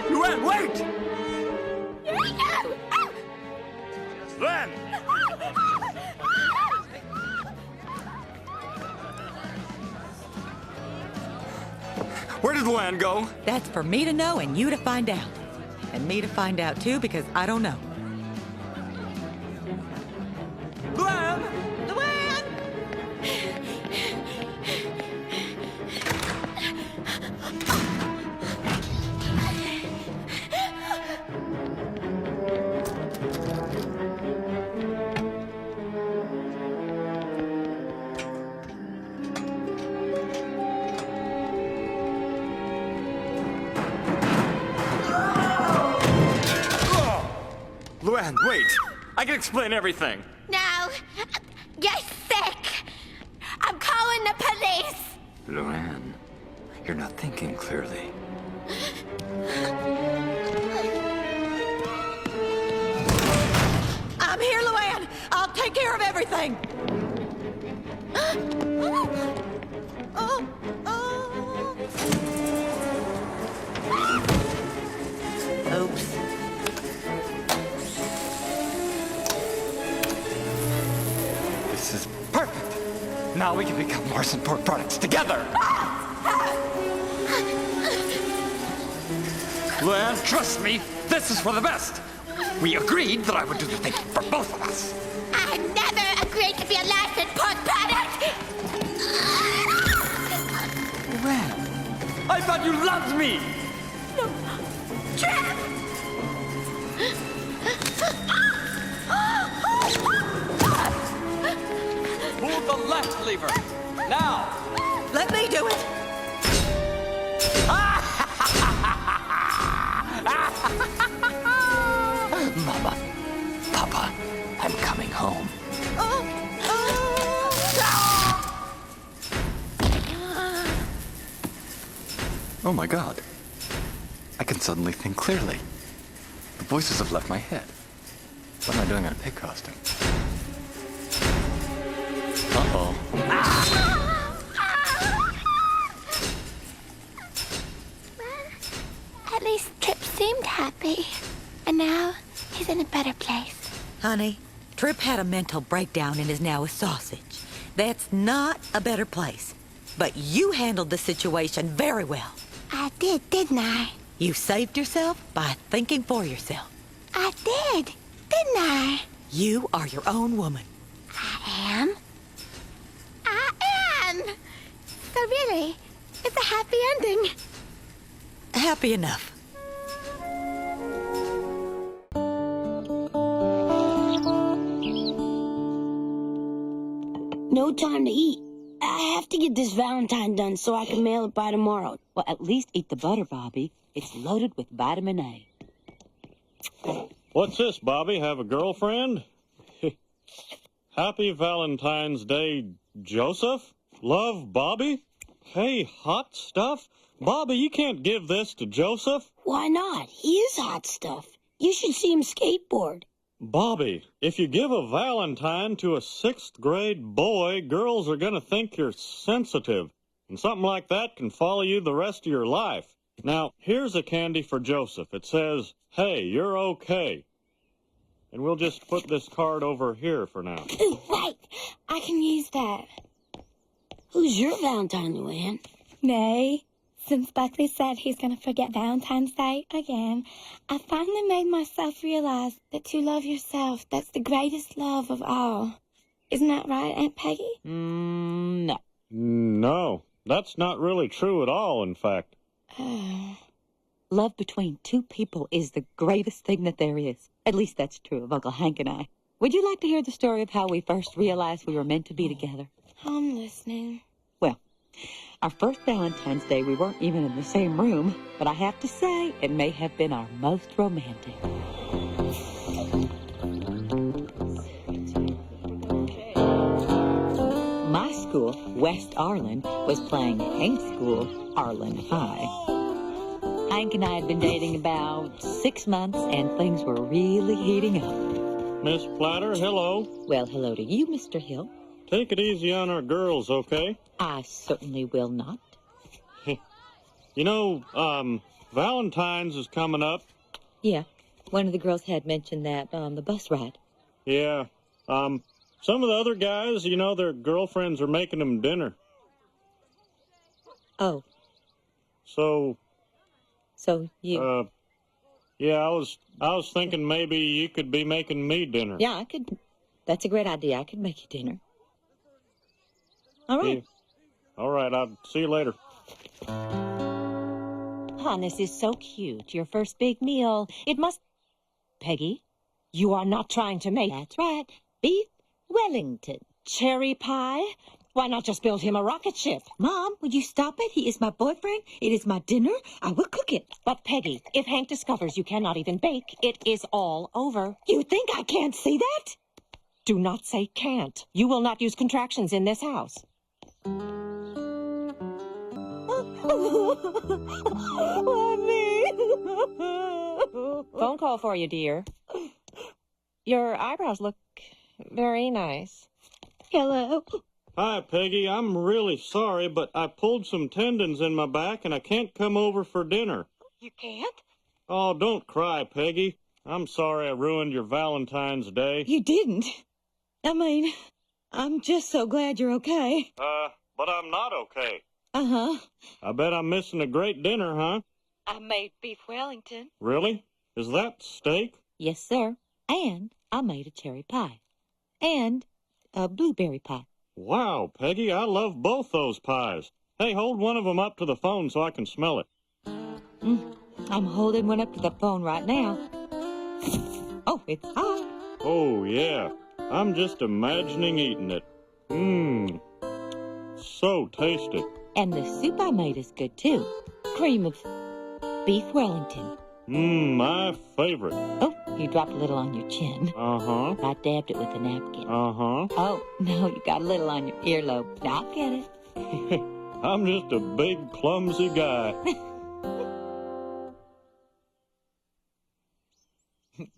Luann, wait! Luann! Where did Luann go? That's for me to know and you to find out. And me to find out, too, because I don't know. Luann! Luann! Luann, wait! I can explain everything. No, you're sick. I'm calling the police. Luann, you're not thinking clearly. I'm here, Luann. I'll take care of everything. Oops. This is perfect. Now we can become Larson Pork Products together. Luann, trust me, this is for the best. We agreed that I would do the thing for both of us. I never agreed to be a Larson Pork Product. Luann, I thought you loved me. Trip! Pull the left lever. Now! Let me do it. Mama, Papa, I'm coming home. Oh my god. I can suddenly think clearly. The voices have left my head. What am I doing in a pig costume? Uh-oh. At least Trip seemed happy. And now he's in a better place. Honey, Trip had a mental breakdown and is now a sausage. That's not a better place. But you handled the situation very well. I did, didn't I? You saved yourself by thinking for yourself. I did, didn't I? You are your own woman. I am. I am! So really, it's a happy ending. Happy enough. No time to eat. I have to get this Valentine done so I can mail it by tomorrow. Well, at least eat the butter, Bobby. It's loaded with vitamin A. What's this, Bobby? Have a girlfriend? Happy Valentine's Day, Joseph? Love, Bobby? Hey, hot stuff? Bobby, you can't give this to Joseph. Why not? He is hot stuff. You should see him skateboard. Bobby, if you give a Valentine to a 6th grade boy, girls are going to think you're sensitive. And something like that can follow you the rest of your life. Now, here's a candy for Joseph. It says, hey, you're okay. And we'll just put this card over here for now. Ooh, right. I can use that. Who's your Valentine, Luann? Nay. Since Buckley said he's going to forget Valentine's Day again, I finally made myself realize that to love yourself, that's the greatest love of all. Isn't that right, Aunt Peggy? No. No, that's not really true at all, in fact. Love between two people is the greatest thing that there is. At least that's true of Uncle Hank and I. Would you like to hear the story of how we first realized we were meant to be together? I'm listening. Well, our first Valentine's Day, we weren't even in the same room, but I have to say, it may have been our most romantic. My school, West Arlen, was playing Hank's school, Arlen High. Hank and I had been dating about 6 months, and things were really heating up. Miss Platter, hello. Well, hello to you, Mr. Hill. Take it easy on our girls, okay? I certainly will not. You know, Valentine's is coming up. Yeah, one of the girls had mentioned that on the bus ride. Yeah, some of the other guys, you know, their girlfriends are making them dinner. Oh. So you... yeah, I was thinking maybe you could be making me dinner. Yeah, I could. That's a great idea. I could make you dinner. All right. Yeah. All right, I'll see you later. Hon, this is so cute. Your first big meal. It must... Peggy, you are not trying to make... That's right. Beef Wellington. Cherry pie? Why not just build him a rocket ship? Mom, would you stop it? He is my boyfriend. It is my dinner. I will cook it. But Peggy, if Hank discovers you cannot even bake, it is all over. You think I can't see that? Do not say can't. You will not use contractions in this house. Phone call for you, dear. Your eyebrows look very nice. Hello. Hi, Peggy. I'm really sorry, but I pulled some tendons in my back and I can't come over for dinner. You can't? Oh, don't cry, Peggy. I'm sorry I ruined your Valentine's Day. You didn't. I mean, I'm just so glad you're okay. But I'm not okay. Uh-huh. I bet I'm missing a great dinner, huh? I made beef Wellington. Really? Is that steak? Yes, sir. And I made a cherry pie. And a blueberry pie. Wow, Peggy, I love both those pies. Hey, hold one of them up to the phone so I can smell it. I'm holding one up to the phone right now. Oh, it's hot. Oh, yeah. I'm just imagining eating it. Mmm. So tasty. And the soup I made is good, too. Cream of beef Wellington. My favorite. Oh, you dropped a little on your chin. Uh-huh. I dabbed it with a napkin. Uh-huh. Oh, no, you got a little on your earlobe. I'll get it. I'm just a big, clumsy guy.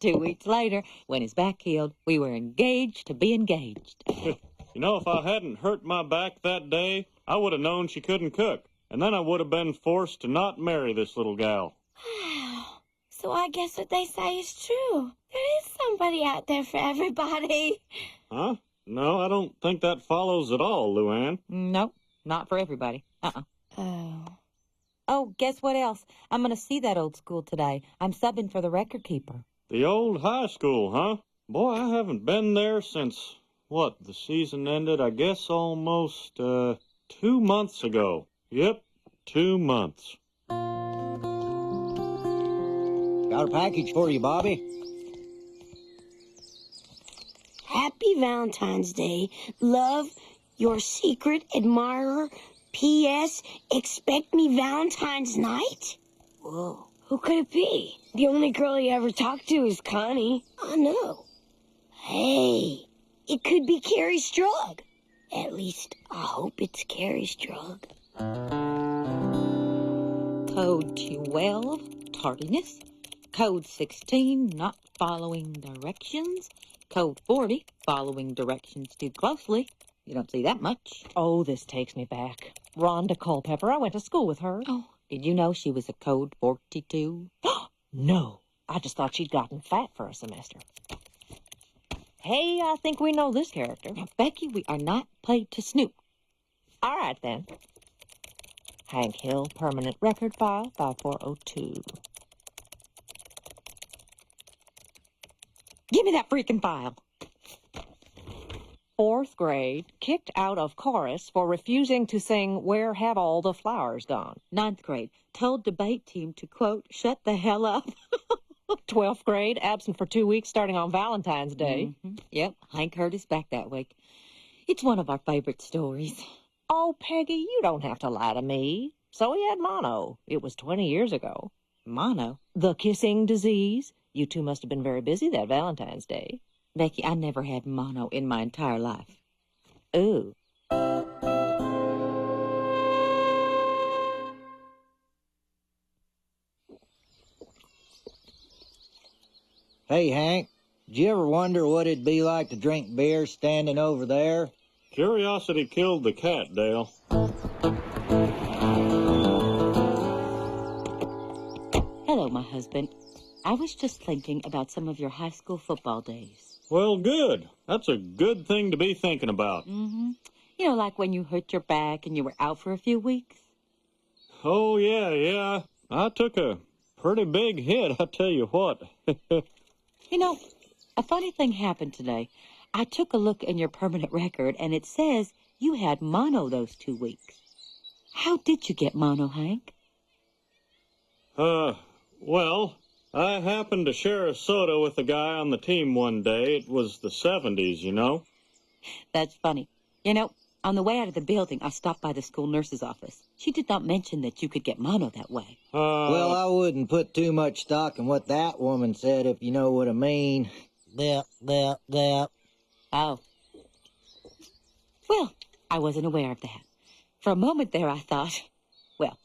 2 weeks later, when his back healed, we were engaged to be engaged. You know, if I hadn't hurt my back that day, I would have known she couldn't cook. And then I would have been forced to not marry this little gal. So I guess what they say is true. There is somebody out there for everybody. Huh? No, I don't think that follows at all, Luann. Nope, not for everybody. Oh. Oh, guess what else? I'm going to see that old school today. I'm subbing for the record keeper. The old high school, huh? Boy, I haven't been there since, the season ended, I guess, almost, 2 months ago. Yep, 2 months. Got a package for you, Bobby. Happy Valentine's Day. Love, your secret admirer. P.S. Expect me Valentine's night? Whoa. Who could it be? The only girl he ever talked to is Connie. I know. Hey, it could be Carrie Strug. At least, I hope it's Carrie Strug. Code 12, tardiness. Code 16, not following directions. Code 40, following directions too closely. You don't see that much. Oh, this takes me back. Rhonda Culpepper, I went to school with her. Oh, did you know she was a code 42? No, I just thought she'd gotten fat for a semester. Hey, I think we know this character. Now, Becky, we are not paid to snoop. All right, then. Hank Hill, permanent record file, 5402. Give me that freaking file. 4th grade, kicked out of chorus for refusing to sing Where Have All the Flowers Gone. 9th grade, told debate team to, quote, shut the hell up. 12th grade, absent for 2 weeks starting on Valentine's Day. Yep, Hank hurt his back that week. It's one of our favorite stories. Oh, Peggy, you don't have to lie to me. So he had mono. It was 20 years ago. Mono? The kissing disease. You two must have been very busy that Valentine's Day. Becky, I never had mono in my entire life. Ooh. Hey, Hank, did you ever wonder what it'd be like to drink beer standing over there? Curiosity killed the cat, Dale. Hello, my husband. I was just thinking about some of your high school football days. Well, good. That's a good thing to be thinking about. You know, like when you hurt your back and you were out for a few weeks? Oh, yeah. I took a pretty big hit, I tell you what. You know, a funny thing happened today. I took a look in your permanent record, and it says you had mono those 2 weeks. How did you get mono, Hank? Well, I happened to share a soda with a guy on the team one day. It was the 70s, you know. That's funny. You know, on the way out of the building, I stopped by the school nurse's office. She did not mention that you could get mono that way. Well, I wouldn't put too much stock in what that woman said, if you know what I mean. Oh. Well, I wasn't aware of that. For a moment there, I thought, well,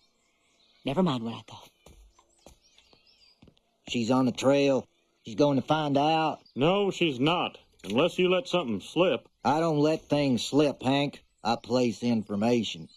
never mind what I thought. She's on the trail. She's going to find out. No, she's not. Unless you let something slip. I don't let things slip, Hank. I place information.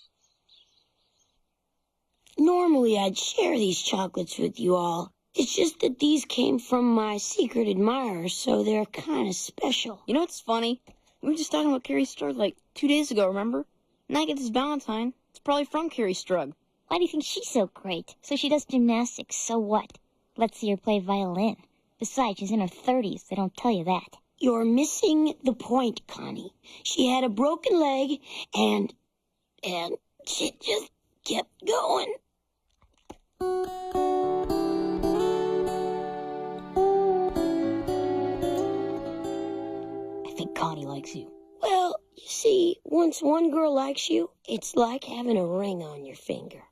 Normally, I'd share these chocolates with you all. It's just that these came from my secret admirer, so they're kind of special. You know what's funny? We were just talking about Carrie Strug like 2 days ago, remember? And I get this Valentine. It's probably from Carrie Strug. Why do you think she's so great? So she does gymnastics, so what? Let's see her play violin. Besides, she's in her 30s. They don't tell you that. You're missing the point, Connie. She had a broken leg, and she just kept going. I think Connie likes you. Well, you see, see, once one girl likes you, it's like having a ring on your finger.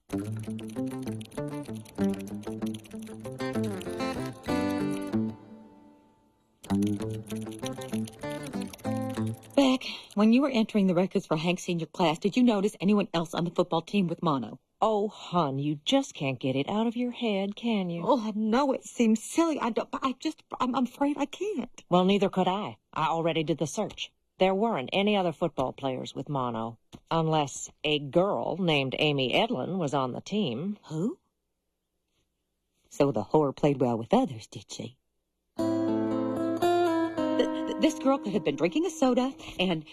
Beck, when you were entering the records for Hank's senior class, did you notice anyone else on the football team with mono? Oh, hon, you just can't get it out of your head, can you? Oh, I know it seems silly. I'm afraid I can't. Well, neither could I. I already did the search. There weren't any other football players with mono, unless a girl named Amy Edlin was on the team. Who? So the whore played well with others, did she? This girl could have been drinking a soda, and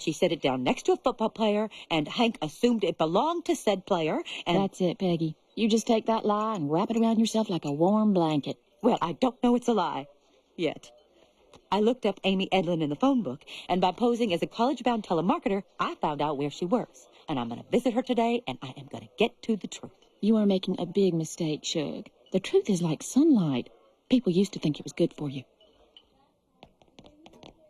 she set it down next to a football player, and Hank assumed it belonged to said player, and... That's it, Peggy. You just take that lie and wrap it around yourself like a warm blanket. Well, I don't know it's a lie. Yet. I looked up Amy Edlin in the phone book, and by posing as a college-bound telemarketer, I found out where she works. And I'm going to visit her today, and I am going to get to the truth. You are making a big mistake, Shug. The truth is like sunlight. People used to think it was good for you.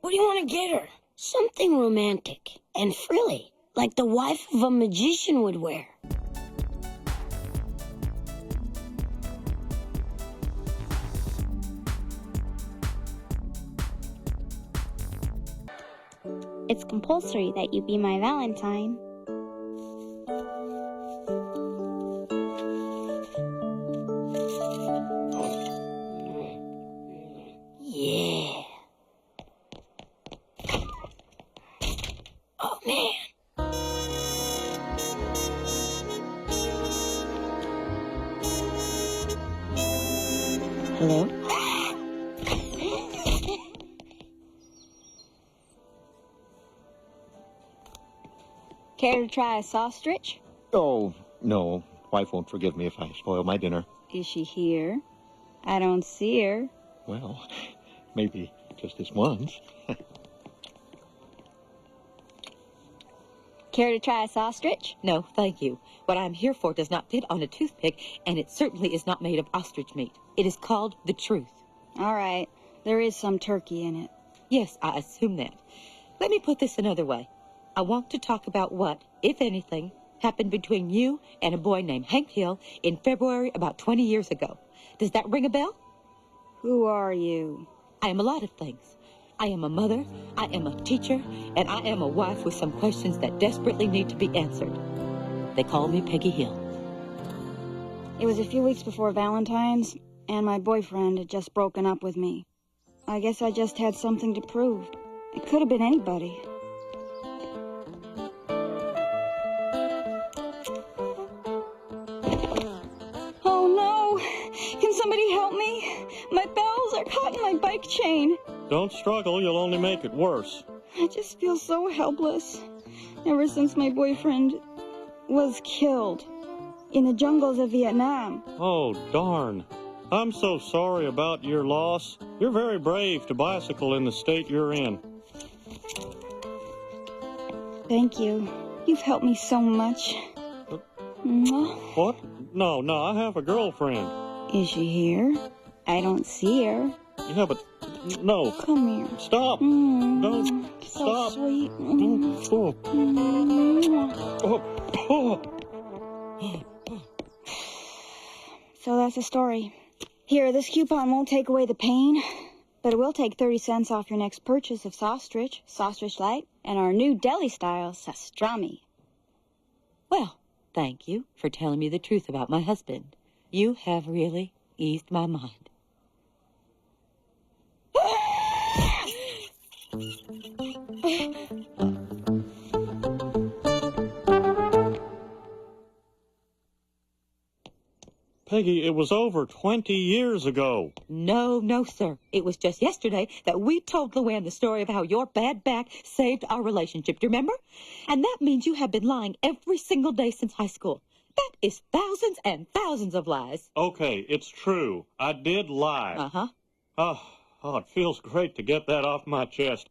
What do you want to get her? Something romantic and frilly, like the wife of a magician would wear. It's compulsory that you be my Valentine. Yeah. Oh, man. Hello? Care to try a sausage? Oh, no. Wife won't forgive me if I spoil my dinner. Is she here? I don't see her. Well, maybe just this once. Care to try a sausage? No, thank you. What I'm here for does not fit on a toothpick, and it certainly is not made of ostrich meat. It is called the truth. All right. There is some turkey in it. Yes, I assume that. Let me put this another way. I want to talk about what, if anything, happened between you and a boy named Hank Hill in February about 20 years ago. Does that ring a bell? Who are you? I am a lot of things. I am a mother, I am a teacher, and I am a wife with some questions that desperately need to be answered. They call me Peggy Hill. It was a few weeks before Valentine's, and my boyfriend had just broken up with me. I guess I just had something to prove. It could have been anybody. Oh no! Can somebody help me? My bells are caught in my bike chain. Don't struggle, you'll only make it worse. I just feel so helpless. Ever since my boyfriend was killed in the jungles of Vietnam. Oh, darn. I'm so sorry about your loss. You're very brave to bicycle in the state you're in. Thank you. You've helped me so much. Mwah. What? No, I have a girlfriend. Is she here? I don't see her. Yeah, but no. Come here. Stop. Don't. So Stop. sweet. Oh. So that's the story. Here, this coupon won't take away the pain, but it will take 30 cents off your next purchase of sausage light, and our new deli-style pastrami. Well, thank you for telling me the truth about my husband. You have really eased my mind. Peggy, it was over 20 years ago. No, sir. It was just yesterday that we told Luann the story of how your bad back saved our relationship. Do you remember? And that means you have been lying every single day since high school. That is thousands and thousands of lies. Okay, it's true. I did lie. Uh-huh. Oh, it feels great to get that off my chest.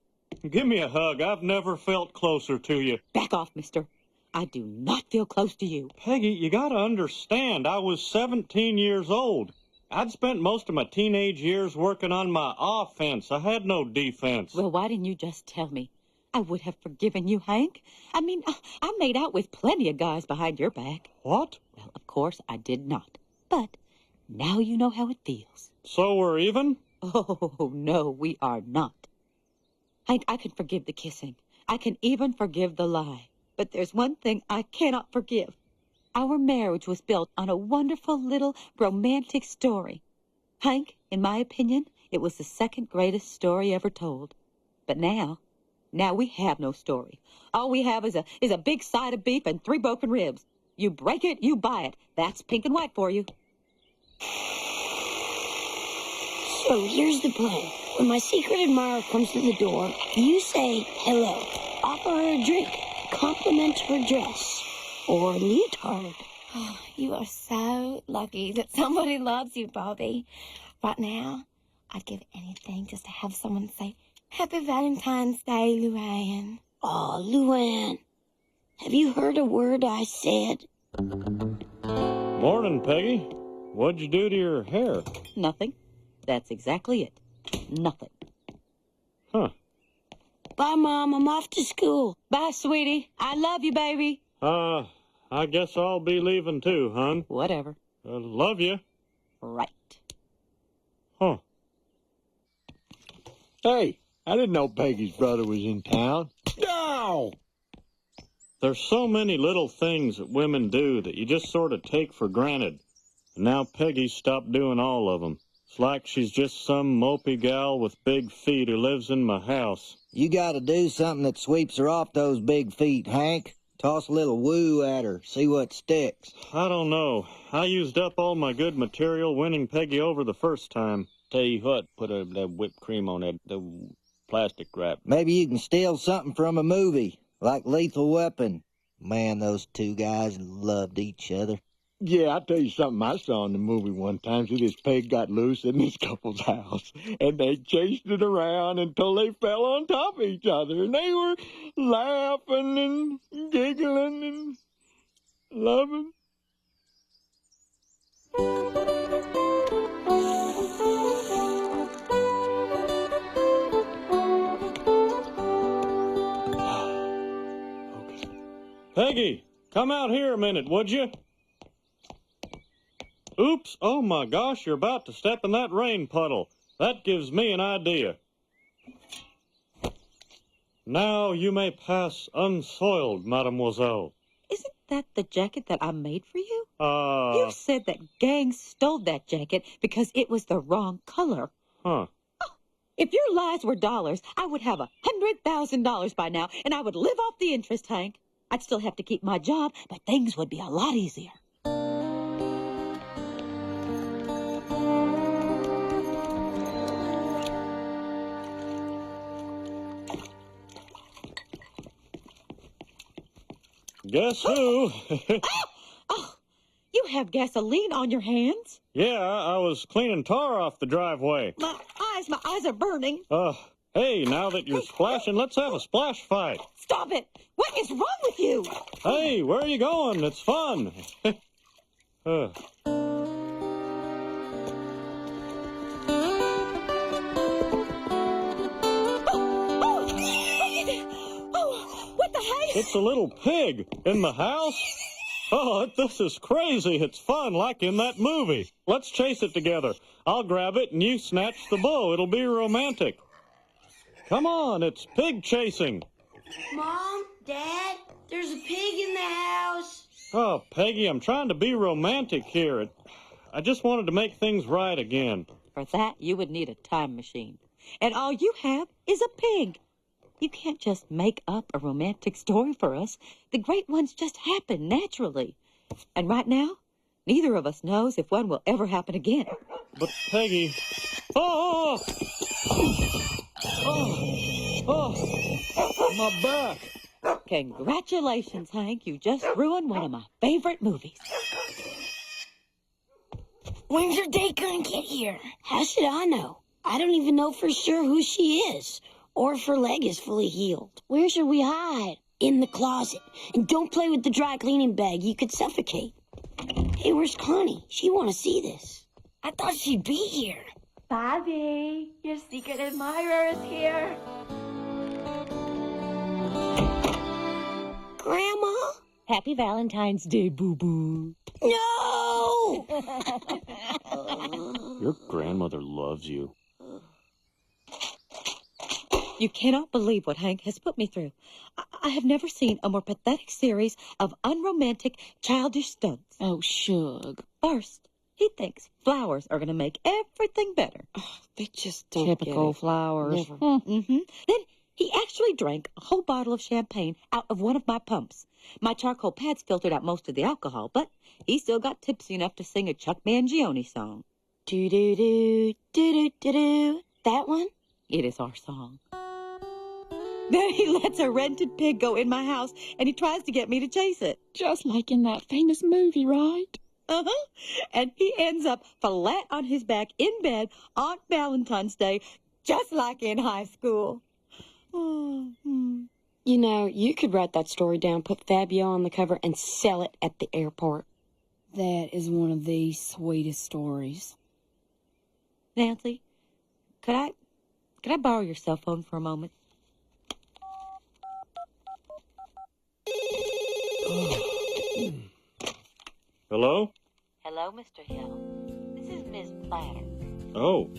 Give me a hug. I've never felt closer to you. Back off, mister. I do not feel close to you. Peggy, you gotta understand, I was 17 years old. I'd spent most of my teenage years working on my offense. I had no defense. Well, why didn't you just tell me? I would have forgiven you, Hank. I mean, I made out with plenty of guys behind your back. What? Well, of course I did not. But now you know how it feels. So we're even? Oh, no, we are not. Hank, I can forgive the kissing. I can even forgive the lie. But there's one thing I cannot forgive. Our marriage was built on a wonderful little romantic story. Hank, in my opinion, it was the second greatest story ever told. But now we have no story. All we have is a big side of beef and 3 broken ribs. You break it, you buy it. That's pink and white for you. So here's the plan. When my secret admirer comes to the door, you say hello. Offer her a drink. Compliment her dress. Or leotard. Oh, you are so lucky that somebody loves you, Bobby. Right now, I'd give anything just to have someone say, Happy Valentine's Day, Luann. Aw, Luann. Have you heard a word I said? Morning, Peggy. What'd you do to your hair? Nothing. That's exactly it. Nothing. Huh. Bye, Mom. I'm off to school. Bye, sweetie. I love you, baby. I guess I'll be leaving too, hon. Whatever. Love you. Right. Huh. Hey, I didn't know Peggy's brother was in town. No! There's so many little things that women do that you just sort of take for granted. And now Peggy's stopped doing all of them. It's like she's just some mopey gal with big feet who lives in my house. You gotta do something that sweeps her off those big feet, Hank. Toss a little woo at her, see what sticks. I don't know. I used up all my good material winning Peggy over the first time. Tell you what, put that whipped cream on the plastic wrap. Maybe you can steal something from a movie, like Lethal Weapon. Man, those 2 guys loved each other. Yeah, I'll tell you something I saw in the movie one time. See, this pig got loose in this couple's house, and they chased it around until they fell on top of each other, and they were laughing and giggling and loving. Peggy, come out here a minute, would you? Oops, oh my gosh, you're about to step in that rain puddle. That gives me an idea. Now you may pass unsoiled, mademoiselle. Isn't that the jacket that I made for you? You said that gang stole that jacket because it was the wrong color. Huh. If your lies were dollars, I would have $100,000 by now, and I would live off the interest, Hank. I'd still have to keep my job, but things would be a lot easier. Guess who? Oh, you have gasoline on your hands? Yeah, I was cleaning tar off the driveway. My eyes are burning. Hey, now that you're splashing, let's have a splash fight. Stop it! What is wrong with you? Hey, where are you going? It's fun. What the heck? It's a little pig in the house. Oh, this is crazy. It's fun, like in that movie. Let's chase it together. I'll grab it and you snatch the bow. It'll be romantic. Come on, it's pig chasing. Mom, Dad, there's a pig in the house. Oh, Peggy, I'm trying to be romantic here. I just wanted to make things right again. For that, you would need a time machine. And all you have is a pig. You can't just make up a romantic story for us. The great ones just happen naturally. And right now, neither of us knows if one will ever happen again. But Peggy... Oh! My back! Congratulations, Hank. You just ruined one of my favorite movies. When's your date gonna get here? How should I know? I don't even know for sure who she is, or if her leg is fully healed. Where should we hide? In the closet. And don't play with the dry cleaning bag. You could suffocate. Hey, where's Connie? She want to see this. I thought she'd be here. Bobby, your secret admirer is here. Grandma? Happy Valentine's Day, boo-boo. No! Your grandmother loves you. You cannot believe what Hank has put me through. I have never seen a more pathetic series of unromantic, childish stunts. Oh, Shug. First, he thinks flowers are going to make everything better. They just don't Typical get it. flowers. Never. Mm-hmm. Then he actually drank a whole bottle of champagne out of one of my pumps. My charcoal pads filtered out most of the alcohol, but he still got tipsy enough to sing a Chuck Mangione song. Do-do-do, do-do-do-do. That one? It is our song. Then he lets a rented pig go in my house, and he tries to get me to chase it. Just like in that famous movie, right? Uh-huh. And he ends up flat on his back in bed on Valentine's Day, just like in high school. You know, you could write that story down, put Fabio on the cover, and sell it at the airport. That is one of the sweetest stories. Nancy, could I borrow your cell phone for a moment? Hello? Hello, Mr. Hill. This is Miss Platter. Oh.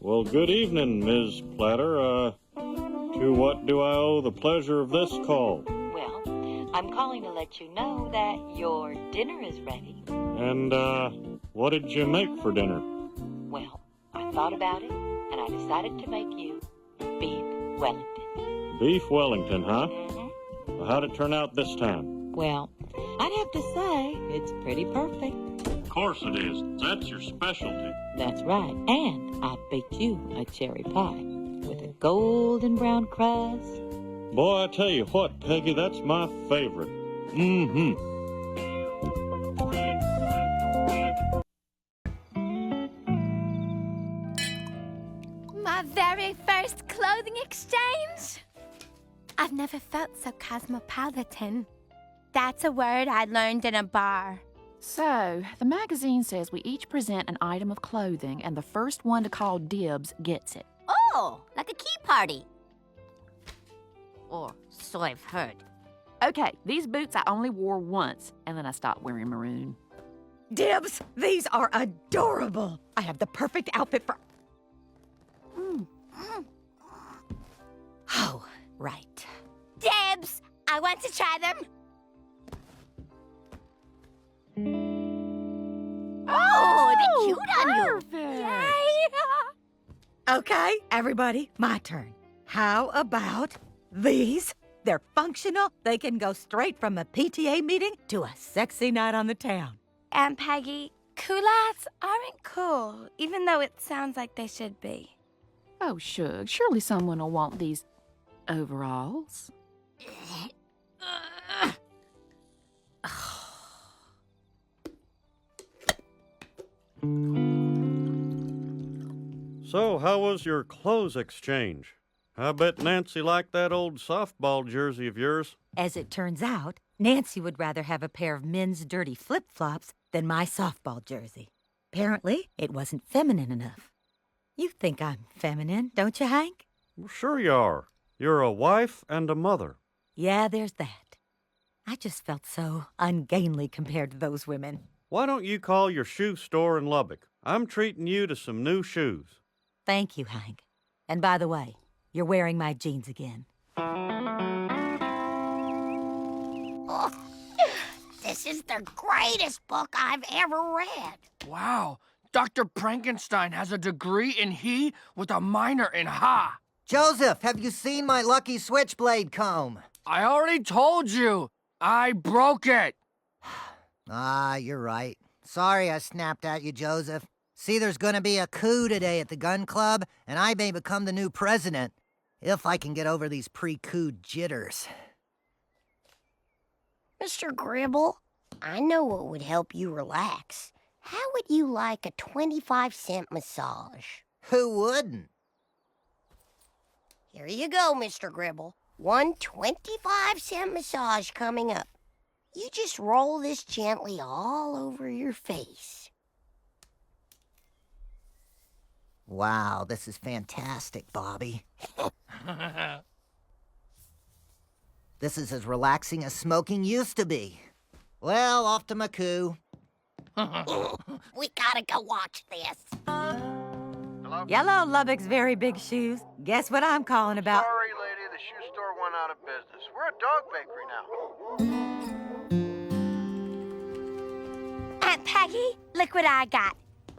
Well, good evening, Ms. Platter. To what do I owe the pleasure of this call? Well, I'm calling to let you know that your dinner is ready. And, what did you make for dinner? Well, I thought about it, and I decided to make you beef Wellington. Beef Wellington, huh? Well, how'd it turn out this time? Well, I'd have to say it's pretty perfect. Of course it is. That's your specialty. that's right. And I baked you a cherry pie with a golden brown crust. Boy, I tell you what, Peggy, that's my favorite. Mm-hmm. My very first clothing exchange. I've never felt so cosmopolitan. That's a word I learned in a bar. So, the magazine says we each present an item of clothing, and the first one to call dibs gets it. Oh, like a key party. Or so I've heard. Okay, these boots I only wore once, and then I stopped wearing maroon. Dibs, these are adorable. I have the perfect outfit for... Oh, right. Dibs, I want to try them. Oh, they're cute on you. Perfect. Okay, everybody, my turn. How about these? They're functional. They can go straight from a PTA meeting to a sexy night on the town. And Peggy, culottes aren't cool, even though it sounds like they should be. Oh, Shug, surely someone will want these overalls. So, how was your clothes exchange? I bet Nancy liked that old softball jersey of yours. As it turns out, Nancy would rather have a pair of men's dirty flip-flops than my softball jersey. Apparently, it wasn't feminine enough. You think I'm feminine, don't you, Hank? Well, sure you are. You're a wife and a mother. Yeah, there's that. I just felt so ungainly compared to those women. Why don't you call your shoe store in Lubbock? I'm treating you to some new shoes. Thank you, Hank. And by the way, you're wearing my jeans again. Oh, this is the greatest book I've ever read. Wow, Dr. Frankenstein has a degree in he with a minor in ha. Joseph, have you seen my lucky switchblade comb? I already told you. I broke it. Ah, you're right. Sorry I snapped at you, Joseph. See, there's gonna be a coup today at the gun club, and I may become the new president, if I can get over these pre-coup jitters. Mr. Gribble, I know what would help you relax. How would you like a 25-cent massage? Who wouldn't? Here you go, Mr. Gribble. One 25-cent massage coming up. You just roll this gently all over your face. Wow, this is fantastic, Bobby. This is as relaxing as smoking used to be. Well, off to Maku. We gotta go watch this. Yellow Lubbock's very big shoes. Guess what I'm calling about? Sorry, lady, the shoe store went out of business. We're a dog bakery now. Aunt Peggy, look what I got.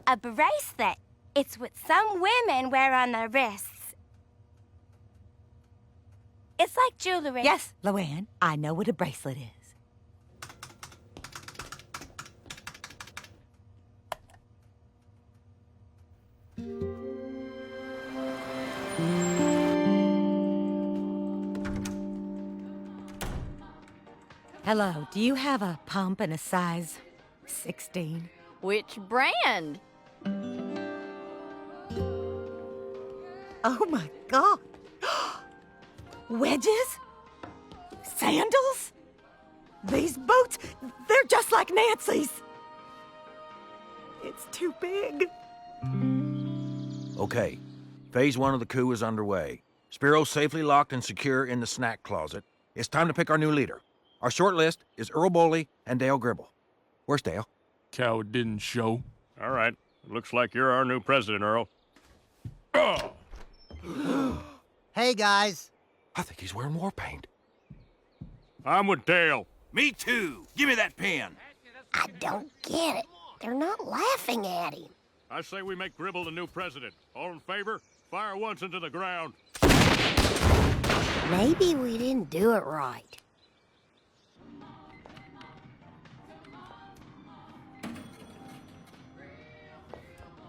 A bracelet. It's what some women wear on their wrists. It's like jewelry. Yes, Luann, I know what a bracelet is. Hello, do you have a pump and a size 16? Which brand? Oh my God! Wedges? Sandals? These boots, they're just like Nancy's. It's too big. Okay, phase 1 of the coup is underway. Spiro's safely locked and secure in the snack closet. It's time to pick our new leader. Our short list is Earl Boley and Dale Gribble. Where's Dale? Coward didn't show. All right. Looks like you're our new president, Earl. Hey, guys. I think he's wearing war paint. I'm with Dale. Me too. Give me that pen. I don't get it. They're not laughing at him. I say we make Gribble the new president. All in favor? Fire once into the ground. Maybe we didn't do it right.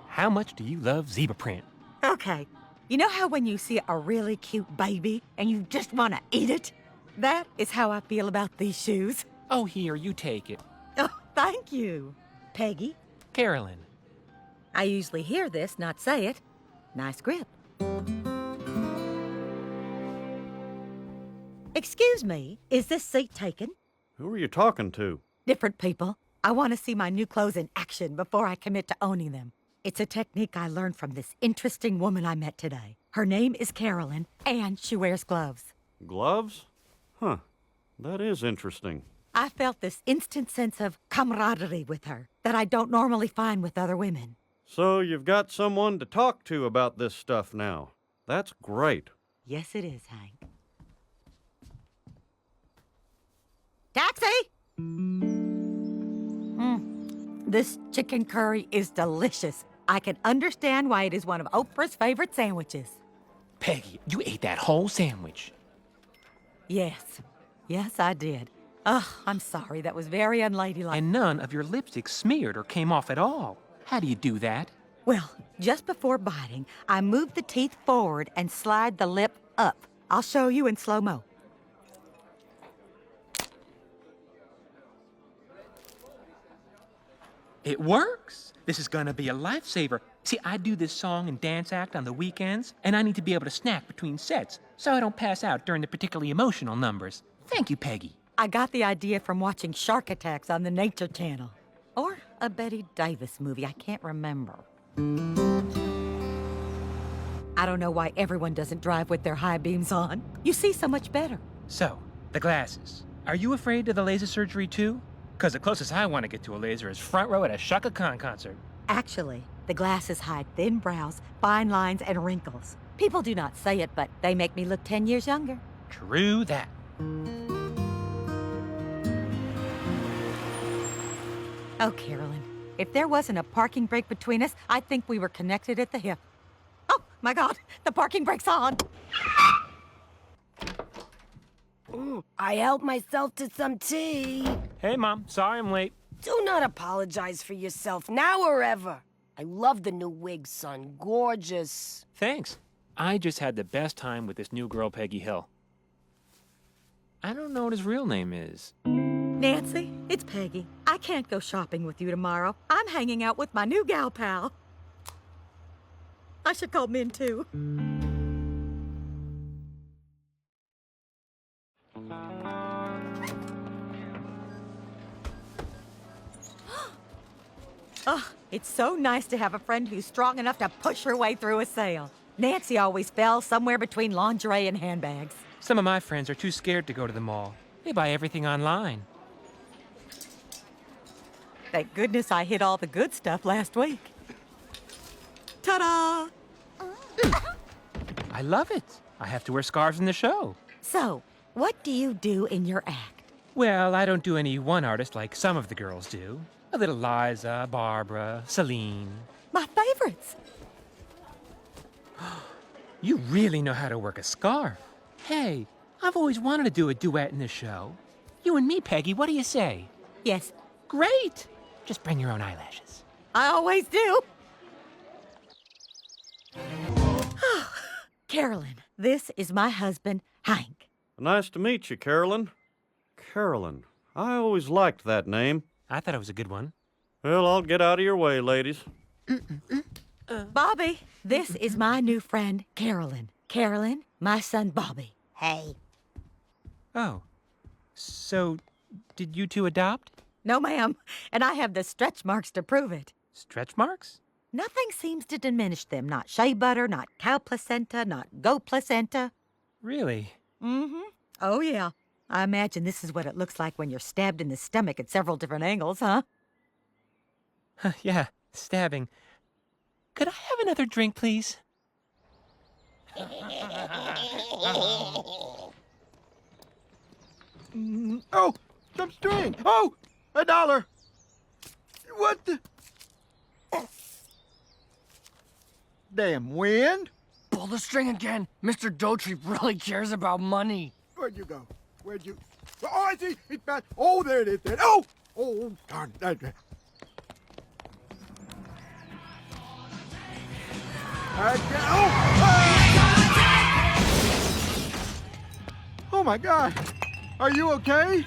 How much do you love zebra print? Okay, you know how when you see a really cute baby and you just want to eat it? That is how I feel about these shoes. Oh, here, you take it. Oh, thank you. Peggy? Carolyn. I usually hear this, not say it. Nice grip. Excuse me, is this seat taken? Who are you talking to? Different people. I want to see my new clothes in action before I commit to owning them. It's a technique I learned from this interesting woman I met today. Her name is Carolyn, and she wears gloves. Gloves? Huh. That is interesting. I felt this instant sense of camaraderie with her that I don't normally find with other women. So you've got someone to talk to about this stuff now. That's great. Yes, it is, Hank. Taxi! This chicken curry is delicious. I can understand why it is one of Oprah's favorite sandwiches. Peggy, you ate that whole sandwich. Yes. Yes, I did. Ugh, I'm sorry. That was very unladylike. And none of your lipstick smeared or came off at all. How do you do that? Well, just before biting, I move the teeth forward and slide the lip up. I'll show you in slow-mo. It works. This is gonna be a lifesaver. See, I do this song and dance act on the weekends, and I need to be able to snack between sets so I don't pass out during the particularly emotional numbers. Thank you, Peggy. I got the idea from watching Shark Attacks on the Nature Channel. Or a Betty Davis movie, I can't remember. I don't know why everyone doesn't drive with their high beams on. You see so much better. So, the glasses. Are you afraid of the laser surgery too? Because the closest I want to get to a laser is front row at a Shaka Khan concert. Actually, the glasses hide thin brows, fine lines, and wrinkles. People do not say it, but they make me look 10 years younger. True that. Oh, Carolyn, if there wasn't a parking brake between us, I'd think we were connected at the hip. Oh, my God, the parking brake's on. I helped myself to some tea. Hey, Mom. Sorry I'm late. Do not apologize for yourself, now or ever. I love the new wig, son. Gorgeous. Thanks. I just had the best time with this new girl, Peggy Hill. I don't know what his real name is. Nancy, it's Peggy. I can't go shopping with you tomorrow. I'm hanging out with my new gal pal. I should call Min, too. Oh, it's so nice to have a friend who's strong enough to push her way through a sale. Nancy always fell somewhere between lingerie and handbags. Some of my friends are too scared to go to the mall. They buy everything online. Thank goodness I hid all the good stuff last week. Ta-da! I love it. I have to wear scarves in the show. So, what do you do in your act? Well, I don't do any one artist like some of the girls do. A little Liza, Barbara, Celine. My favorites. You really know how to work a scarf. Hey, I've always wanted to do a duet in the show. You and me, Peggy, what do you say? Yes. Great! Just bring your own eyelashes. I always do. Carolyn, this is my husband, Hank. Nice to meet you, Carolyn. Carolyn. I always liked that name. I thought it was a good one. Well, I'll get out of your way, ladies. Bobby, this is my new friend, Carolyn. Carolyn, my son, Bobby. Hey. Oh. So, did you two adopt? No, ma'am. And I have the stretch marks to prove it. Stretch marks? Nothing seems to diminish them. Not shea butter, not cow placenta, not goat placenta. Really? Mm-hmm. Oh, yeah. I imagine this is what it looks like when you're stabbed in the stomach at several different angles, huh? Stabbing. Could I have another drink, please? Oh, some string. Oh, $1. What the? Damn wind. Pull the string again. Mr. Dotry really cares about money. Where'd you go? Where'd you? Oh, I see. It's back. Oh, there it is. There. Oh, oh, darn it. Oh my God! Are you okay?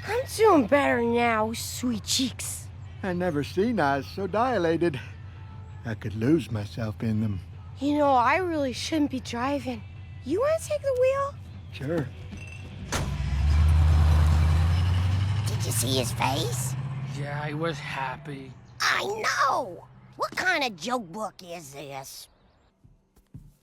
I'm doing better now, sweet cheeks. I never seen eyes so dilated. I could lose myself in them. You know, I really shouldn't be driving. You want to take the wheel? Sure. Did you see his face? Yeah, he was happy. I know! What kind of joke book is this?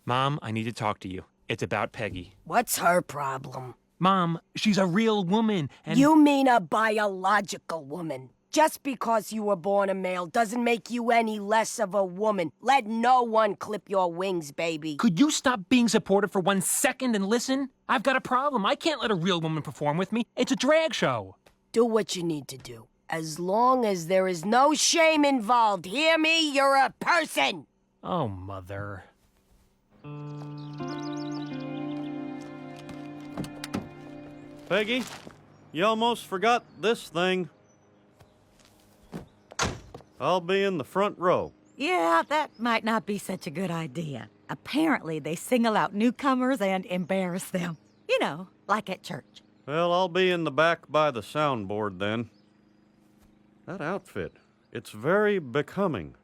Mom, I need to talk to you. It's about Peggy. What's her problem? Mom, she's a real woman, and... You mean a biological woman. Just because you were born a male doesn't make you any less of a woman. Let no one clip your wings, baby. Could you stop being supportive for 1 second and listen? I've got a problem. I can't let a real woman perform with me. It's a drag show. Do what you need to do. As long as there is no shame involved. Hear me? You're a person! Oh, Mother. Peggy, you almost forgot this thing. I'll be in the front row. Yeah, that might not be such a good idea. Apparently, they single out newcomers and embarrass them. You know, like at church. Well, I'll be in the back by the soundboard then. That outfit, it's very becoming.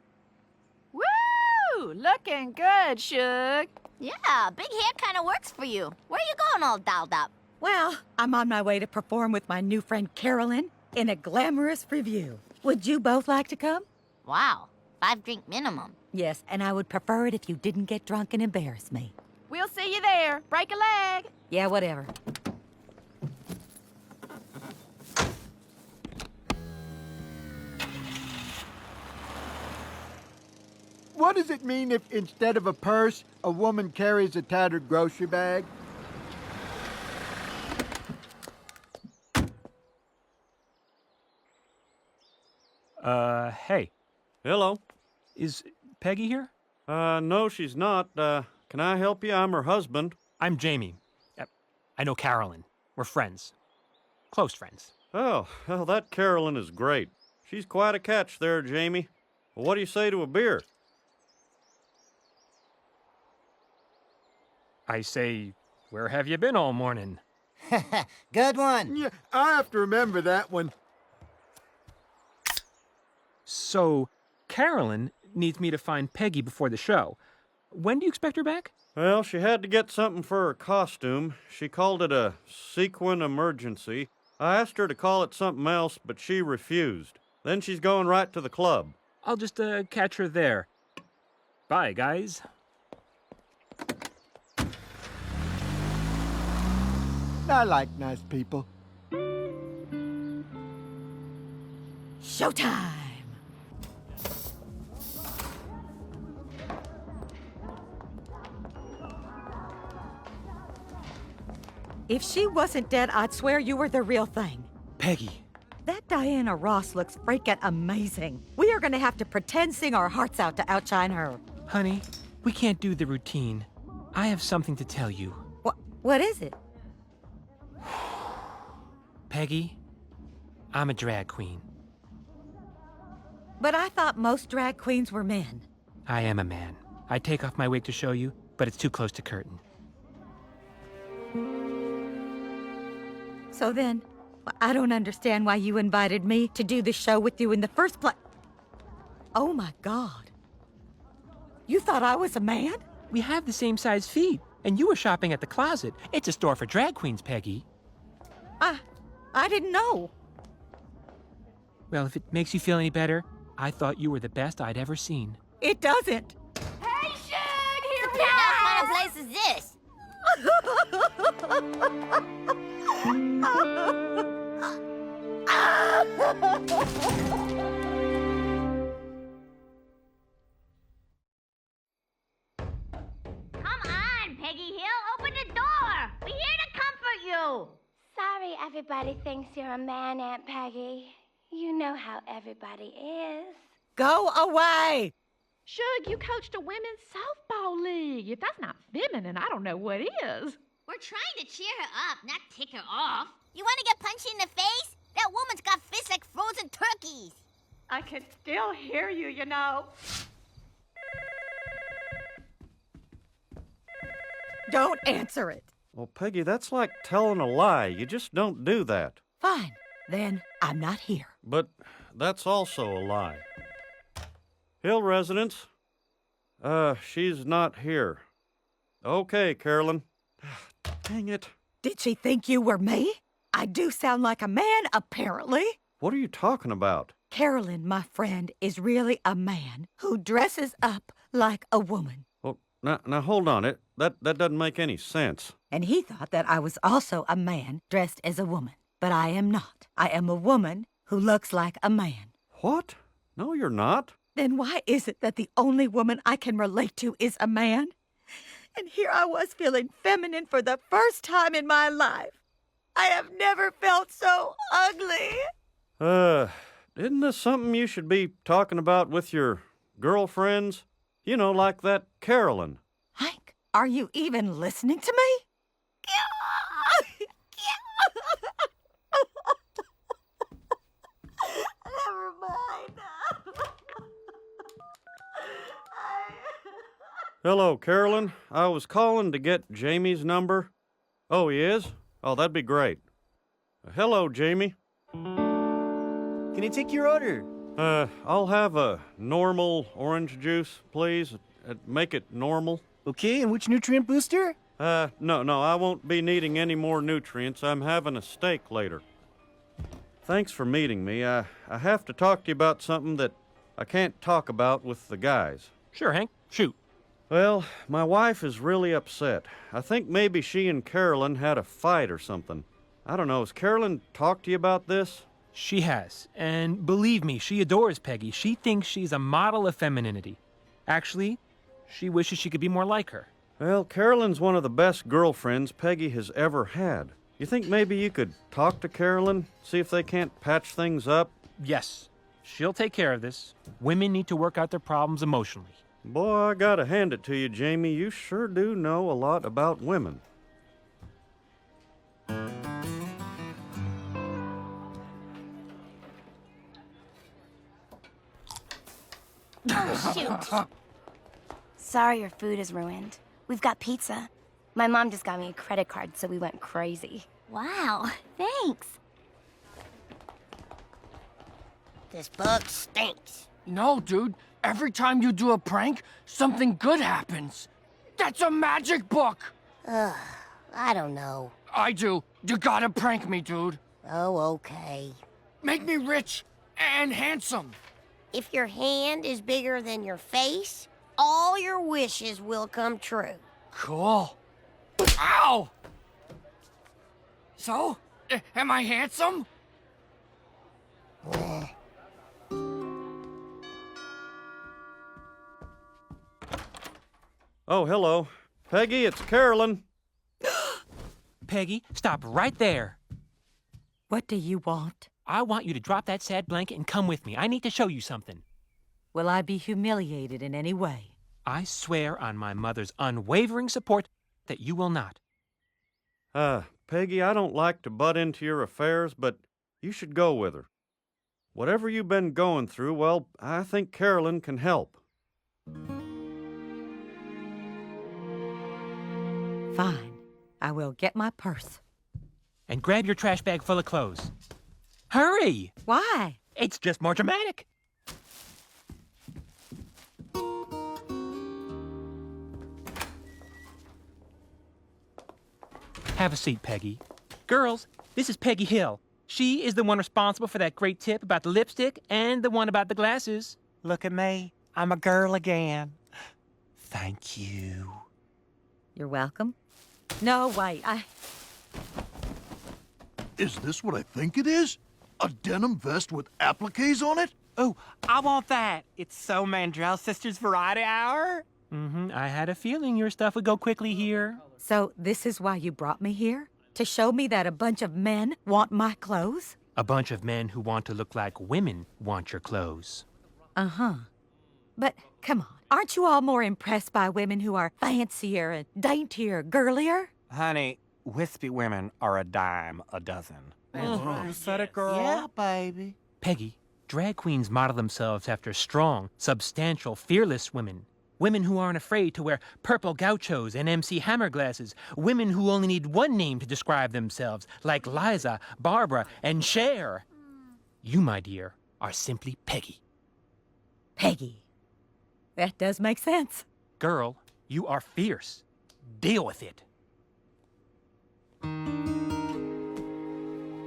Woo! Looking good, Shug. Yeah, big hair kind of works for you. Where you going all dolled up? Well, I'm on my way to perform with my new friend Carolyn in a glamorous review. Would you both like to come? Wow, 5-drink minimum. Yes, and I would prefer it if you didn't get drunk and embarrass me. We'll see you there. Break a leg. Yeah, whatever. What does it mean if instead of a purse, a woman carries a tattered grocery bag? Hey. Hello. Is Peggy here? No, she's not. Can I help you? I'm her husband. I'm Jamie. I know Carolyn. We're friends. Close friends. Oh, well, that Carolyn is great. She's quite a catch there, Jamie. Well, what do you say to a beer? I say, where have you been all morning? Good one. Yeah, I have to remember that one. So, Carolyn needs me to find Peggy before the show. When do you expect her back? Well, she had to get something for her costume. She called it a sequin emergency. I asked her to call it something else, but she refused. Then she's going right to the club. I'll just catch her there. Bye, guys. I like nice people. Showtime! If she wasn't dead, I'd swear you were the real thing. Peggy. That Diana Ross looks freaking amazing. We are gonna have to pretend sing our hearts out to outshine her. Honey, we can't do the routine. I have something to tell you. What is it? Peggy, I'm a drag queen. But I thought most drag queens were men. I am a man. I'd take off my wig to show you, but it's too close to curtain. So then, I don't understand why you invited me to do the show with you in the first place. Oh my God. You thought I was a man? We have the same size feet, and you were shopping at the Closet. It's a store for drag queens, Peggy. I didn't know. Well, if it makes you feel any better, I thought you were the best I'd ever seen. It doesn't. Hey, Shug, here we are. What kind of place is this? Come on, Peggy Hill, open the door. We're here to comfort you. Sorry everybody thinks you're a man, Aunt Peggy. You know how everybody is. Go away! Shug, you coached a women's softball league. If that's not feminine, I don't know what is. We're trying to cheer her up, not tick her off. You want to get punched in the face? That woman's got fists like frozen turkeys. I can still hear you, you know. Don't answer it. Well, Peggy, that's like telling a lie. You just don't do that. Fine. Then I'm not here. But that's also a lie. Hill residents, she's not here. Okay, Carolyn. Dang it. Did she think you were me? I do sound like a man, apparently. What are you talking about? Carolyn, my friend, is really a man who dresses up like a woman. Well, now hold on. That doesn't make any sense. And he thought that I was also a man dressed as a woman. But I am not. I am a woman who looks like a man. What? No, you're not. Then why is it that the only woman I can relate to is a man? And here I was feeling feminine for the first time in my life. I have never felt so ugly. Isn't this something you should be talking about with your girlfriends? You know, like that Carolyn. Hank, are you even listening to me? Never mind. Hello, Carolyn. I was calling to get Jamie's number. Oh, he is? Oh, that'd be great. Hello, Jamie. Can I take your order? I'll have a normal orange juice, please. Make it normal. Okay, and which nutrient booster? No, I won't be needing any more nutrients. I'm having a steak later. Thanks for meeting me. I have to talk to you about something that I can't talk about with the guys. Sure, Hank. Shoot. Well, my wife is really upset. I think maybe she and Carolyn had a fight or something. I don't know. Has Carolyn talked to you about this? She has. And believe me, she adores Peggy. She thinks she's a model of femininity. Actually, she wishes she could be more like her. Well, Carolyn's one of the best girlfriends Peggy has ever had. You think maybe you could talk to Carolyn, see if they can't patch things up? Yes. She'll take care of this. Women need to work out their problems emotionally. Boy, I gotta hand it to you, Jamie. You sure do know a lot about women. Oh, shoot. Sorry your food is ruined. We've got pizza. My mom just got me a credit card, so we went crazy. Wow, thanks. This book stinks. No, dude. Every time you do a prank, something good happens. That's a magic book. Ugh, I don't know. I do. You gotta prank me, dude. Oh, okay. Make me rich and handsome. If your hand is bigger than your face, all your wishes will come true. Cool. Ow! So, am I handsome? Oh, hello. Peggy, it's Carolyn. Peggy, stop right there. What do you want? I want you to drop that sad blanket and come with me. I need to show you something. Will I be humiliated in any way? I swear on my mother's unwavering support that you will not. Peggy, I don't like to butt into your affairs, but you should go with her. Whatever you've been going through, well, I think Carolyn can help. Fine. I will get my purse. And grab your trash bag full of clothes. Hurry! Why? It's just more dramatic. Have a seat, Peggy. Girls, this is Peggy Hill. She is the one responsible for that great tip about the lipstick and the one about the glasses. Look at me. I'm a girl again. Thank you. You're welcome. No, wait, Is this what I think it is? A denim vest with appliques on it? Oh, I want that. It's So Mandrell Sisters Variety Hour. I had a feeling your stuff would go quickly here. So this is why you brought me here? To show me that a bunch of men want my clothes? A bunch of men who want to look like women want your clothes. Uh-huh. But, come on, aren't you all more impressed by women who are fancier and daintier, girlier? Honey, wispy women are a dime a dozen. You said it, girl. Yeah, baby. Peggy, drag queens model themselves after strong, substantial, fearless women. Women who aren't afraid to wear purple gauchos and MC Hammer glasses. Women who only need one name to describe themselves, like Liza, Barbara, and Cher. You, my dear, are simply Peggy. Peggy. That does make sense. Girl, you are fierce. Deal with it.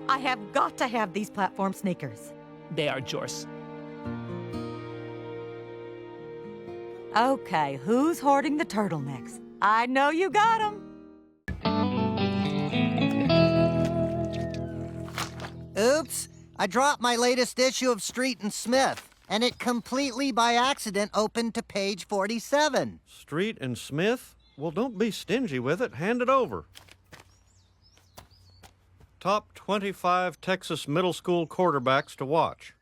I have got to have these platform sneakers. They are yours. Okay, who's hoarding the turtlenecks? I know you got them. Oops, I dropped my latest issue of Street and Smith, and it completely by accident opened to page 47. Street and Smith? Well, don't be stingy with it. Hand it over. Top 25 Texas middle school quarterbacks to watch.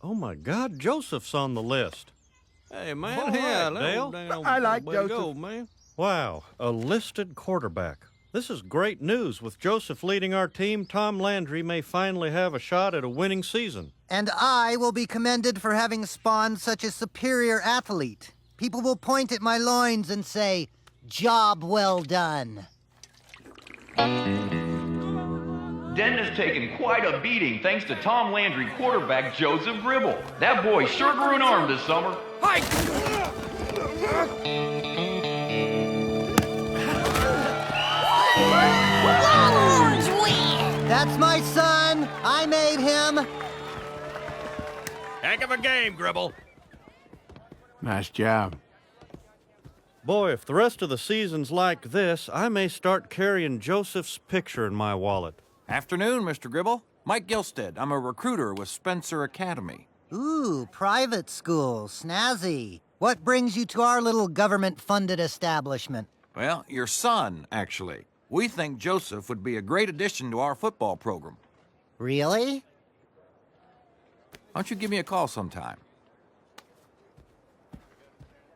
Oh, my God, Joseph's on the list. Hey, man, All right, Dale. I like Way to Joseph. go, man. Wow, a listed quarterback. This is great news. With Joseph leading our team, Tom Landry may finally have a shot at a winning season. And I will be commended for having spawned such a superior athlete. People will point at my loins and say, "Job well done." Denton's taken quite a beating thanks to Tom Landry quarterback Joseph Gribble. That boy sure grew an arm this summer. Longhorns win! That's my son. I made him. Heck of a game, Gribble. Nice job. Boy, if the rest of the season's like this, I may start carrying Joseph's picture in my wallet. Afternoon, Mr. Gribble. Mike Gilstead. I'm a recruiter with Spencer Academy. Ooh, private school, snazzy. What brings you to our little government-funded establishment? Well, your son, actually. We think Joseph would be a great addition to our football program. Really? Why don't you give me a call sometime?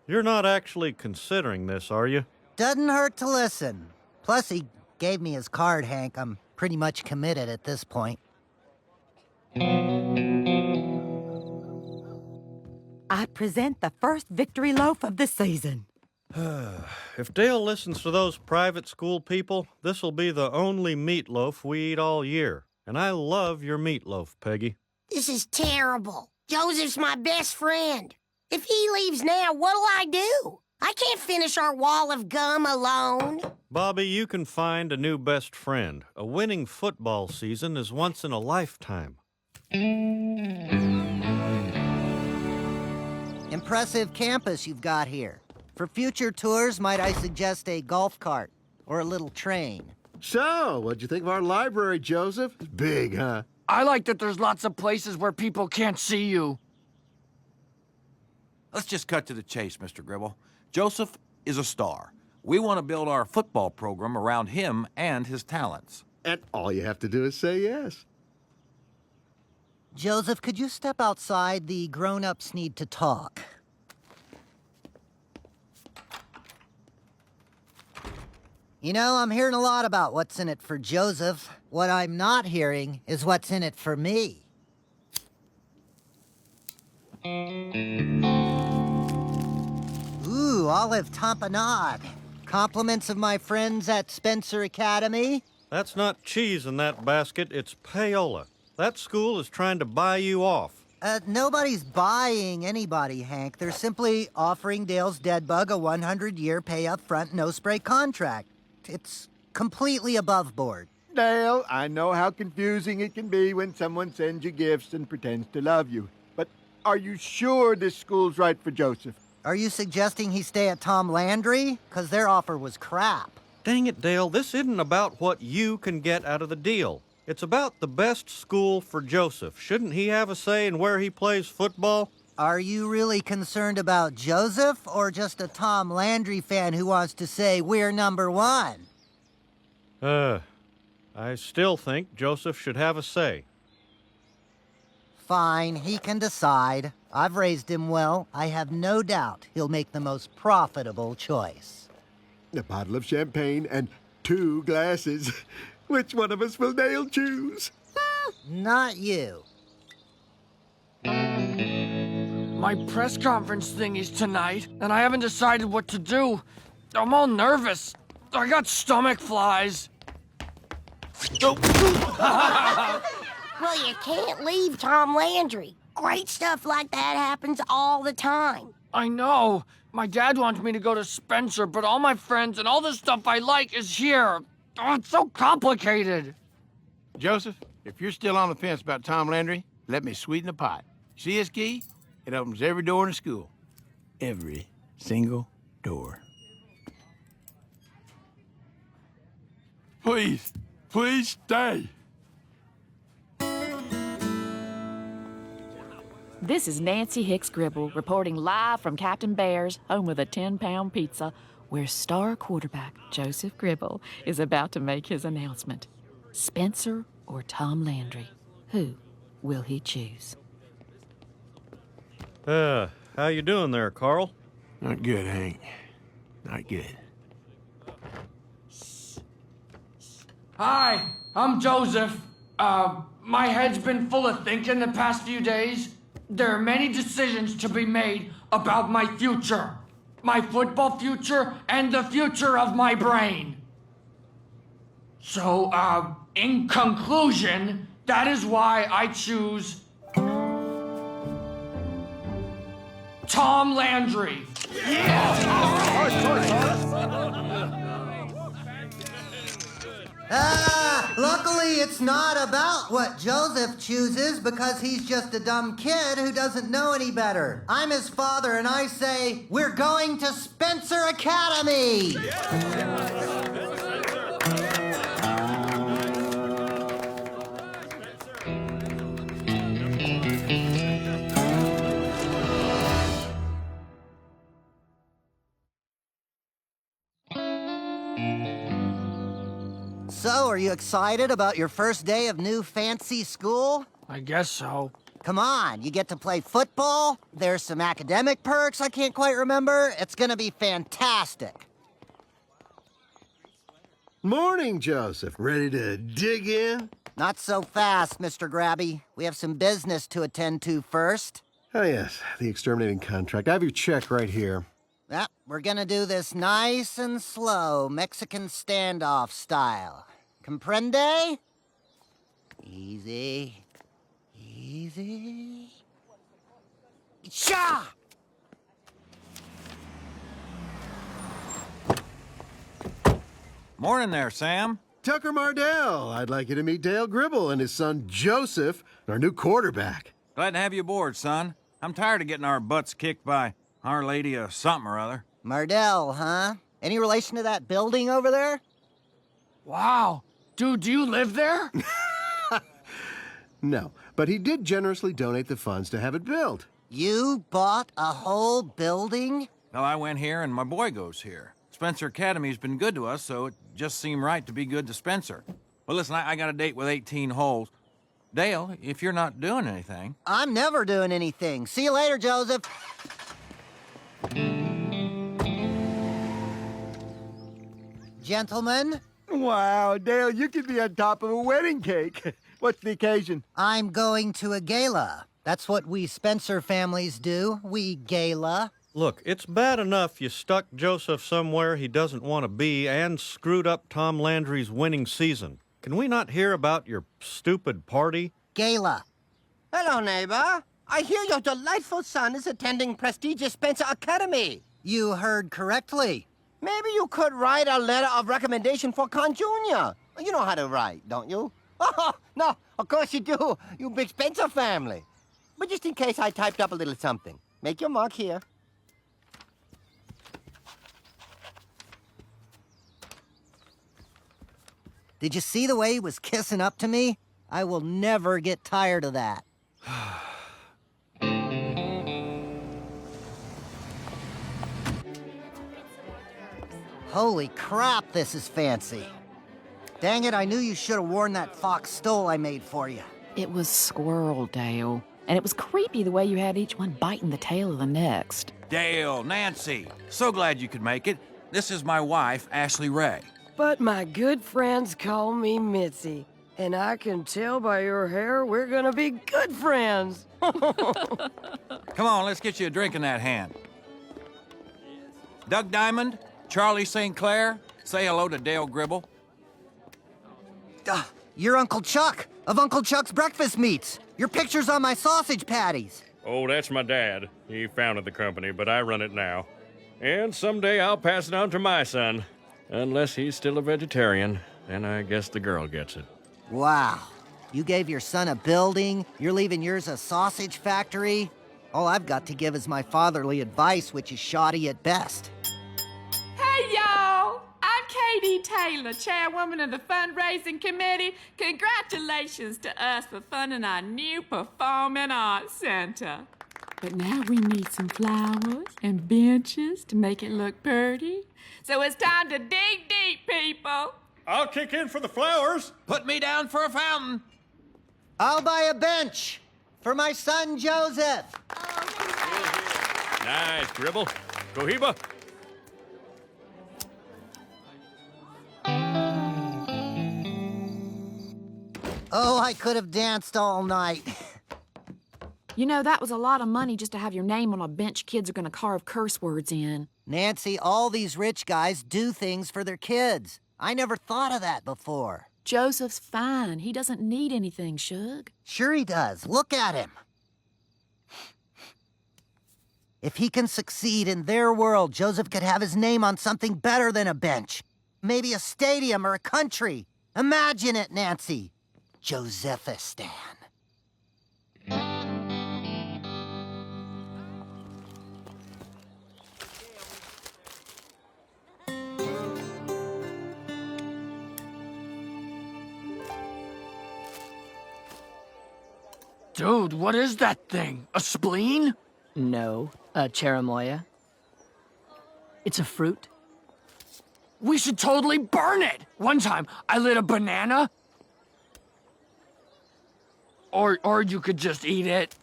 You're not actually considering this, are you? Doesn't hurt to listen. Plus, he gave me his card, Hank. I'm pretty much committed at this point. I present the first victory loaf of the season. If Dale listens to those private school people, this'll be the only meatloaf we eat all year. And I love your meatloaf, Peggy. This is terrible. Joseph's my best friend. If he leaves now, what'll I do? I can't finish our wall of gum alone. Bobby, you can find a new best friend. A winning football season is once in a lifetime. Impressive campus you've got here. For future tours, might I suggest a golf cart or a little train? So, what'd you think of our library, Joseph? It's big, huh? I like that there's lots of places where people can't see you. Let's just cut to the chase, Mr. Gribble. Joseph is a star. We want to build our football program around him and his talents. And all you have to do is say yes. Joseph, could you step outside? The grown-ups need to talk. You know, I'm hearing a lot about what's in it for Joseph. What I'm not hearing is what's in it for me. Ooh, olive tamponade. Compliments of my friends at Spencer Academy. That's not cheese in that basket, it's payola. That school is trying to buy you off. Nobody's buying anybody, Hank. They're simply offering Dale's dead bug a 100-year pay-up-front, no-spray contract. It's completely above board. Dale, I know how confusing it can be when someone sends you gifts and pretends to love you. But are you sure this school's right for Joseph? Are you suggesting he stay at Tom Landry? 'Cause their offer was crap. Dang it, Dale, this isn't about what you can get out of the deal. It's about the best school for Joseph. Shouldn't he have a say in where he plays football? Are you really concerned about Joseph, or just a Tom Landry fan who wants to say we're number one? I still think Joseph should have a say. Fine, he can decide. I've raised him well. I have no doubt he'll make the most profitable choice. A bottle of champagne and 2 glasses. Which one of us will Dale choose? Not you. My press conference thing is tonight, and I haven't decided what to do. I'm all nervous. I got stomach flies. Well, you can't leave Tom Landry. Great stuff like that happens all the time. I know. My dad wants me to go to Spencer, but all my friends and all the stuff I like is here. Oh, it's so complicated. Joseph, if you're still on the fence about Tom Landry, let me sweeten the pot. See this key? It opens every door in the school. Every single door. Please, please stay. This is Nancy Hicks Gribble reporting live from Captain Bear's home of the 10-pound pizza, where star quarterback Joseph Gribble is about to make his announcement. Spencer or Tom Landry? Who will he choose? How you doing there, Carl? Not good, Hank. Not good. Hi, I'm Joseph. My head's been full of thinking the past few days. There are many decisions to be made about my future. My football future and the future of my brain. So, in conclusion, that is why I choose Tom Landry. Luckily it's not about what Joseph chooses, because he's just a dumb kid who doesn't know any better. I'm his father and I say, we're going to Spencer Academy! So, are you excited about your first day of new fancy school? I guess so. Come on, you get to play football. There's some academic perks I can't quite remember. It's gonna be fantastic. Morning, Joseph. Ready to dig in? Not so fast, Mr. Grabby. We have some business to attend to first. Oh, yes, the exterminating contract. I have your check right here. Yep, we're gonna do this nice and slow, Mexican standoff style. Comprende? Easy. Easy. Cha! Morning there, Sam. Tucker Mardell. I'd like you to meet Dale Gribble and his son Joseph, our new quarterback. Glad to have you aboard, son. I'm tired of getting our butts kicked by Our Lady of something or other. Mardell, huh? Any relation to that building over there? Wow. Dude, do you live there? No, but he did generously donate the funds to have it built. You bought a whole building? Well, I went here and my boy goes here. Spencer Academy's been good to us, so it just seemed right to be good to Spencer. Well, listen, I got a date with 18 holes. Dale, if you're not doing anything... I'm never doing anything. See you later, Joseph. Gentlemen? Wow, Dale, you could be on top of a wedding cake. What's the occasion? I'm going to a gala. That's what we Spencer families do. We gala. Look, it's bad enough you stuck Joseph somewhere he doesn't want to be and screwed up Tom Landry's winning season. Can we not hear about your stupid party? Gala. Hello, neighbor. I hear your delightful son is attending prestigious Spencer Academy. You heard correctly. Maybe you could write a letter of recommendation for Con Jr. You know how to write, don't you? Oh, no, of course you do. You big Spencer family. But just in case I typed up a little something. Make your mark here. Did you see the way he was kissing up to me? I will never get tired of that. Holy crap, this is fancy. Dang it, I knew you should have worn that fox stole I made for you. It was squirrel, Dale. And it was creepy the way you had each one biting the tail of the next. Dale, Nancy, so glad you could make it. This is my wife, Ashley Ray. But my good friends call me Mitzi. And I can tell by your hair we're gonna be good friends. Come on, let's get you a drink in that hand. Doug Diamond, Charlie St. Clair, say hello to Dale Gribble. You're Uncle Chuck, of Uncle Chuck's Breakfast Meats. Your picture's on my sausage patties. Oh, that's my dad. He founded the company, but I run it now. And someday I'll pass it on to my son. Unless he's still a vegetarian, then I guess the girl gets it. Wow. You gave your son a building, you're leaving yours a sausage factory? All I've got to give is my fatherly advice, which is shoddy at best. Hey, y'all! I'm Katie Taylor, chairwoman of the fundraising committee. Congratulations to us for funding our new performing arts center. But now we need some flowers and benches to make it look pretty. So it's time to dig deep, people. I'll kick in for the flowers. Put me down for a fountain. I'll buy a bench for my son Joseph. Nice, Gribble. Cohiba. Oh, I could have danced all night. You know, that was a lot of money just to have your name on a bench kids are gonna carve curse words in. Nancy, all these rich guys do things for their kids. I never thought of that before. Joseph's fine. He doesn't need anything, Shug. Sure he does. Look at him. If he can succeed in their world, Joseph could have his name on something better than a bench. Maybe a stadium or a country. Imagine it, Nancy. Josephistan. Dude, what is that thing? A spleen? No, a cherimoya. It's a fruit. We should totally burn it! One time, I lit a banana. Or you could just eat it.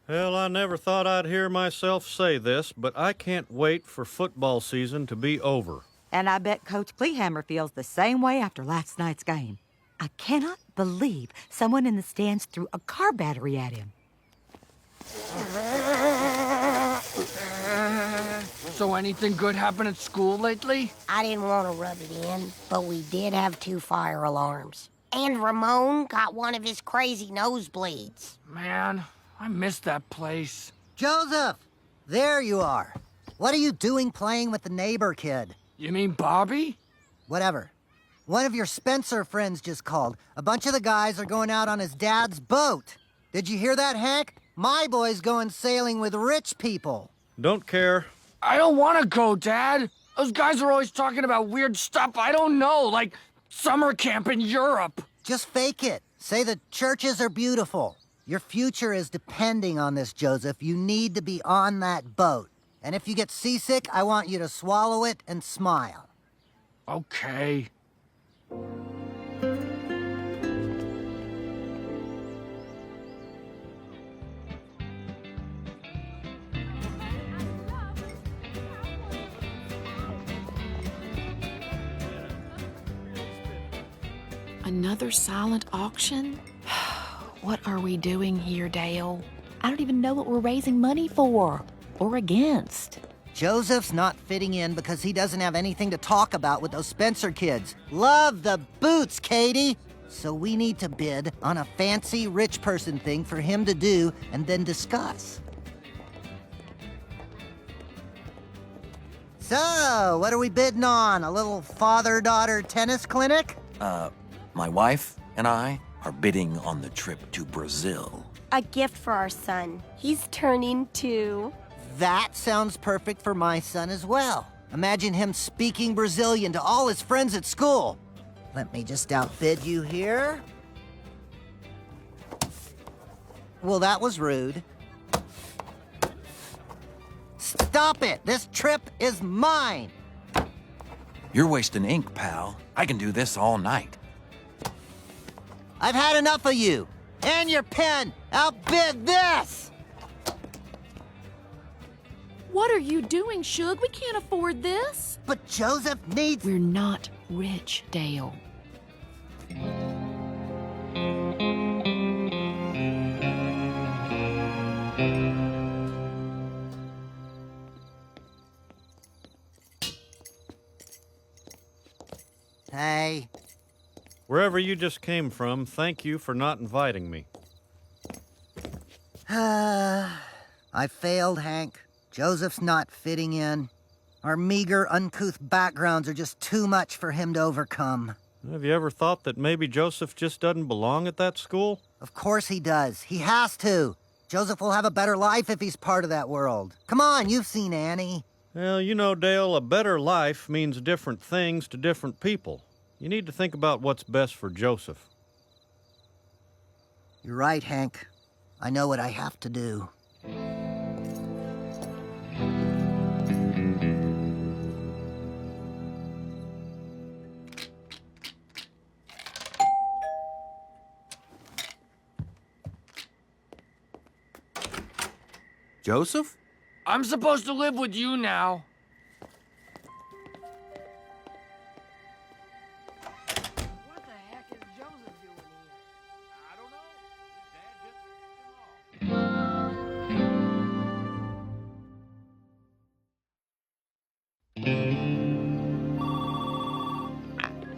Well, I never thought I'd hear myself say this, but I can't wait for football season to be over. And I bet Coach Kleehammer feels the same way after last night's game. I cannot believe someone in the stands threw a car battery at him. So anything good happen at school lately? I didn't want to rub it in, but we did have 2 fire alarms. And Ramon got one of his crazy nosebleeds. Man, I miss that place. Joseph! There you are. What are you doing playing with the neighbor kid? You mean Bobby? Whatever. One of your Spencer friends just called. A bunch of the guys are going out on his dad's boat. Did you hear that, Hank? My boy's going sailing with rich people. Don't care. I don't want to go, Dad. Those guys are always talking about weird stuff I don't know, like summer camp in Europe. Just fake it. Say the churches are beautiful. Your future is depending on this, Joseph. You need to be on that boat. And if you get seasick, I want you to swallow it and smile. Okay. Another silent auction? What are we doing here, Dale? I don't even know what we're raising money for or against. Joseph's not fitting in because he doesn't have anything to talk about with those Spencer kids. Love the boots, Katie! So we need to bid on a fancy rich person thing for him to do and then discuss. So, what are we bidding on? A little father-daughter tennis clinic? My wife and I are bidding on the trip to Brazil. A gift for our son. He's turning 2. That sounds perfect for my son as well. Imagine him speaking Brazilian to all his friends at school. Let me just outbid you here. Well, that was rude. Stop it! This trip is mine! You're wasting ink, pal. I can do this all night. I've had enough of you. And your pen! Outbid this! What are you doing, Shug? We can't afford this. But Joseph needs... We're not rich, Dale. Hey. Wherever you just came from, thank you for not inviting me. I failed, Hank. Joseph's not fitting in. Our meager, uncouth backgrounds are just too much for him to overcome. Have you ever thought that maybe Joseph just doesn't belong at that school? Of course he does. He has to. Joseph will have a better life if he's part of that world. Come on, you've seen Annie. Well, you know, Dale, a better life means different things to different people. You need to think about what's best for Joseph. You're right, Hank. I know what I have to do. Joseph? I'm supposed to live with you now. What the heck is Joseph doing here? I don't know. His dad just...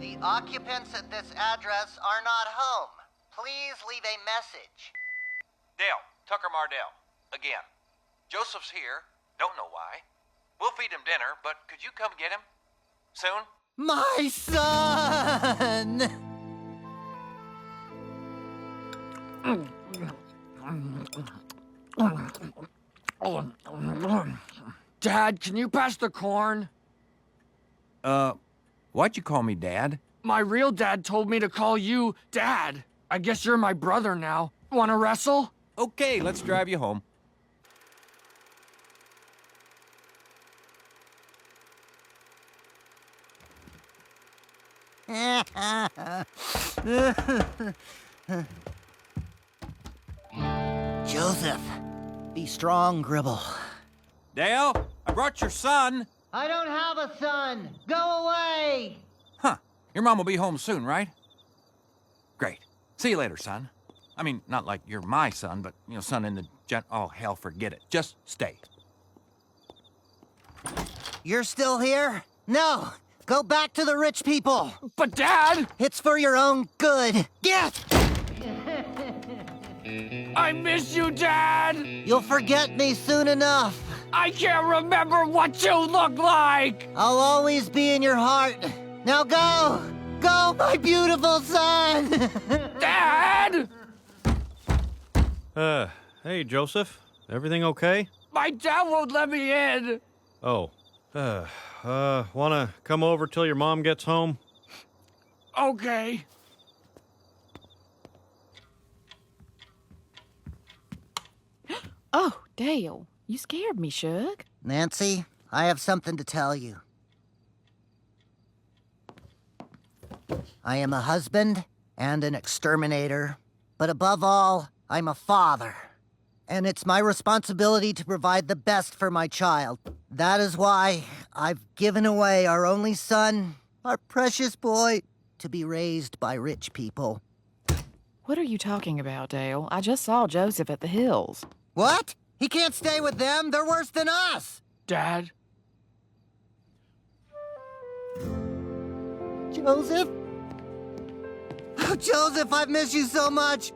The occupants at this address are not home. Please leave a message. Dale, Tucker Mardell, again. Joseph's here. Don't know why. We'll feed him dinner, but could you come get him? Soon? My son! Dad, can you pass the corn? Why'd you call me Dad? My real dad told me to call you Dad. I guess you're my brother now. Wanna wrestle? Okay, let's drive you home. Joseph, be strong, Gribble. Dale, I brought your son. I don't have a son. Go away. Huh. Your mom will be home soon, right? Great. See you later, son. I mean, not like you're my son, but, you know, son in the oh, hell, forget it. Just stay. You're still here? No. Go back to the rich people. But, Dad! It's for your own good. Get! I miss you, Dad! You'll forget me soon enough. I can't remember what you look like! I'll always be in your heart. Now go! Go, my beautiful son! Dad! Hey, Joseph. Everything okay? My dad won't let me in. Oh. Wanna come over till your mom gets home? Okay. Oh, Dale, you scared me, Shug. Nancy, I have something to tell you. I am a husband and an exterminator, but above all, I'm a father. And it's my responsibility to provide the best for my child. That is why I've given away our only son, our precious boy, to be raised by rich people. What are you talking about, Dale? I just saw Joseph at the hills. What? He can't stay with them. They're worse than us. Dad? Joseph? Oh, Joseph, I've missed you so much.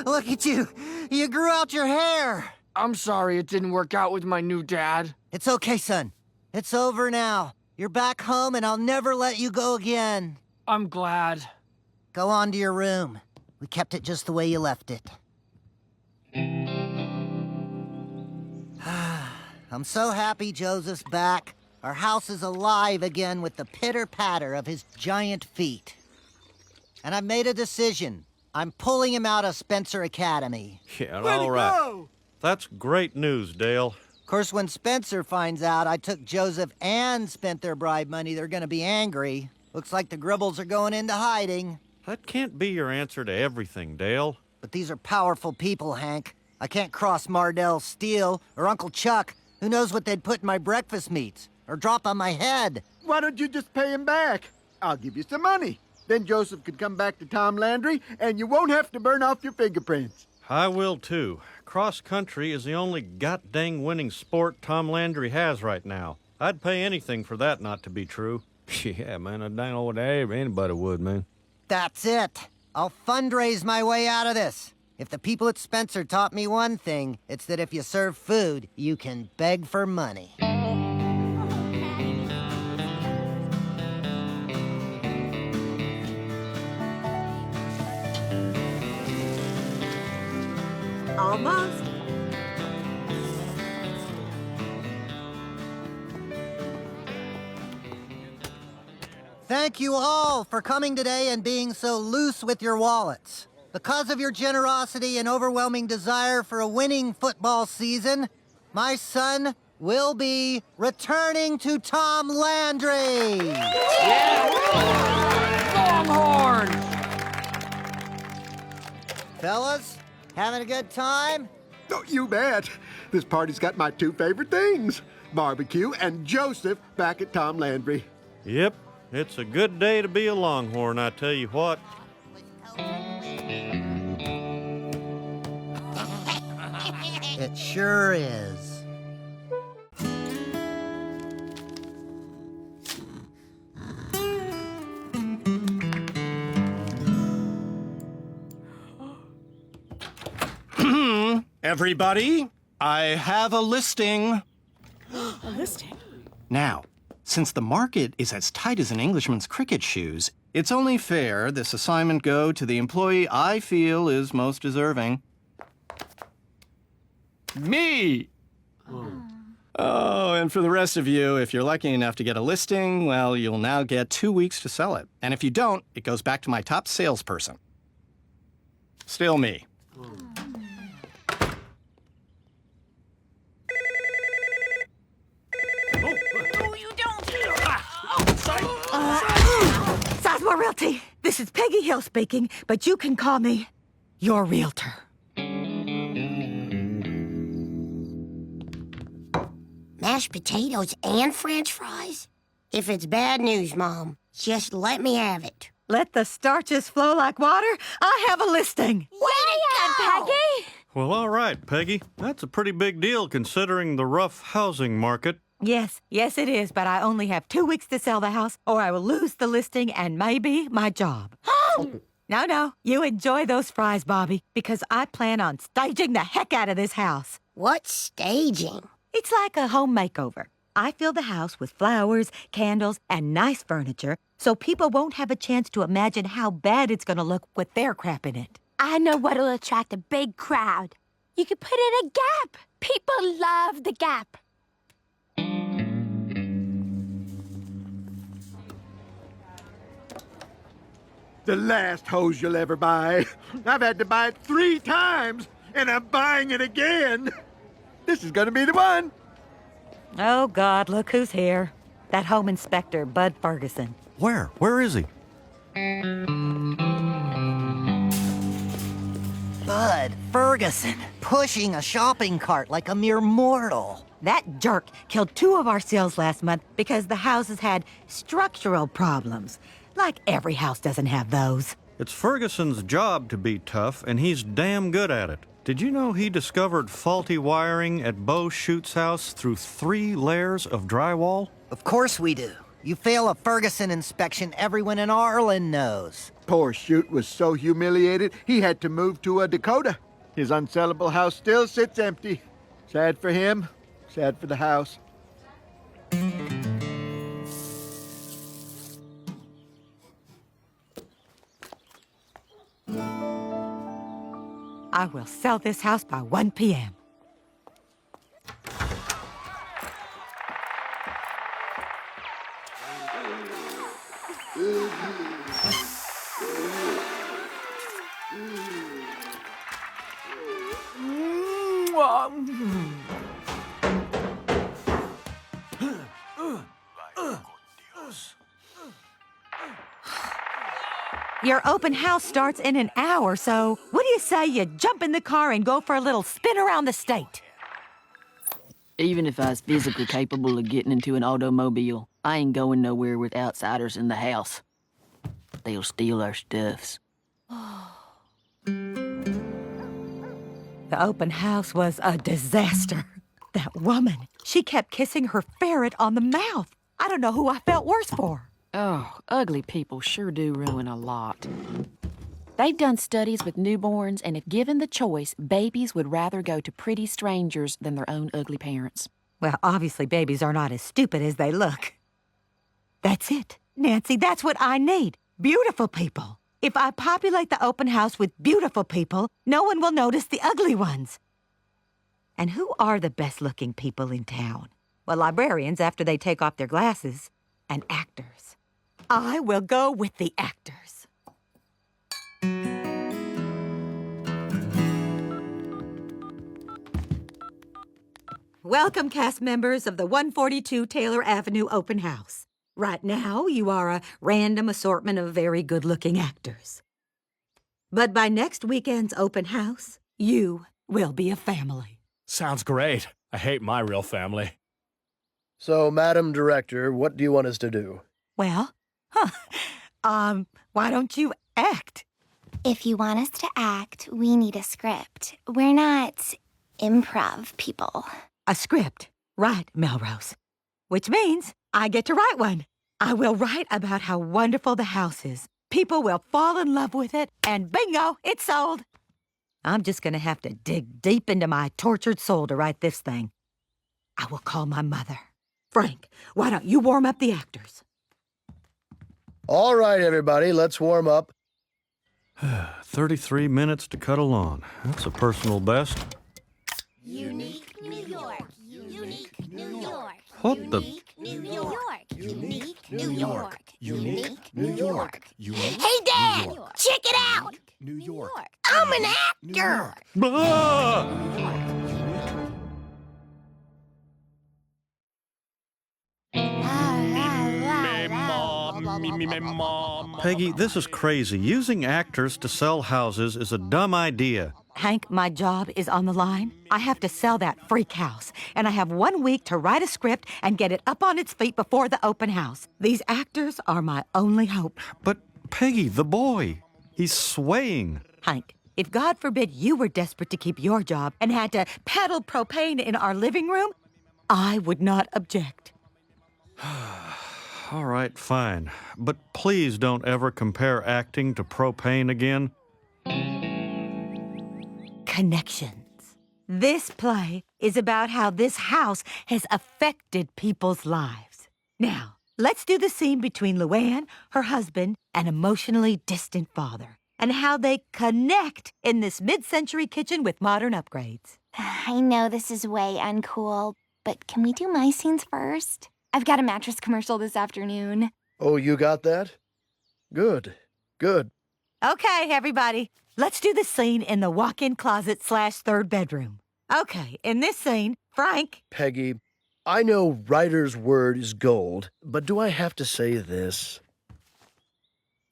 Look at you. You grew out your hair. I'm sorry it didn't work out with my new dad. It's okay, son. It's over now. You're back home, and I'll never let you go again. I'm glad. Go on to your room. We kept it just the way you left it. I'm so happy Joseph's back. Our house is alive again with the pitter-patter of his giant feet. And I've made a decision. I'm pulling him out of Spencer Academy. Yeah, all right. That's great news, Dale. Of course, when Spencer finds out I took Joseph and spent their bribe money, they're gonna be angry. Looks like the Gribbles are going into hiding. That can't be your answer to everything, Dale. But these are powerful people, Hank. I can't cross Mardell Steele or Uncle Chuck. Who knows what they'd put in my breakfast meats or drop on my head. Why don't you just pay him back? I'll give you some money. Then Joseph could come back to Tom Landry, and you won't have to burn off your fingerprints. I will, too. Cross country is the only god-dang winning sport Tom Landry has right now. I'd pay anything for that not to be true. Yeah, man, I dang old Abe, anybody would, man. That's it. I'll fundraise my way out of this. If the people at Spencer taught me one thing, it's that if you serve food, you can beg for money. Almost. Thank you all for coming today and being so loose with your wallets. Because of your generosity and overwhelming desire for a winning football season, my son will be returning to Tom Landry. Longhorns! Fellas, having a good time? Oh, you bet. This party's got my two favorite things, barbecue and Joseph back at Tom Landry. Yep, it's a good day to be a Longhorn, I tell you what. It sure is. Everybody, I have a listing. A listing? Now, since the market is as tight as an Englishman's cricket shoes, it's only fair this assignment go to the employee I feel is most deserving. Me! Oh, and for the rest of you, if you're lucky enough to get a listing, well, you'll now get 2 weeks to sell it. And if you don't, it goes back to my top salesperson. Still me. Sizemore Realty, this is Peggy Hill speaking, but you can call me your realtor. Mashed potatoes and French fries? If it's bad news, Mom, just let me have it. Let the starches flow like water. I have a listing. Way to go, Peggy! Well, all right, Peggy. That's a pretty big deal considering the rough housing market. Yes, it is, but I only have 2 weeks to sell the house, or I will lose the listing and maybe my job. No, you enjoy those fries, Bobby, because I plan on staging the heck out of this house. What's staging? It's like a home makeover. I fill the house with flowers, candles, and nice furniture, so people won't have a chance to imagine how bad it's gonna look with their crap in it. I know what'll attract a big crowd. You could put in a gap. People You'll love the Gap. The last hose you'll ever buy. I've had to buy it 3 times, and I'm buying it again. This is gonna be the one. Oh, God, look who's here. That home inspector, Bud Ferguson. Where? Where is he? Bud Ferguson, pushing a shopping cart like a mere mortal. That jerk killed 2 of our sales last month because the houses had structural problems. Like every house doesn't have those. It's Ferguson's job to be tough, and he's damn good at it. Did you know he discovered faulty wiring at Bo Schute's house through 3 layers of drywall? Of course we do. You fail a Ferguson inspection, everyone in Arlen knows. Poor Shute was so humiliated, he had to move to a Dakota. His unsellable house still sits empty. Sad for him, sad for the house. I will sell this house by 1 p.m. Your open house starts in an hour, so what do you say you jump in the car and go for a little spin around the state? Even if I was physically capable of getting into an automobile, I ain't going nowhere with outsiders in the house. They'll steal our stuffs. The open house was a disaster. That woman, she kept kissing her ferret on the mouth. I don't know who I felt worse for. Oh, ugly people sure do ruin a lot. They've done studies with newborns, and if given the choice, babies would rather go to pretty strangers than their own ugly parents. Well, obviously babies are not as stupid as they look. That's it, Nancy, that's what I need. Beautiful people. If I populate the open house with beautiful people, no one will notice the ugly ones. And who are the best-looking people in town? Well, librarians after they take off their glasses, and actors. I will go with the actors. Welcome, cast members of the 142 Taylor Avenue Open House. Right now, you are a random assortment of very good-looking actors. But by next weekend's open house, you will be a family. Sounds great. I hate my real family. So, Madam Director, what do you want us to do? Well, why don't you act? If you want us to act, we need a script. We're not improv people. A script, right, Melrose? Which means I get to write one. I will write about how wonderful the house is. People will fall in love with it, and bingo, it's sold. I'm just gonna have to dig deep into my tortured soul to write this thing. I will call my mother. Frank, why don't you warm up the actors? All right, everybody, let's warm up. 33 minutes to cut a lawn. That's a personal best. Unique New York. Unique New York. What the? New York. Unique New York. Unique New York. Unique Hey, Dad, check it out. New York. I'm an actor. Peggy, this is crazy. Using actors to sell houses is a dumb idea. Hank, my job is on the line. I have to sell that freak house, and I have 1 week to write a script and get it up on its feet before the open house. These actors are my only hope. But, Peggy, the boy, he's swaying. Hank, if God forbid you were desperate to keep your job and had to peddle propane in our living room, I would not object. All right, fine. But please don't ever compare acting to propane again. Connections. This play is about how this house has affected people's lives. Now, let's do the scene between Luann, her husband, and emotionally distant father, and how they connect in this mid-century kitchen with modern upgrades. I know this is way uncool, but can we do my scenes first? I've got a mattress commercial this afternoon. Oh, you got that? Good. Good. Okay, everybody. Let's do the scene in the walk-in closet / third bedroom. Okay, in this scene, Frank... Peggy, I know writer's word is gold, but do I have to say this?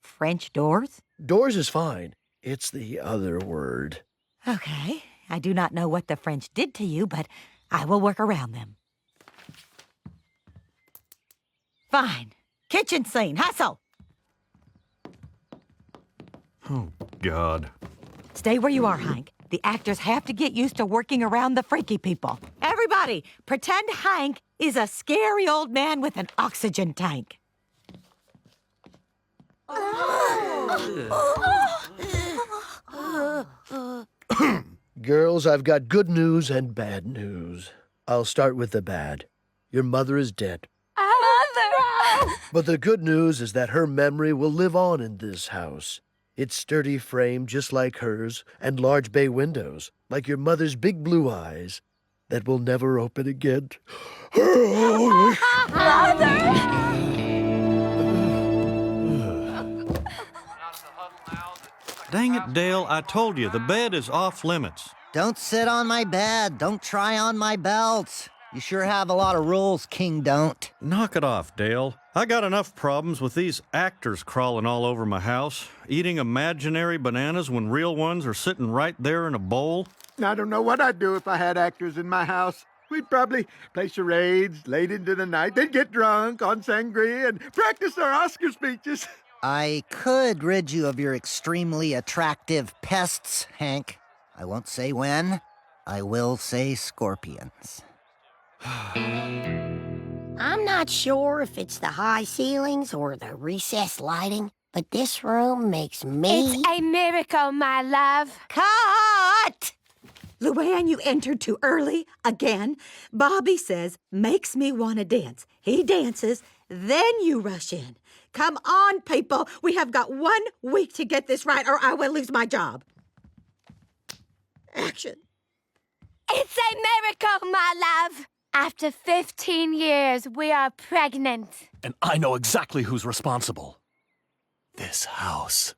French doors? Doors is fine. It's the other word. Okay. I do not know what the French did to you, but I will work around them. Fine. Kitchen scene. Hustle! Oh, God. Stay where you are, Hank. The actors have to get used to working around the freaky people. Everybody, pretend Hank is a scary old man with an oxygen tank. Girls, I've got good news and bad news. I'll start with the bad. Your mother is dead. Mother! But the good news is that her memory will live on in this house. Its sturdy frame just like hers, and large bay windows, like your mother's big blue eyes, that will never open again. Dang it, Dale, I told you, the bed is off limits. Don't sit on my bed. Don't try on my belt. You sure have a lot of rules, King Don't. Knock it off, Dale. I got enough problems with these actors crawling all over my house, eating imaginary bananas when real ones are sitting right there in a bowl. I don't know what I'd do if I had actors in my house. We'd probably play charades late into the night, then get drunk on sangria and practice our Oscar speeches. I could rid you of your extremely attractive pests, Hank. I won't say when. I will say scorpions. I'm not sure if it's the high ceilings or the recessed lighting, but this room makes me... It's a miracle, my love. Cut! Luann, you entered too early again. Bobby says, makes me want to dance. He dances, then you rush in. Come on, people. We have got 1 week to get this right, or I will lose my job. Action. It's a miracle, my love. After 15 years, we are pregnant. And I know exactly who's responsible. This house.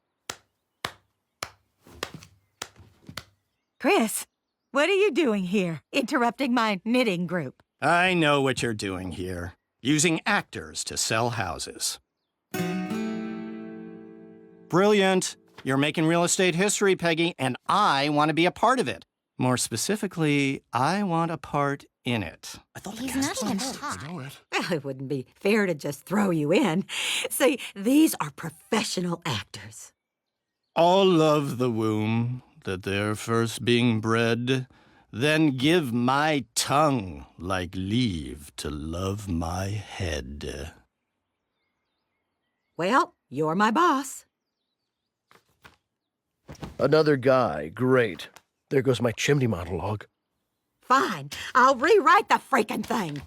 Chris, what are you doing here, interrupting my knitting group? I know what you're doing here. Using actors to sell houses. Brilliant. You're making real estate history, Peggy, and I want to be a part of it. More specifically, I want a part in it. He's not even hot. Well, it wouldn't be fair to just throw you in. See, these are professional actors. All love the womb, that they're first being bred, then give my tongue like leave to love my head. Well, you're my boss. Another guy. Great. There goes my chimney monologue. Fine. I'll rewrite the freaking thing.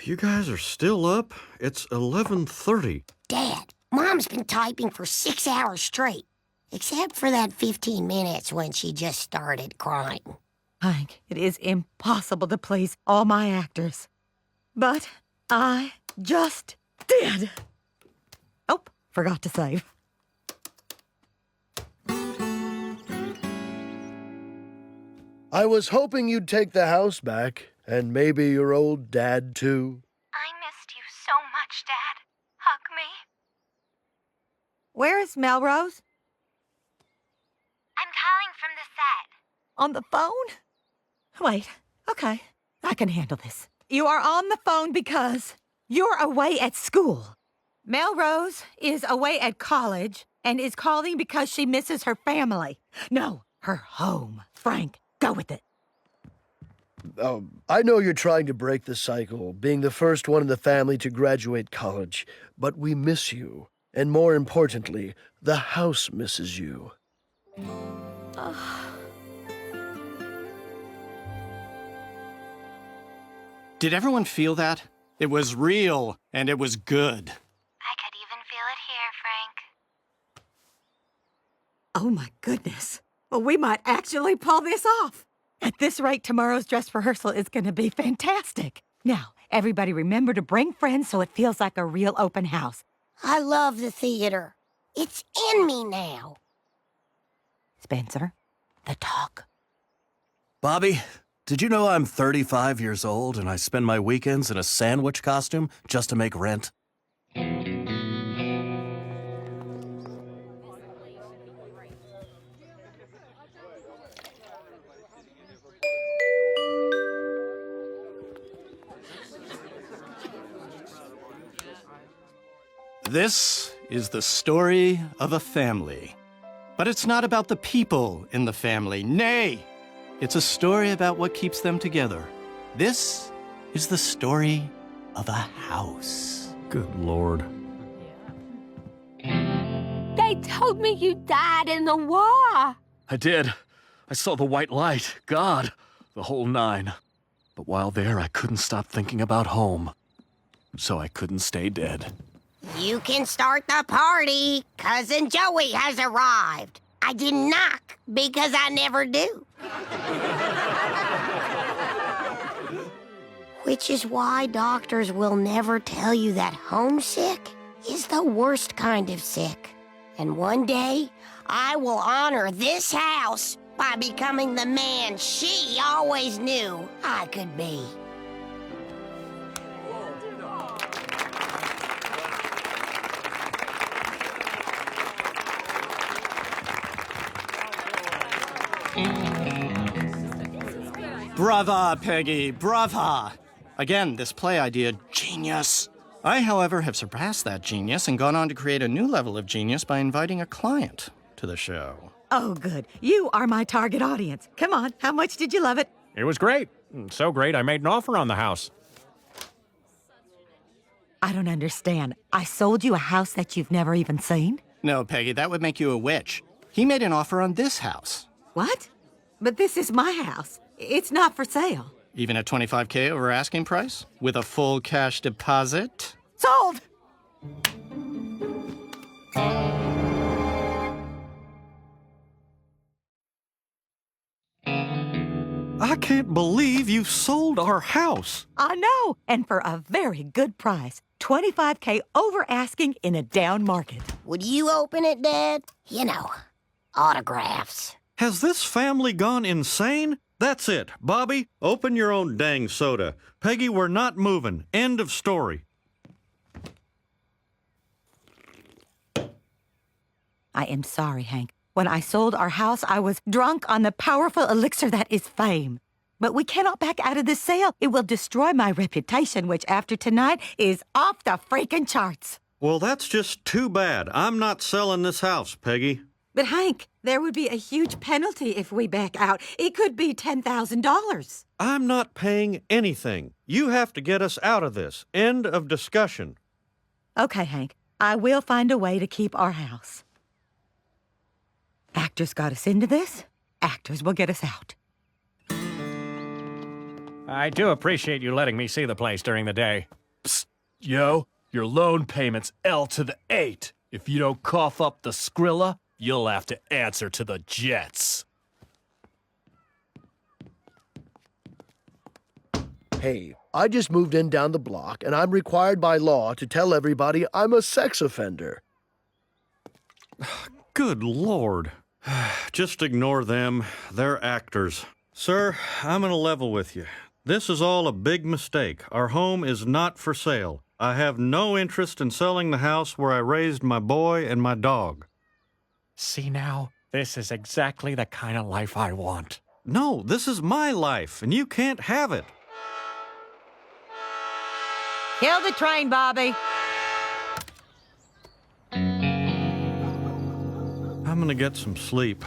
You guys are still up? It's 11:30. Dad, Mom's been typing for 6 hours straight, except for that 15 minutes when she just started crying. Hank, it is impossible to please all my actors. But I just did. Oh, forgot to save. I was hoping you'd take the house back, and maybe your old dad, too. I missed you so much, Dad. Hug me. Where is Melrose? I'm calling from the set. On the phone? Wait, okay. I can handle this. You are on the phone because you're away at school. Melrose is away at college and is calling because she misses her family. No, her home. Frank, go with it. I know you're trying to break the cycle, being the first one in the family to graduate college, but we miss you. And more importantly, the house misses you. Did everyone feel that? It was real, and it was good. I could even feel it here. Oh, my goodness. Well, we might actually pull this off. At this rate, tomorrow's dress rehearsal is going to be fantastic. Now, everybody remember to bring friends so it feels like a real open house. I love the theater. It's in me now. Spencer, the talk. Bobby, did you know I'm 35 years old and I spend my weekends in a sandwich costume just to make rent? This is the story of a family. But it's not about the people in the family. Nay, it's a story about what keeps them together. This is the story of a house. Good Lord. They told me you died in the war. I did. I saw the white light, God, the whole nine. But while there, I couldn't stop thinking about home. So I couldn't stay dead. You can start the party. Cousin Joey has arrived. I didn't knock because I never do. Which is why doctors will never tell you that homesick is the worst kind of sick. And one day, I will honor this house by becoming the man she always knew I could be. Brava, Peggy, brava! Again, this play idea, genius. I, however, have surpassed that genius and gone on to create a new level of genius by inviting a client to the show. Oh, good. You are my target audience. Come on, how much did you love it? It was great. So great, I made an offer on the house. I don't understand. I sold you a house that you've never even seen? No, Peggy, that would make you a witch. He made an offer on this house. What? But this is my house. It's not for sale. Even at $25K over asking price? With a full cash deposit? Sold! I can't believe you sold our house. I know, and for a very good price. $25K over asking in a down market. Would you open it, Dad? You know, autographs. Has this family gone insane? That's it. Bobby, open your own dang soda. Peggy, we're not moving. End of story. I am sorry, Hank. When I sold our house, I was drunk on the powerful elixir that is fame. But we cannot back out of this sale. It will destroy my reputation, which after tonight is off the freaking charts. Well, that's just too bad. I'm not selling this house, Peggy. But Hank, there would be a huge penalty if we back out. It could be $10,000. I'm not paying anything. You have to get us out of this. End of discussion. Okay, Hank. I will find a way to keep our house. Actors got us into this. Actors will get us out. I do appreciate you letting me see the place during the day. Psst, yo, your loan payment's L to the 8. If you don't cough up the Skrilla, you'll have to answer to the Jets. Hey, I just moved in down the block, and I'm required by law to tell everybody I'm a sex offender. Good Lord. Just ignore them. They're actors. Sir, I'm going to level with you. This is all a big mistake. Our home is not for sale. I have no interest in selling the house where I raised my boy and my dog. See now, this is exactly the kind of life I want. No, this is my life, and you can't have it. Kill the train, Bobby. I'm going to get some sleep.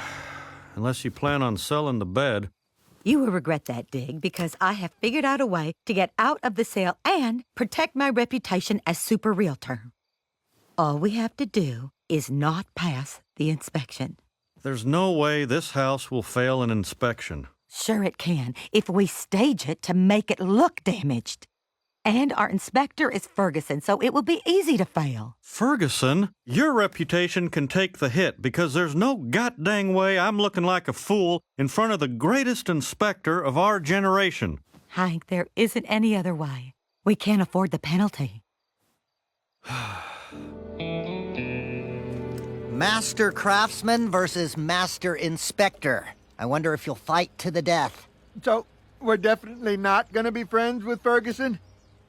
Unless you plan on selling the bed. You will regret that, Dig, because I have figured out a way to get out of the sale and protect my reputation as super realtor. All we have to do is not pass the inspection. There's no way this house will fail an inspection. Sure it can, if we stage it to make it look damaged. And our inspector is Ferguson, so it will be easy to fail. Ferguson, your reputation can take the hit because there's no goddamn way I'm looking like a fool in front of the greatest inspector of our generation. Hank, there isn't any other way. We can't afford the penalty. Master craftsman versus master inspector. I wonder if you'll fight to the death. So, we're definitely not gonna be friends with Ferguson?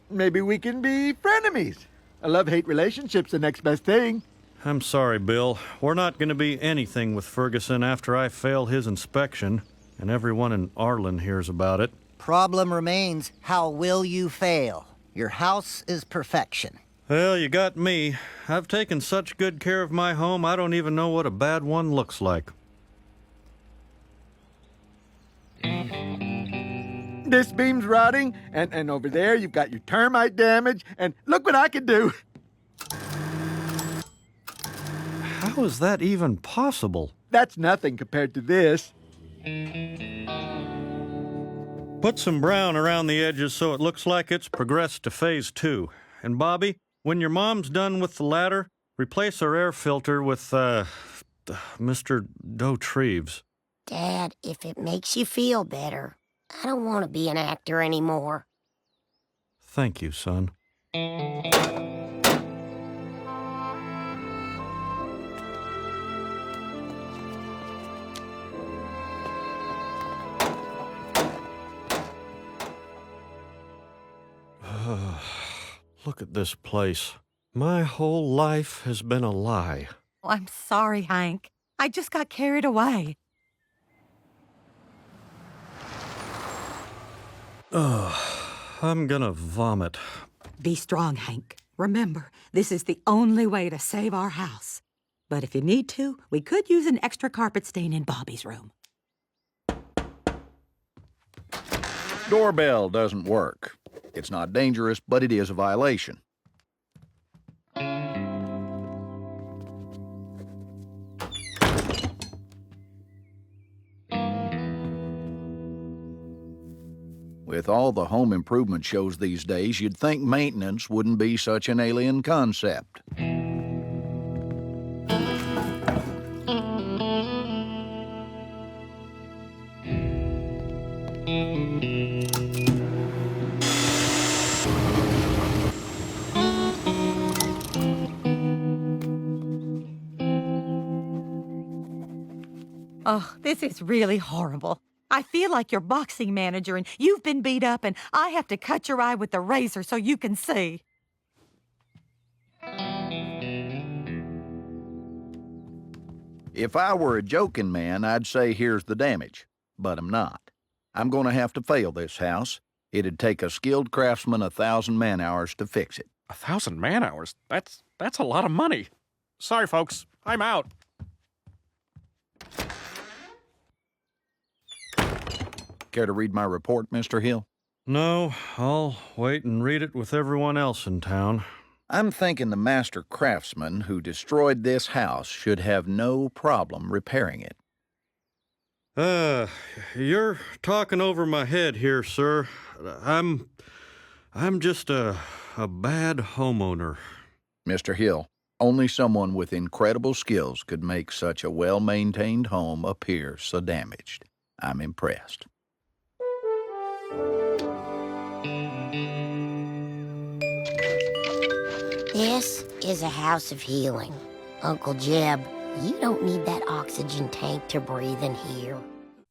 Maybe we can be frenemies. A love-hate relationship's the next best thing. I'm sorry, Bill. We're not going to be anything with Ferguson after I fail his inspection, and everyone in Arlen hears about it. Problem remains, how will you fail? Your house is perfection. Well, you got me. I've taken such good care of my home, I don't even know what a bad one looks like. This beam's rotting, and over there you've got your termite damage, and look what I can do. How is that even possible? That's nothing compared to this. Put some brown around the edges so it looks like it's progressed to phase 2. And Bobby, when your mom's done with the ladder, replace her air filter with, Mr. Dotrieves. Dad, if it makes you feel better, I don't want to be an actor anymore. Thank you, son. Look at this place. My whole life has been a lie. Oh, I'm sorry, Hank. I just got carried away. I'm gonna vomit. Be strong, Hank. Remember, this is the only way to save our house. But if you need to, we could use an extra carpet stain in Bobby's room. Doorbell doesn't work. It's not dangerous, but it is a violation. With all the home improvement shows these days, you'd think maintenance wouldn't be such an alien concept. Oh, this is really horrible. I feel like your boxing manager and you've been beat up and I have to cut your eye with the razor so you can see. If I were a joking man, I'd say here's the damage, but I'm not. I'm going to have to fail this house. It'd take a skilled craftsman 1,000 man-hours to fix it. 1,000 man-hours? That's a lot of money. Sorry, folks. I'm out. Care to read my report, Mr. Hill? No, I'll wait and read it with everyone else in town. I'm thinking the master craftsman who destroyed this house should have no problem repairing it. You're talking over my head here, sir. I'm just a bad homeowner. Mr. Hill, only someone with incredible skills could make such a well-maintained home appear so damaged. I'm impressed. This is a house of healing. Uncle Jeb, you don't need that oxygen tank to breathe in here.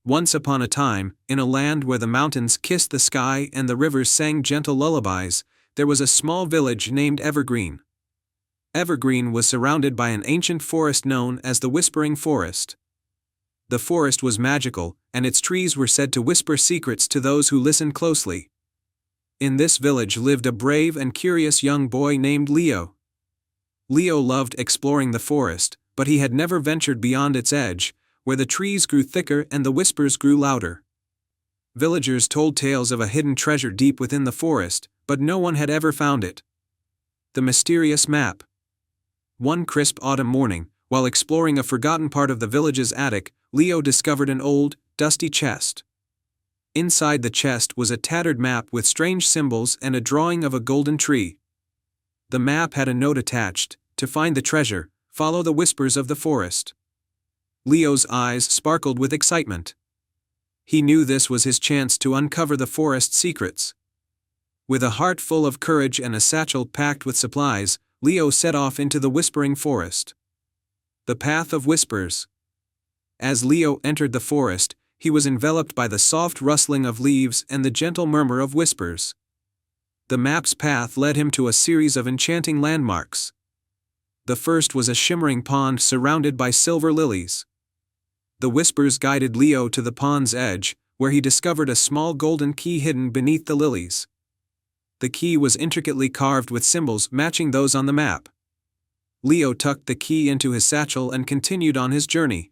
Once upon a time, in a land where the mountains kissed the sky and the rivers sang gentle lullabies, there was a small village named Evergreen. Evergreen was surrounded by an ancient forest known as the Whispering Forest. The forest was magical, and its trees were said to whisper secrets to those who listened closely. In this village lived a brave and curious young boy named Leo. Leo loved exploring the forest, but he had never ventured beyond its edge, where the trees grew thicker and the whispers grew louder. Villagers told tales of a hidden treasure deep within the forest, but no one had ever found it. The mysterious map. One crisp autumn morning, while exploring a forgotten part of the village's attic, Leo discovered an old, dusty chest. Inside the chest was a tattered map with strange symbols and a drawing of a golden tree. The map had a note attached: to find the treasure, follow the whispers of the forest. Leo's eyes sparkled with excitement. He knew this was his chance to uncover the forest's secrets. With a heart full of courage and a satchel packed with supplies, Leo set off into the whispering forest. The Path of Whispers. As Leo entered the forest, he was enveloped by the soft rustling of leaves and the gentle murmur of whispers. The map's path led him to a series of enchanting landmarks. The first was a shimmering pond surrounded by silver lilies. The whispers guided Leo to the pond's edge, where he discovered a small golden key hidden beneath the lilies. The key was intricately carved with symbols matching those on the map. Leo tucked the key into his satchel and continued on his journey.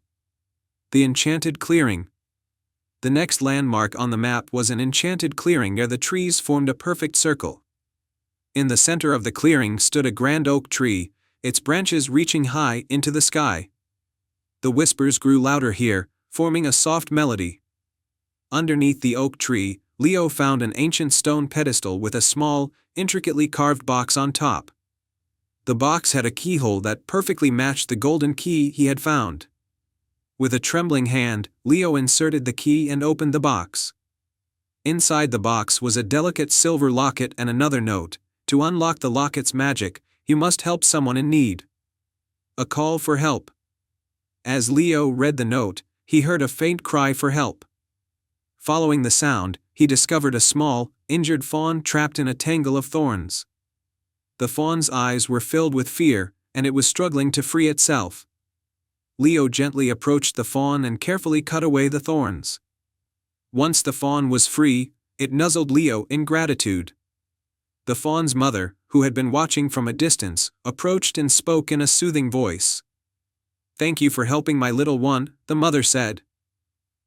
The Enchanted Clearing. The next landmark on the map was an enchanted clearing where the trees formed a perfect circle. In the center of the clearing stood a grand oak tree, its branches reaching high into the sky. The whispers grew louder here, forming a soft melody. Underneath the oak tree, Leo found an ancient stone pedestal with a small, intricately carved box on top. The box had a keyhole that perfectly matched the golden key he had found. With a trembling hand, Leo inserted the key and opened the box. Inside the box was a delicate silver locket and another note: to unlock the locket's magic, you must help someone in need. A call for help. As Leo read the note, he heard a faint cry for help. Following the sound, he discovered a small, injured fawn trapped in a tangle of thorns. The fawn's eyes were filled with fear, and it was struggling to free itself. Leo gently approached the fawn and carefully cut away the thorns. Once the fawn was free, it nuzzled Leo in gratitude. The fawn's mother, who had been watching from a distance, approached and spoke in a soothing voice. "Thank you for helping my little one," the mother said.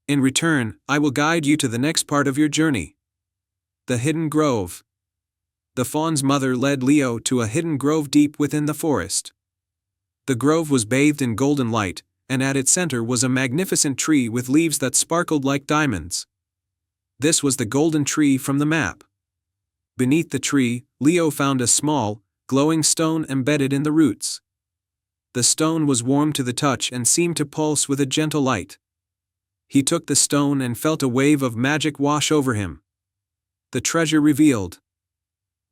"In return, I will guide you to the next part of your journey." The Hidden Grove. The fawn's mother led Leo to a hidden grove deep within the forest. The grove was bathed in golden light, and at its center was a magnificent tree with leaves that sparkled like diamonds. This was the golden tree from the map. Beneath the tree, Leo found a small, glowing stone embedded in the roots. The stone was warm to the touch and seemed to pulse with a gentle light. He took the stone and felt a wave of magic wash over him. The treasure revealed.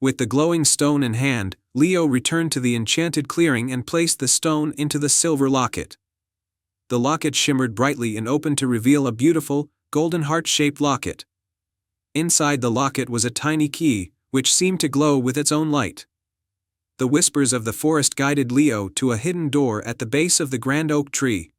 With the glowing stone in hand, Leo returned to the enchanted clearing and placed the stone into the silver locket. The locket shimmered brightly and opened to reveal a beautiful, golden heart-shaped locket. Inside the locket was a tiny key, which seemed to glow with its own light. The whispers of the forest guided Leo to a hidden door at the base of the grand oak tree.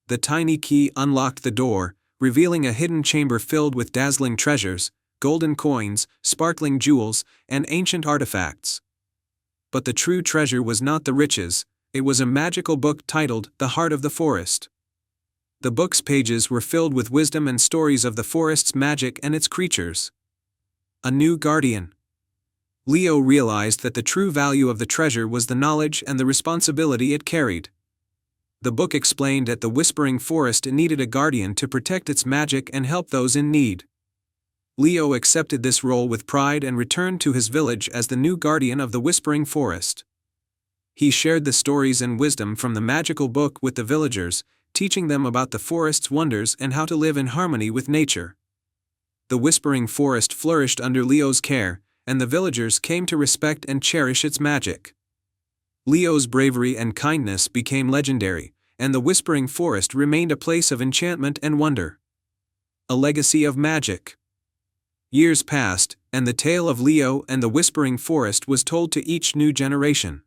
The tiny key unlocked the door, revealing a hidden chamber filled with dazzling treasures, golden coins, sparkling jewels, and ancient artifacts. But the true treasure was not the riches, it was a magical book titled The Heart of the Forest. The book's pages were filled with wisdom and stories of the forest's magic and its creatures. A new guardian. Leo realized that the true value of the treasure was the knowledge and the responsibility it carried. The book explained that the Whispering Forest needed a guardian to protect its magic and help those in need. Leo accepted this role with pride and returned to his village as the new guardian of the Whispering Forest. He shared the stories and wisdom from the magical book with the villagers, teaching them about the forest's wonders and how to live in harmony with nature. The Whispering Forest flourished under Leo's care, and the villagers came to respect and cherish its magic. Leo's bravery and kindness became legendary, and the Whispering Forest remained a place of enchantment and wonder. A legacy of magic. Years passed, and the tale of Leo and the Whispering Forest was told to each new generation.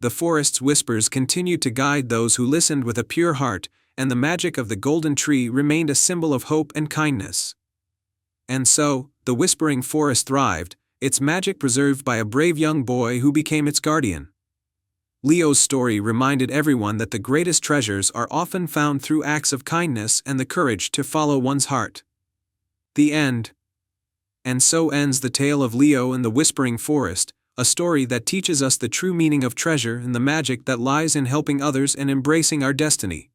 The forest's whispers continued to guide those who listened with a pure heart, and the magic of the golden tree remained a symbol of hope and kindness. And so, the Whispering Forest thrived, its magic preserved by a brave young boy who became its guardian. Leo's story reminded everyone that the greatest treasures are often found through acts of kindness and the courage to follow one's heart. The end. And so ends the tale of Leo and the Whispering Forest, a story that teaches us the true meaning of treasure and the magic that lies in helping others and embracing our destiny.